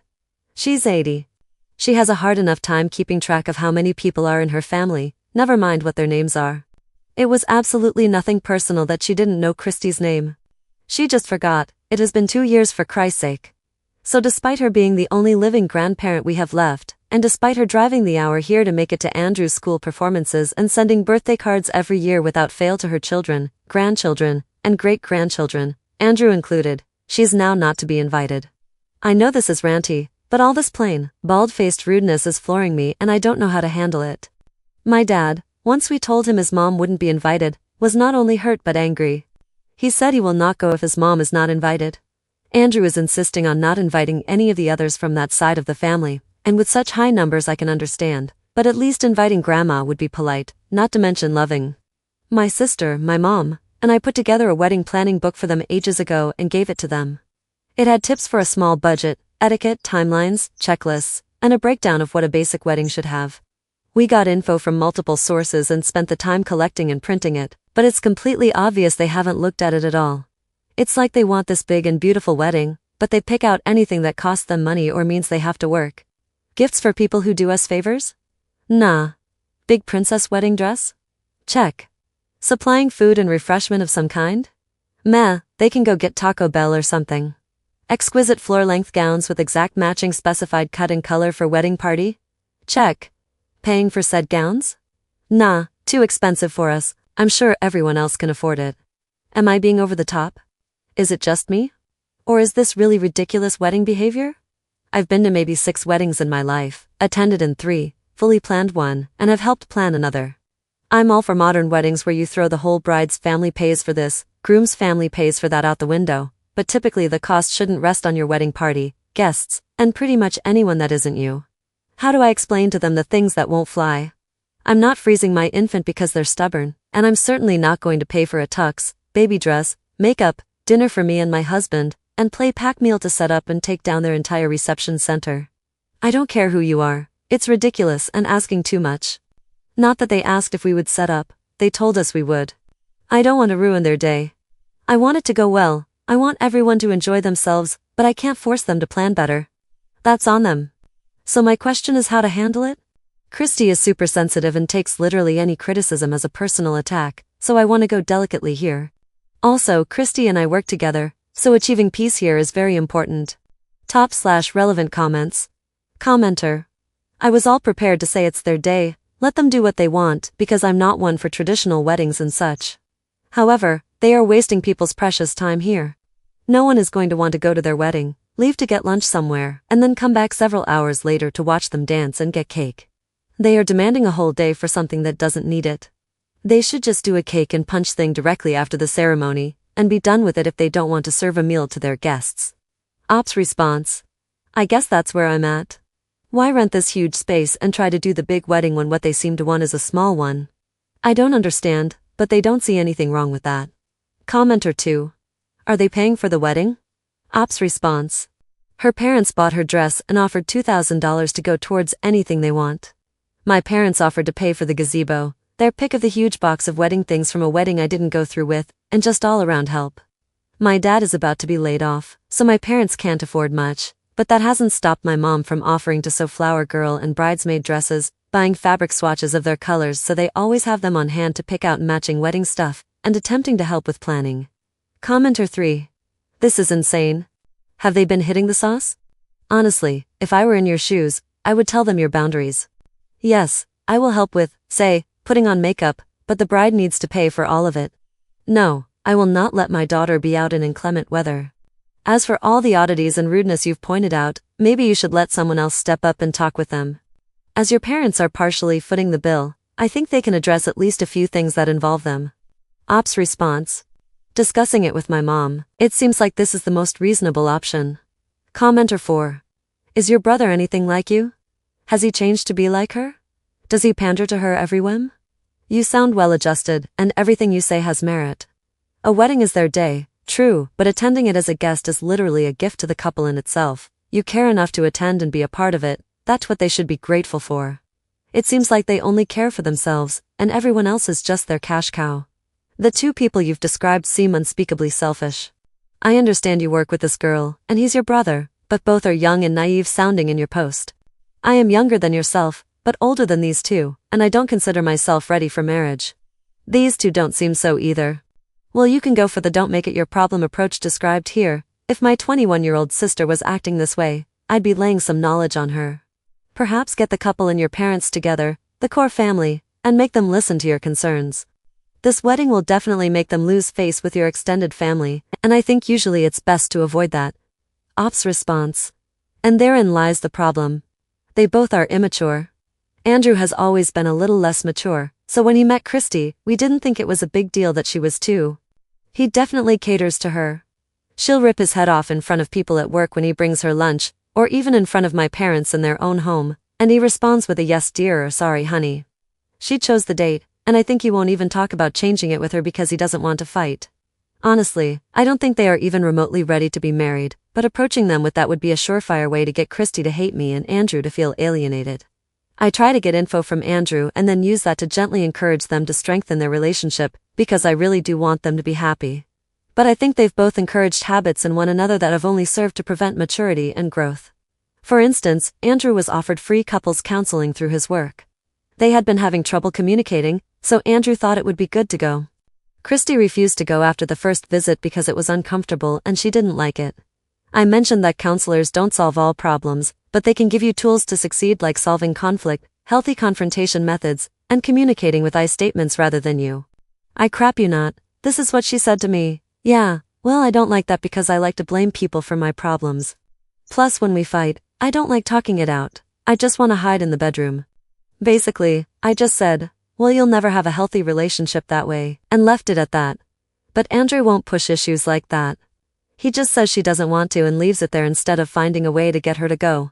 She's 80. She has a hard enough time keeping track of how many people are in her family, never mind what their names are. It was absolutely nothing personal that she didn't know Christy's name. She just forgot. It has been 2 years for Christ's sake. So despite her being the only living grandparent we have left, and despite her driving the hour here to make it to Andrew's school performances and sending birthday cards every year without fail to her children, grandchildren, and great-grandchildren, Andrew included, she's now not to be invited. I know this is ranty, but all this plain, bald-faced rudeness is flooring me and I don't know how to handle it. My dad, once we told him his mom wouldn't be invited, was not only hurt but angry. He said he will not go if his mom is not invited. Andrew is insisting on not inviting any of the others from that side of the family, and with such high numbers I can understand, but at least inviting grandma would be polite, not to mention loving. My sister, my mom, and I put together a wedding planning book for them ages ago and gave it to them. It had tips for a small budget, etiquette, timelines, checklists, and a breakdown of what a basic wedding should have. We got info from multiple sources and spent the time collecting and printing it, but it's completely obvious they haven't looked at it at all. It's like they want this big and beautiful wedding, but they pick out anything that costs them money or means they have to work. Gifts for people who do us favors? Nah. Big princess wedding dress? Check. Supplying food and refreshment of some kind? Meh, they can go get Taco Bell or something. Exquisite floor-length gowns with exact matching specified cut and color for wedding party? Check. Paying for said gowns? Nah, too expensive for us. I'm sure everyone else can afford it. Am I being over the top? Is it just me? Or is this really ridiculous wedding behavior? I've been to maybe 6 weddings in my life, attended in 3, fully planned 1, and have helped plan another. I'm all for modern weddings where you throw the whole bride's family pays for this, groom's family pays for that out the window, but typically the cost shouldn't rest on your wedding party, guests, and pretty much anyone that isn't you. How do I explain to them the things that won't fly? I'm not freezing my infant because they're stubborn, and I'm certainly not going to pay for a tux, baby dress, makeup, dinner for me and my husband, and play pack meal to set up and take down their entire reception center. I don't care who you are, it's ridiculous and asking too much. Not that they asked if we would set up, they told us we would. I don't want to ruin their day. I want it to go well, I want everyone to enjoy themselves, but I can't force them to plan better. That's on them. So my question is how to handle it? Christy is super sensitive and takes literally any criticism as a personal attack, so I want to go delicately here. Also, Christy and I work together, so achieving peace here is very important. Top/relevant comments. Commenter. I was all prepared to say it's their day, let them do what they want, because I'm not one for traditional weddings and such. However, they are wasting people's precious time here. No one is going to want to go to their wedding, leave to get lunch somewhere, and then come back several hours later to watch them dance and get cake. They are demanding a whole day for something that doesn't need it. They should just do a cake and punch thing directly after the ceremony, and be done with it if they don't want to serve a meal to their guests. Ops response. I guess that's where I'm at. Why rent this huge space and try to do the big wedding when what they seem to want is a small one? I don't understand, but they don't see anything wrong with that. Commenter 2. Are they paying for the wedding? Ops response. Her parents bought her dress and offered $2,000 to go towards anything they want. My parents offered to pay for the gazebo, their pick of the huge box of wedding things from a wedding I didn't go through with, and just all around help. My dad is about to be laid off, so my parents can't afford much, but that hasn't stopped my mom from offering to sew flower girl and bridesmaid dresses, buying fabric swatches of their colors so they always have them on hand to pick out matching wedding stuff, and attempting to help with planning. Commenter 3. This is insane. Have they been hitting the sauce? Honestly, if I were in your shoes, I would tell them your boundaries. Yes, I will help with, say, putting on makeup, but the bride needs to pay for all of it. No, I will not let my daughter be out in inclement weather. As for all the oddities and rudeness you've pointed out, maybe you should let someone else step up and talk with them. As your parents are partially footing the bill, I think they can address at least a few things that involve them. Ops response. Discussing it with my mom, it seems like this is the most reasonable option. Commenter 4. Is your brother anything like you? Has he changed to be like her? Does he pander to her every whim? You sound well-adjusted, and everything you say has merit. A wedding is their day, true, but attending it as a guest is literally a gift to the couple in itself. You care enough to attend and be a part of it, that's what they should be grateful for. It seems like they only care for themselves, and everyone else is just their cash cow. The two people you've described seem unspeakably selfish. I understand you work with this girl, and he's your brother, but both are young and naive sounding in your post. I am younger than yourself, but older than these two, and I don't consider myself ready for marriage. These two don't seem so either. Well, you can go for the don't make it your problem approach described here. If my 21-year-old sister was acting this way, I'd be laying some knowledge on her. Perhaps get the couple and your parents together, the core family, and make them listen to your concerns. This wedding will definitely make them lose face with your extended family, and I think usually it's best to avoid that. Ops response. And therein lies the problem. They both are immature. Andrew has always been a little less mature, so when he met Christy, we didn't think it was a big deal that she was too. He definitely caters to her. She'll rip his head off in front of people at work when he brings her lunch, or even in front of my parents in their own home, and he responds with a yes dear or sorry honey. She chose the date, and I think he won't even talk about changing it with her because he doesn't want to fight. Honestly, I don't think they are even remotely ready to be married, but approaching them with that would be a surefire way to get Christy to hate me and Andrew to feel alienated. I try to get info from Andrew and then use that to gently encourage them to strengthen their relationship, because I really do want them to be happy. But I think they've both encouraged habits in one another that have only served to prevent maturity and growth. For instance, Andrew was offered free couples counseling through his work. They had been having trouble communicating, so Andrew thought it would be good to go. Christy refused to go after the first visit because it was uncomfortable and she didn't like it. I mentioned that counselors don't solve all problems, but they can give you tools to succeed, like solving conflict, healthy confrontation methods, and communicating with I statements rather than you. I crap you not, this is what she said to me. Yeah, well, I don't like that because I like to blame people for my problems. Plus when we fight, I don't like talking it out. I just want to hide in the bedroom. Basically, I just said, well, you'll never have a healthy relationship that way, and left it at that. But Andrew won't push issues like that. He just says she doesn't want to and leaves it there instead of finding a way to get her to go.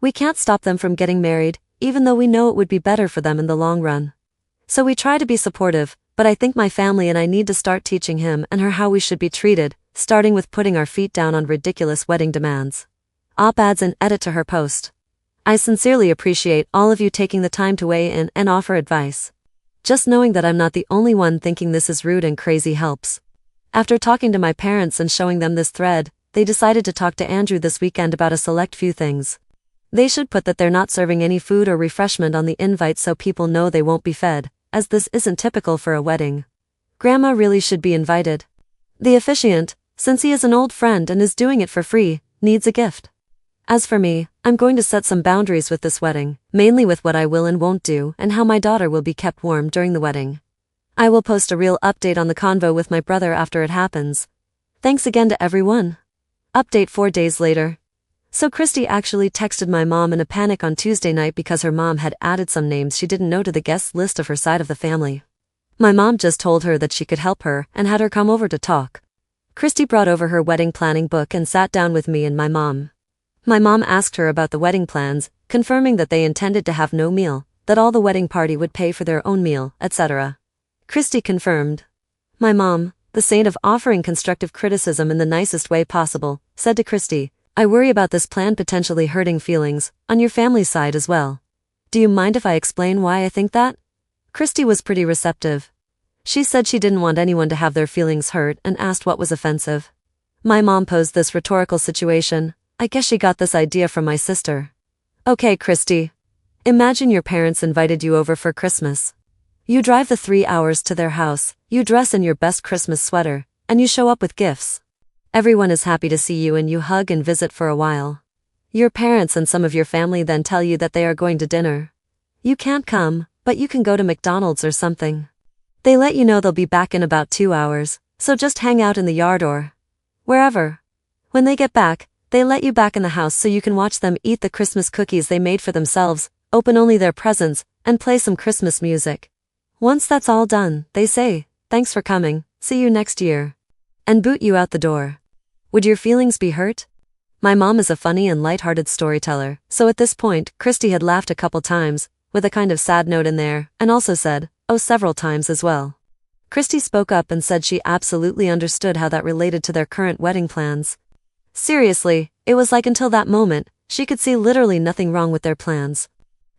We can't stop them from getting married, even though we know it would be better for them in the long run. So we try to be supportive, but I think my family and I need to start teaching him and her how we should be treated, starting with putting our feet down on ridiculous wedding demands. Op adds an edit to her post. I sincerely appreciate all of you taking the time to weigh in and offer advice. Just knowing that I'm not the only one thinking this is rude and crazy helps. After talking to my parents and showing them this thread, they decided to talk to Andrew this weekend about a select few things. They should put that they're not serving any food or refreshment on the invite so people know they won't be fed, as this isn't typical for a wedding. Grandma really should be invited. The officiant, since he is an old friend and is doing it for free, needs a gift. As for me, I'm going to set some boundaries with this wedding, mainly with what I will and won't do and how my daughter will be kept warm during the wedding. I will post a real update on the convo with my brother after it happens. Thanks again to everyone. Update 4 days later. So Christy actually texted my mom in a panic on Tuesday night because her mom had added some names she didn't know to the guest list of her side of the family. My mom just told her that she could help her and had her come over to talk. Christy brought over her wedding planning book and sat down with me and my mom. My mom asked her about the wedding plans, confirming that they intended to have no meal, that all the wedding party would pay for their own meal, etc. Christy confirmed. My mom, the saint of offering constructive criticism in the nicest way possible, said to Christy, I worry about this plan potentially hurting feelings, on your family's side as well. Do you mind if I explain why I think that? Christy was pretty receptive. She said she didn't want anyone to have their feelings hurt and asked what was offensive. My mom posed this rhetorical situation. I guess she got this idea from my sister. Okay, Christy. Imagine your parents invited you over for Christmas. You drive the 3 hours to their house, you dress in your best Christmas sweater, and you show up with gifts. Everyone is happy to see you and you hug and visit for a while. Your parents and some of your family then tell you that they are going to dinner. You can't come, but you can go to McDonald's or something. They let you know they'll be back in about 2 hours, so just hang out in the yard or wherever. When they get back, they let you back in the house so you can watch them eat the Christmas cookies they made for themselves, open only their presents, and play some Christmas music. Once that's all done, they say, thanks for coming, see you next year. And boot you out the door. Would your feelings be hurt? My mom is a funny and light-hearted storyteller, so at this point, Christy had laughed a couple times, with a kind of sad note in there, and also said, oh, several times as well. Christy spoke up and said she absolutely understood how that related to their current wedding plans. Seriously, it was like until that moment, she could see literally nothing wrong with their plans.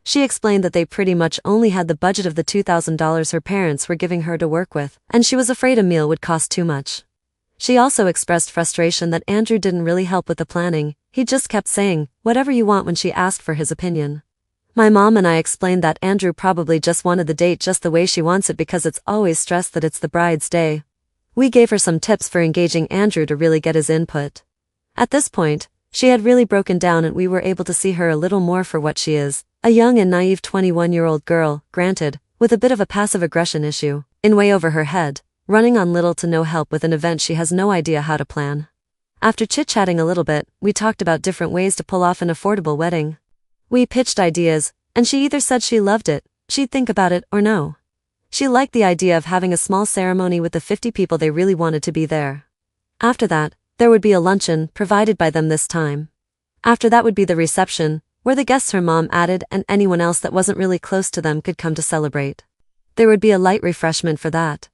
She explained that they pretty much only had the budget of the $2,000 her parents were giving her to work with, and she was afraid a meal would cost too much. She also expressed frustration that Andrew didn't really help with the planning, he just kept saying, whatever you want when she asked for his opinion. My mom and I explained that Andrew probably just wanted the date just the way she wants it because it's always stressed that it's the bride's day. We gave her some tips for engaging Andrew to really get his input. At this point, she had really broken down and we were able to see her a little more for what she is, a young and naive 21-year-old girl, granted, with a bit of a passive aggression issue, in way over her head, running on little to no help with an event she has no idea how to plan. After chit-chatting a little bit, we talked about different ways to pull off an affordable wedding. We pitched ideas, and she either said she loved it, she'd think about it, or no. She liked the idea of having a small ceremony with the 50 people they really wanted to be there. After that, there would be a luncheon, provided by them this time. After that would be the reception, where the guests her mom added and anyone else that wasn't really close to them could come to celebrate. There would be a light refreshment for that.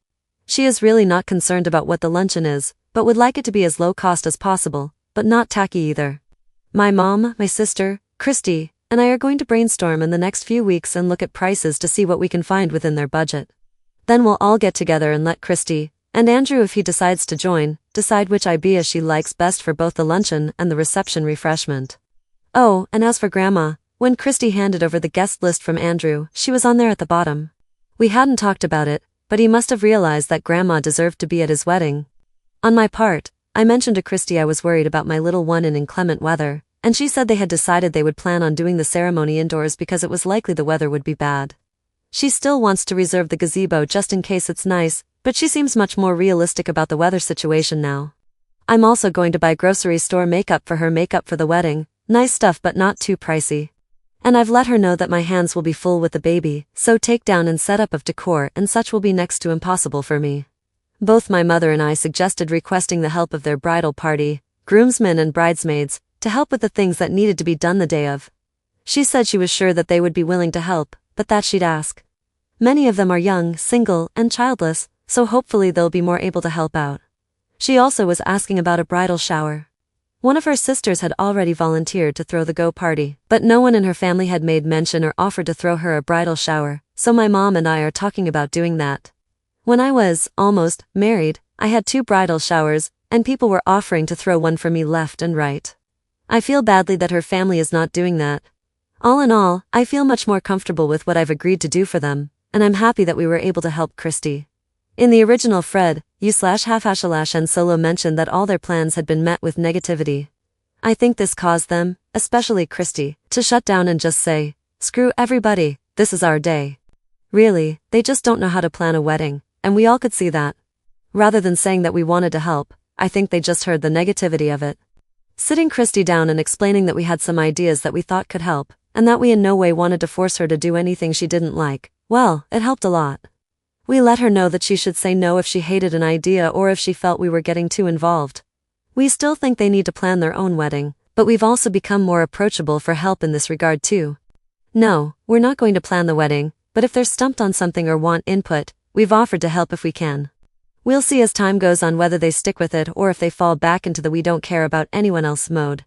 She is really not concerned about what the luncheon is, but would like it to be as low cost as possible, but not tacky either. My mom, my sister, Christy, and I are going to brainstorm in the next few weeks and look at prices to see what we can find within their budget. Then we'll all get together and let Christy, and Andrew if he decides to join, decide which idea she likes best for both the luncheon and the reception refreshment. Oh, and as for Grandma, when Christy handed over the guest list from Andrew, she was on there at the bottom. We hadn't talked about it, but he must have realized that Grandma deserved to be at his wedding. On my part, I mentioned to Christy I was worried about my little one in inclement weather, and she said they had decided they would plan on doing the ceremony indoors because it was likely the weather would be bad. She still wants to reserve the gazebo just in case it's nice, but she seems much more realistic about the weather situation now. I'm also going to buy grocery store makeup for her makeup for the wedding, nice stuff but not too pricey. And I've let her know that my hands will be full with the baby, so takedown and setup of decor and such will be next to impossible for me. Both my mother and I suggested requesting the help of their bridal party, groomsmen and bridesmaids, to help with the things that needed to be done the day of. She said she was sure that they would be willing to help, but that she'd ask. Many of them are young, single, and childless, so hopefully they'll be more able to help out. She also was asking about a bridal shower. One of her sisters had already volunteered to throw the go party, but no one in her family had made mention or offered to throw her a bridal shower, so my mom and I are talking about doing that. When I was almost married, I had 2 bridal showers, and people were offering to throw one for me left and right. I feel badly that her family is not doing that. All in all, I feel much more comfortable with what I've agreed to do for them, and I'm happy that we were able to help Christy. In the original thread, you/half and Solo mentioned that all their plans had been met with negativity. I think this caused them, especially Christy, to shut down and just say, "Screw everybody, this is our day." Really, they just don't know how to plan a wedding, and we all could see that. Rather than saying that we wanted to help, I think they just heard the negativity of it. Sitting Christy down and explaining that we had some ideas that we thought could help, and that we in no way wanted to force her to do anything she didn't like, well, it helped a lot. We let her know that she should say no if she hated an idea or if she felt we were getting too involved. We still think they need to plan their own wedding, but we've also become more approachable for help in this regard too. No, we're not going to plan the wedding, but if they're stumped on something or want input, we've offered to help if we can. We'll see as time goes on whether they stick with it or if they fall back into the we don't care about anyone else mode.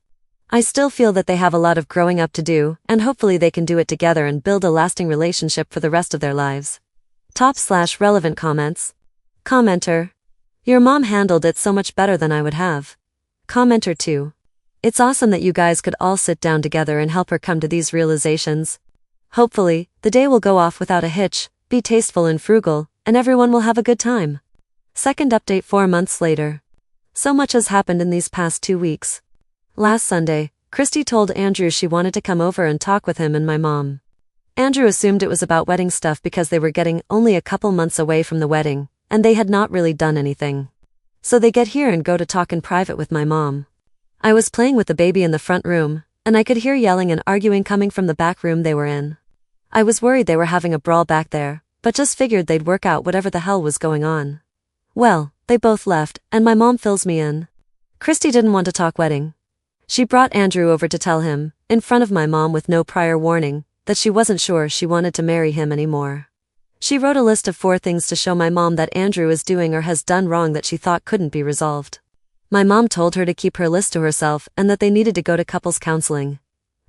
I still feel that they have a lot of growing up to do, and hopefully they can do it together and build a lasting relationship for the rest of their lives. Top/relevant comments. Commenter. Your mom handled it so much better than I would have. Commenter 2. It's awesome that you guys could all sit down together and help her come to these realizations. Hopefully, the day will go off without a hitch, be tasteful and frugal, and everyone will have a good time. Second update 4 months later. So much has happened in these past 2 weeks. Last Sunday, Christy told Andrew she wanted to come over and talk with him and my mom. Andrew assumed it was about wedding stuff because they were getting only a couple months away from the wedding, and they had not really done anything. So they get here and go to talk in private with my mom. I was playing with the baby in the front room, and I could hear yelling and arguing coming from the back room they were in. I was worried they were having a brawl back there, but just figured they'd work out whatever the hell was going on. Well, they both left, and my mom fills me in. Christy didn't want to talk wedding. She brought Andrew over to tell him, in front of my mom with no prior warning, that she wasn't sure she wanted to marry him anymore. She wrote a list of 4 things to show my mom that Andrew is doing or has done wrong that she thought couldn't be resolved. My mom told her to keep her list to herself and that they needed to go to couples counseling.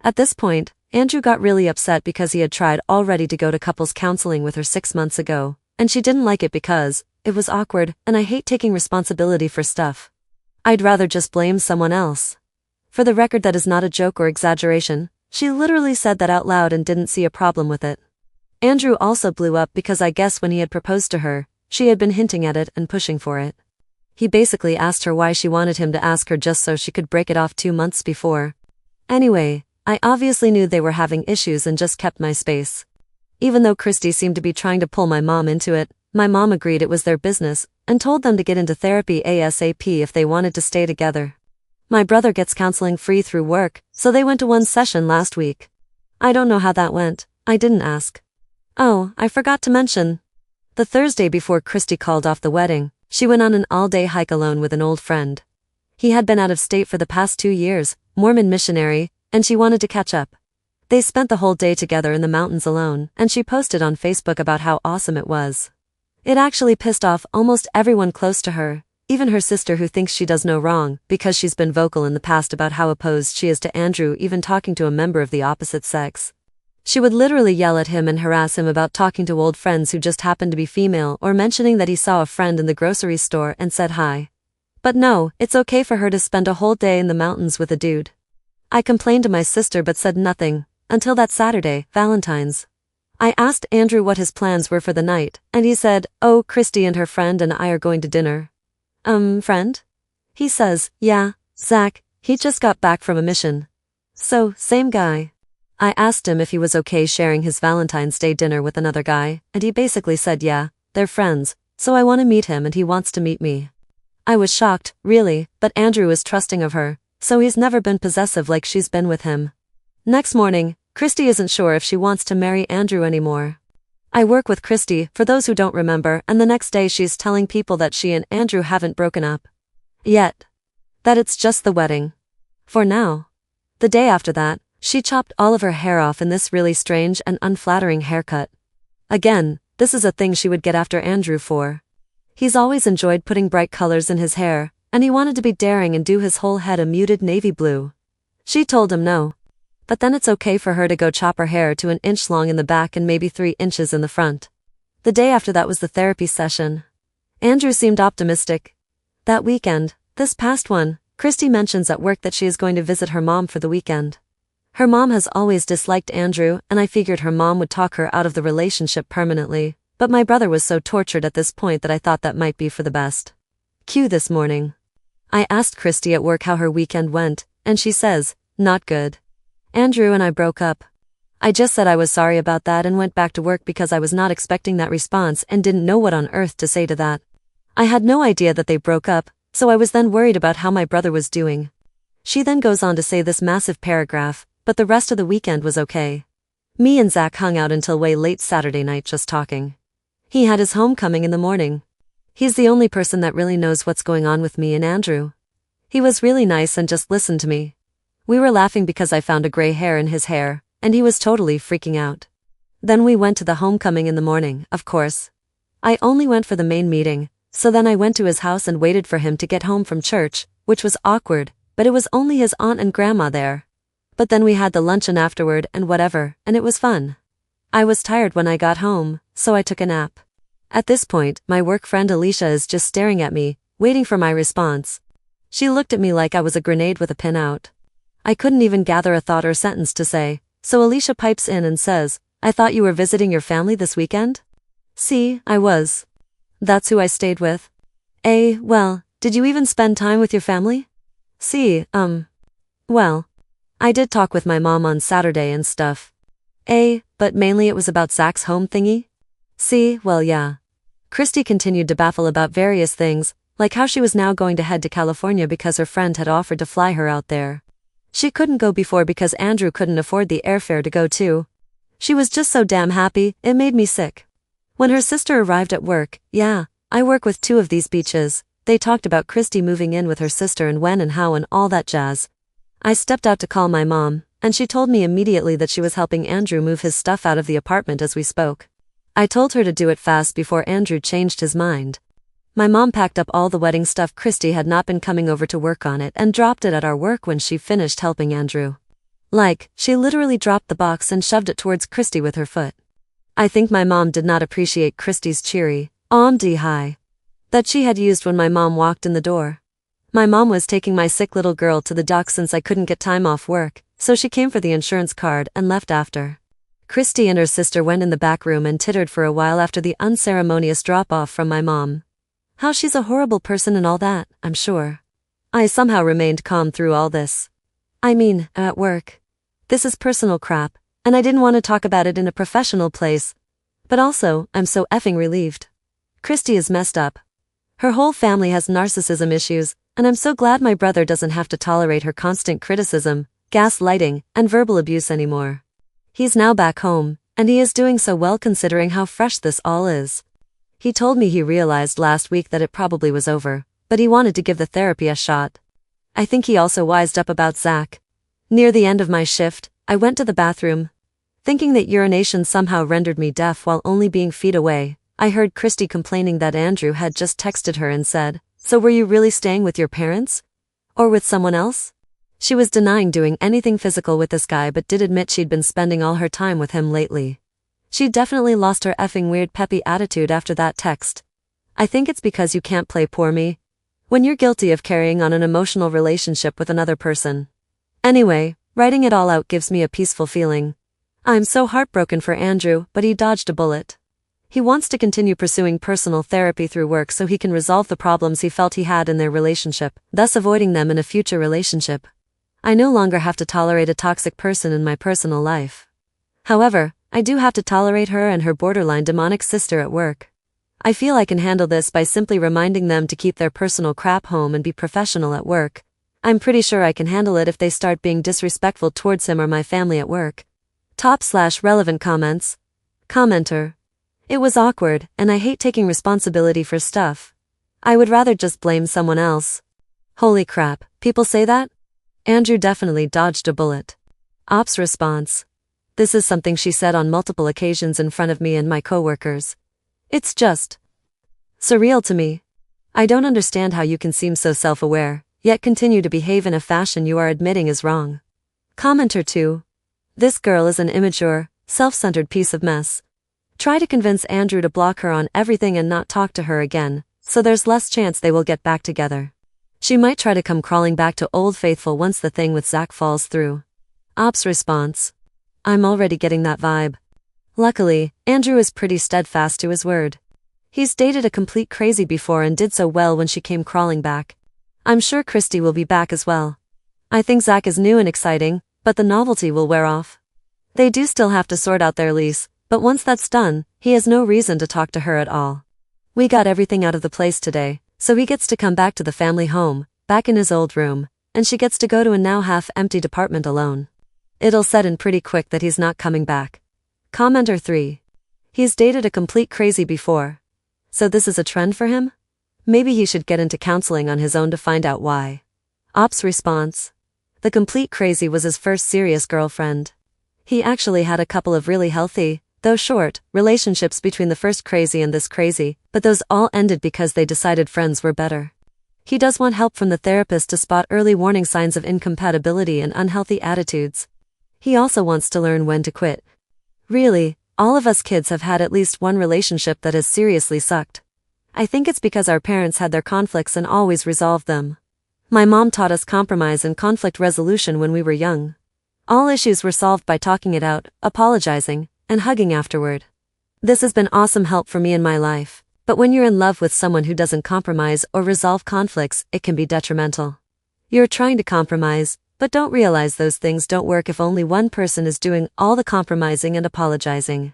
At this point, Andrew got really upset because he had tried already to go to couples counseling with her 6 months ago, and she didn't like it because it was awkward, and I hate taking responsibility for stuff. I'd rather just blame someone else. For the record, that is not a joke or exaggeration. She literally said that out loud and didn't see a problem with it. Andrew also blew up because I guess when he had proposed to her, she had been hinting at it and pushing for it. He basically asked her why she wanted him to ask her just so she could break it off 2 months before. Anyway, I obviously knew they were having issues and just kept my space. Even though Christy seemed to be trying to pull my mom into it, my mom agreed it was their business and told them to get into therapy ASAP if they wanted to stay together. My brother gets counseling free through work, so they went to one session last week. I don't know how that went. I didn't ask. Oh, I forgot to mention. The Thursday before Christy called off the wedding, she went on an all-day hike alone with an old friend. He had been out of state for the past 2 years, Mormon missionary, and she wanted to catch up. They spent the whole day together in the mountains alone, and she posted on Facebook about how awesome it was. It actually pissed off almost everyone close to her, even her sister who thinks she does no wrong, because she's been vocal in the past about how opposed she is to Andrew even talking to a member of the opposite sex. She would literally yell at him and harass him about talking to old friends who just happened to be female or mentioning that he saw a friend in the grocery store and said hi. But no, it's okay for her to spend a whole day in the mountains with a dude. I complained to my sister but said nothing, until that Saturday, Valentine's. I asked Andrew what his plans were for the night, and he said, "Oh, Christy and her friend and I are going to dinner." Friend? He says, "Yeah, Zach, he just got back from a mission." So, same guy. I asked him if he was okay sharing his Valentine's Day dinner with another guy, and he basically said yeah, they're friends, so I want to meet him and he wants to meet me. I was shocked, really, but Andrew is trusting of her, so he's never been possessive like she's been with him. Next morning, Christy isn't sure if she wants to marry Andrew anymore. I work with Christy, for those who don't remember, and the next day she's telling people that she and Andrew haven't broken up yet. That it's just the wedding. For now. The day after that, She chopped all of her hair off in this really strange and unflattering haircut. Again, this is a thing she would get after Andrew for. He's always enjoyed putting bright colors in his hair, and he wanted to be daring and do his whole head a muted navy blue. She told him no. But then it's okay for her to go chop her hair to 1 inch long in the back and maybe 3 inches in the front. The day after that was the therapy session. Andrew seemed optimistic. That weekend, this past one, Christy mentions at work that she is going to visit her mom for the weekend. Her mom has always disliked Andrew, and I figured her mom would talk her out of the relationship permanently, but my brother was so tortured at this point that I thought that might be for the best. Cue this morning. I asked Christy at work how her weekend went, and she says, "Not good. Andrew and I broke up." I just said I was sorry about that and went back to work because I was not expecting that response and didn't know what on earth to say to that. I had no idea that they broke up, so I was then worried about how my brother was doing. She then goes on to say this massive paragraph, but the rest of the weekend was okay. Me and Zach hung out until way late Saturday night just talking. He had his homecoming in the morning. He's the only person that really knows what's going on with me and Andrew. He was really nice and just listened to me. We were laughing because I found a gray hair in his hair, and he was totally freaking out. Then we went to the homecoming in the morning, of course. I only went for the main meeting, so then I went to his house and waited for him to get home from church, which was awkward, but it was only his aunt and grandma there. But then we had the luncheon afterward and whatever, and it was fun. I was tired when I got home, so I took a nap. At this point, my work friend Alicia is just staring at me, waiting for my response. She looked at me like I was a grenade with a pin out. I couldn't even gather a thought or sentence to say, so Alicia pipes in and says, "I thought you were visiting your family this weekend?" See, I was. That's who I stayed with. Well, did you even spend time with your family? See, well, I did talk with my mom on Saturday and stuff. But mainly it was about Zach's home thingy? See, well yeah. Christy continued to baffle about various things, like how she was now going to head to California because her friend had offered to fly her out there. She couldn't go before because Andrew couldn't afford the airfare to go too. She was just so damn happy, it made me sick. When her sister arrived at work, yeah, I work with 2 of these beaches, they talked about Christy moving in with her sister and when and how and all that jazz. I stepped out to call my mom, and she told me immediately that she was helping Andrew move his stuff out of the apartment as we spoke. I told her to do it fast before Andrew changed his mind. My mom packed up all the wedding stuff. Christy had not been coming over to work on it and dropped it at our work when she finished helping Andrew. She literally dropped the box and shoved it towards Christy with her foot. I think my mom did not appreciate Christy's cheery, OMD hi, that she had used when my mom walked in the door. My mom was taking my sick little girl to the doc since I couldn't get time off work, so she came for the insurance card and left after. Christy and her sister went in the back room and tittered for a while after the unceremonious drop-off from my mom. How she's a horrible person and all that, I'm sure. I somehow remained calm through all this. I mean, at work. This is personal crap, and I didn't want to talk about it in a professional place. But also, I'm so effing relieved. Christy is messed up. Her whole family has narcissism issues, and I'm so glad my brother doesn't have to tolerate her constant criticism, gaslighting, and verbal abuse anymore. He's now back home, and he is doing so well considering how fresh this all is. He told me he realized last week that it probably was over, but he wanted to give the therapy a shot. I think he also wised up about Zach. Near the end of my shift, I went to the bathroom. Thinking that urination somehow rendered me deaf while only being feet away, I heard Christy complaining that Andrew had just texted her and said, "So were you really staying with your parents? Or with someone else?" She was denying doing anything physical with this guy but did admit she'd been spending all her time with him lately. She definitely lost her effing weird peppy attitude after that text. I think it's because you can't play poor me when you're guilty of carrying on an emotional relationship with another person. Anyway, writing it all out gives me a peaceful feeling. I'm so heartbroken for Andrew, but he dodged a bullet. He wants to continue pursuing personal therapy through work so he can resolve the problems he felt he had in their relationship, thus avoiding them in a future relationship. I no longer have to tolerate a toxic person in my personal life. However, I do have to tolerate her and her borderline demonic sister at work. I feel I can handle this by simply reminding them to keep their personal crap home and be professional at work. I'm pretty sure I can handle it if they start being disrespectful towards him or my family at work. /relevant comments. Commenter. It was awkward, and I hate taking responsibility for stuff. I would rather just blame someone else. Holy crap, people say that? Andrew definitely dodged a bullet. Ops response. This is something she said on multiple occasions in front of me and my coworkers. It's just surreal to me. I don't understand how you can seem so self-aware, yet continue to behave in a fashion you are admitting is wrong. Commenter 2. This girl is an immature, self-centered piece of mess. Try to convince Andrew to block her on everything and not talk to her again, so there's less chance they will get back together. She might try to come crawling back to Old Faithful once the thing with Zach falls through. Ops response. I'm already getting that vibe. Luckily, Andrew is pretty steadfast to his word. He's dated a complete crazy before and did so well when she came crawling back. I'm sure Christy will be back as well. I think Zach is new and exciting, but the novelty will wear off. They do still have to sort out their lease, but once that's done, he has no reason to talk to her at all. We got everything out of the place today, so he gets to come back to the family home, back in his old room, and she gets to go to a now half-empty department alone. It'll set in pretty quick that he's not coming back. Commenter 3. He's dated a complete crazy before. So this is a trend for him? Maybe he should get into counseling on his own to find out why. Ops response. The complete crazy was his first serious girlfriend. He actually had a couple of really healthy, though short, relationships between the first crazy and this crazy, but those all ended because they decided friends were better. He does want help from the therapist to spot early warning signs of incompatibility and unhealthy attitudes. He also wants to learn when to quit. Really, all of us kids have had at least one relationship that has seriously sucked. I think it's because our parents had their conflicts and always resolved them. My mom taught us compromise and conflict resolution when we were young. All issues were solved by talking it out, apologizing, and hugging afterward. This has been awesome help for me in my life, but when you're in love with someone who doesn't compromise or resolve conflicts, it can be detrimental. You're trying to compromise, but don't realize those things don't work if only one person is doing all the compromising and apologizing.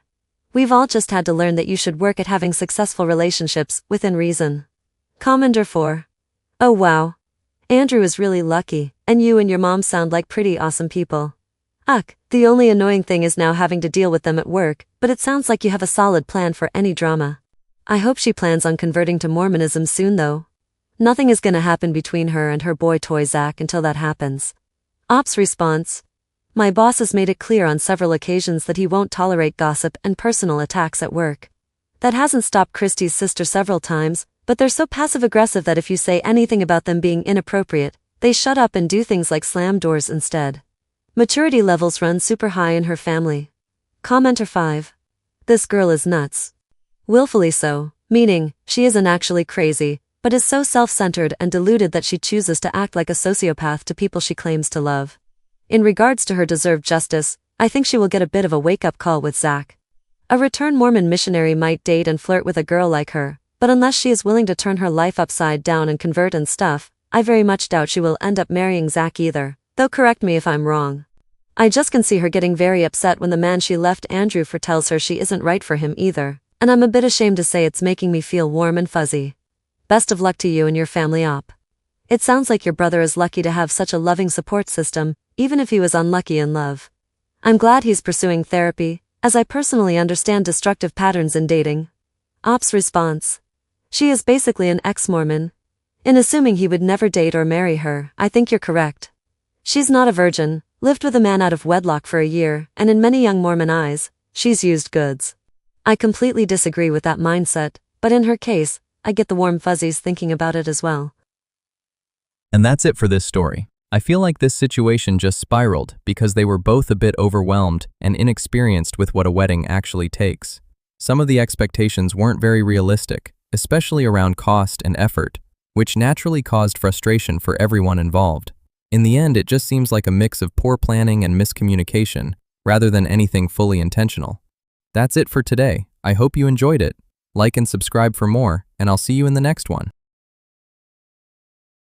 We've all just had to learn that you should work at having successful relationships, within reason. Commenter 4. Oh wow. Andrew is really lucky, and you and your mom sound like pretty awesome people. Ugh, the only annoying thing is now having to deal with them at work, but it sounds like you have a solid plan for any drama. I hope she plans on converting to Mormonism soon though. Nothing is gonna happen between her and her boy toy Zach until that happens. Ops response. My boss has made it clear on several occasions that he won't tolerate gossip and personal attacks at work. That hasn't stopped Christy's sister several times, but they're so passive-aggressive that if you say anything about them being inappropriate, they shut up and do things like slam doors instead. Maturity levels run super high in her family. Commenter 5. This girl is nuts. Willfully so, meaning, she isn't actually crazy, but is so self-centered and deluded that she chooses to act like a sociopath to people she claims to love. In regards to her deserved justice, I think she will get a bit of a wake-up call with Zach. A returned Mormon missionary might date and flirt with a girl like her, but unless she is willing to turn her life upside down and convert and stuff, I very much doubt she will end up marrying Zach either, though correct me if I'm wrong. I just can see her getting very upset when the man she left Andrew for tells her she isn't right for him either, and I'm a bit ashamed to say it's making me feel warm and fuzzy. Best of luck to you and your family op. It sounds like your brother is lucky to have such a loving support system, even if he was unlucky in love. I'm glad he's pursuing therapy, as I personally understand destructive patterns in dating. Ops response. She is basically an ex-Mormon. In assuming he would never date or marry her, I think you're correct. She's not a virgin, lived with a man out of wedlock for a year, and in many young Mormon eyes, she's used goods. I completely disagree with that mindset, but in her case, I get the warm fuzzies thinking about it as well. And that's it for this story. I feel like this situation just spiraled because they were both a bit overwhelmed and inexperienced with what a wedding actually takes. Some of the expectations weren't very realistic, especially around cost and effort, which naturally caused frustration for everyone involved. In the end, it just seems like a mix of poor planning and miscommunication, rather than anything fully intentional. That's it for today. I hope you enjoyed it. Like and subscribe for more, and I'll see you in the next one.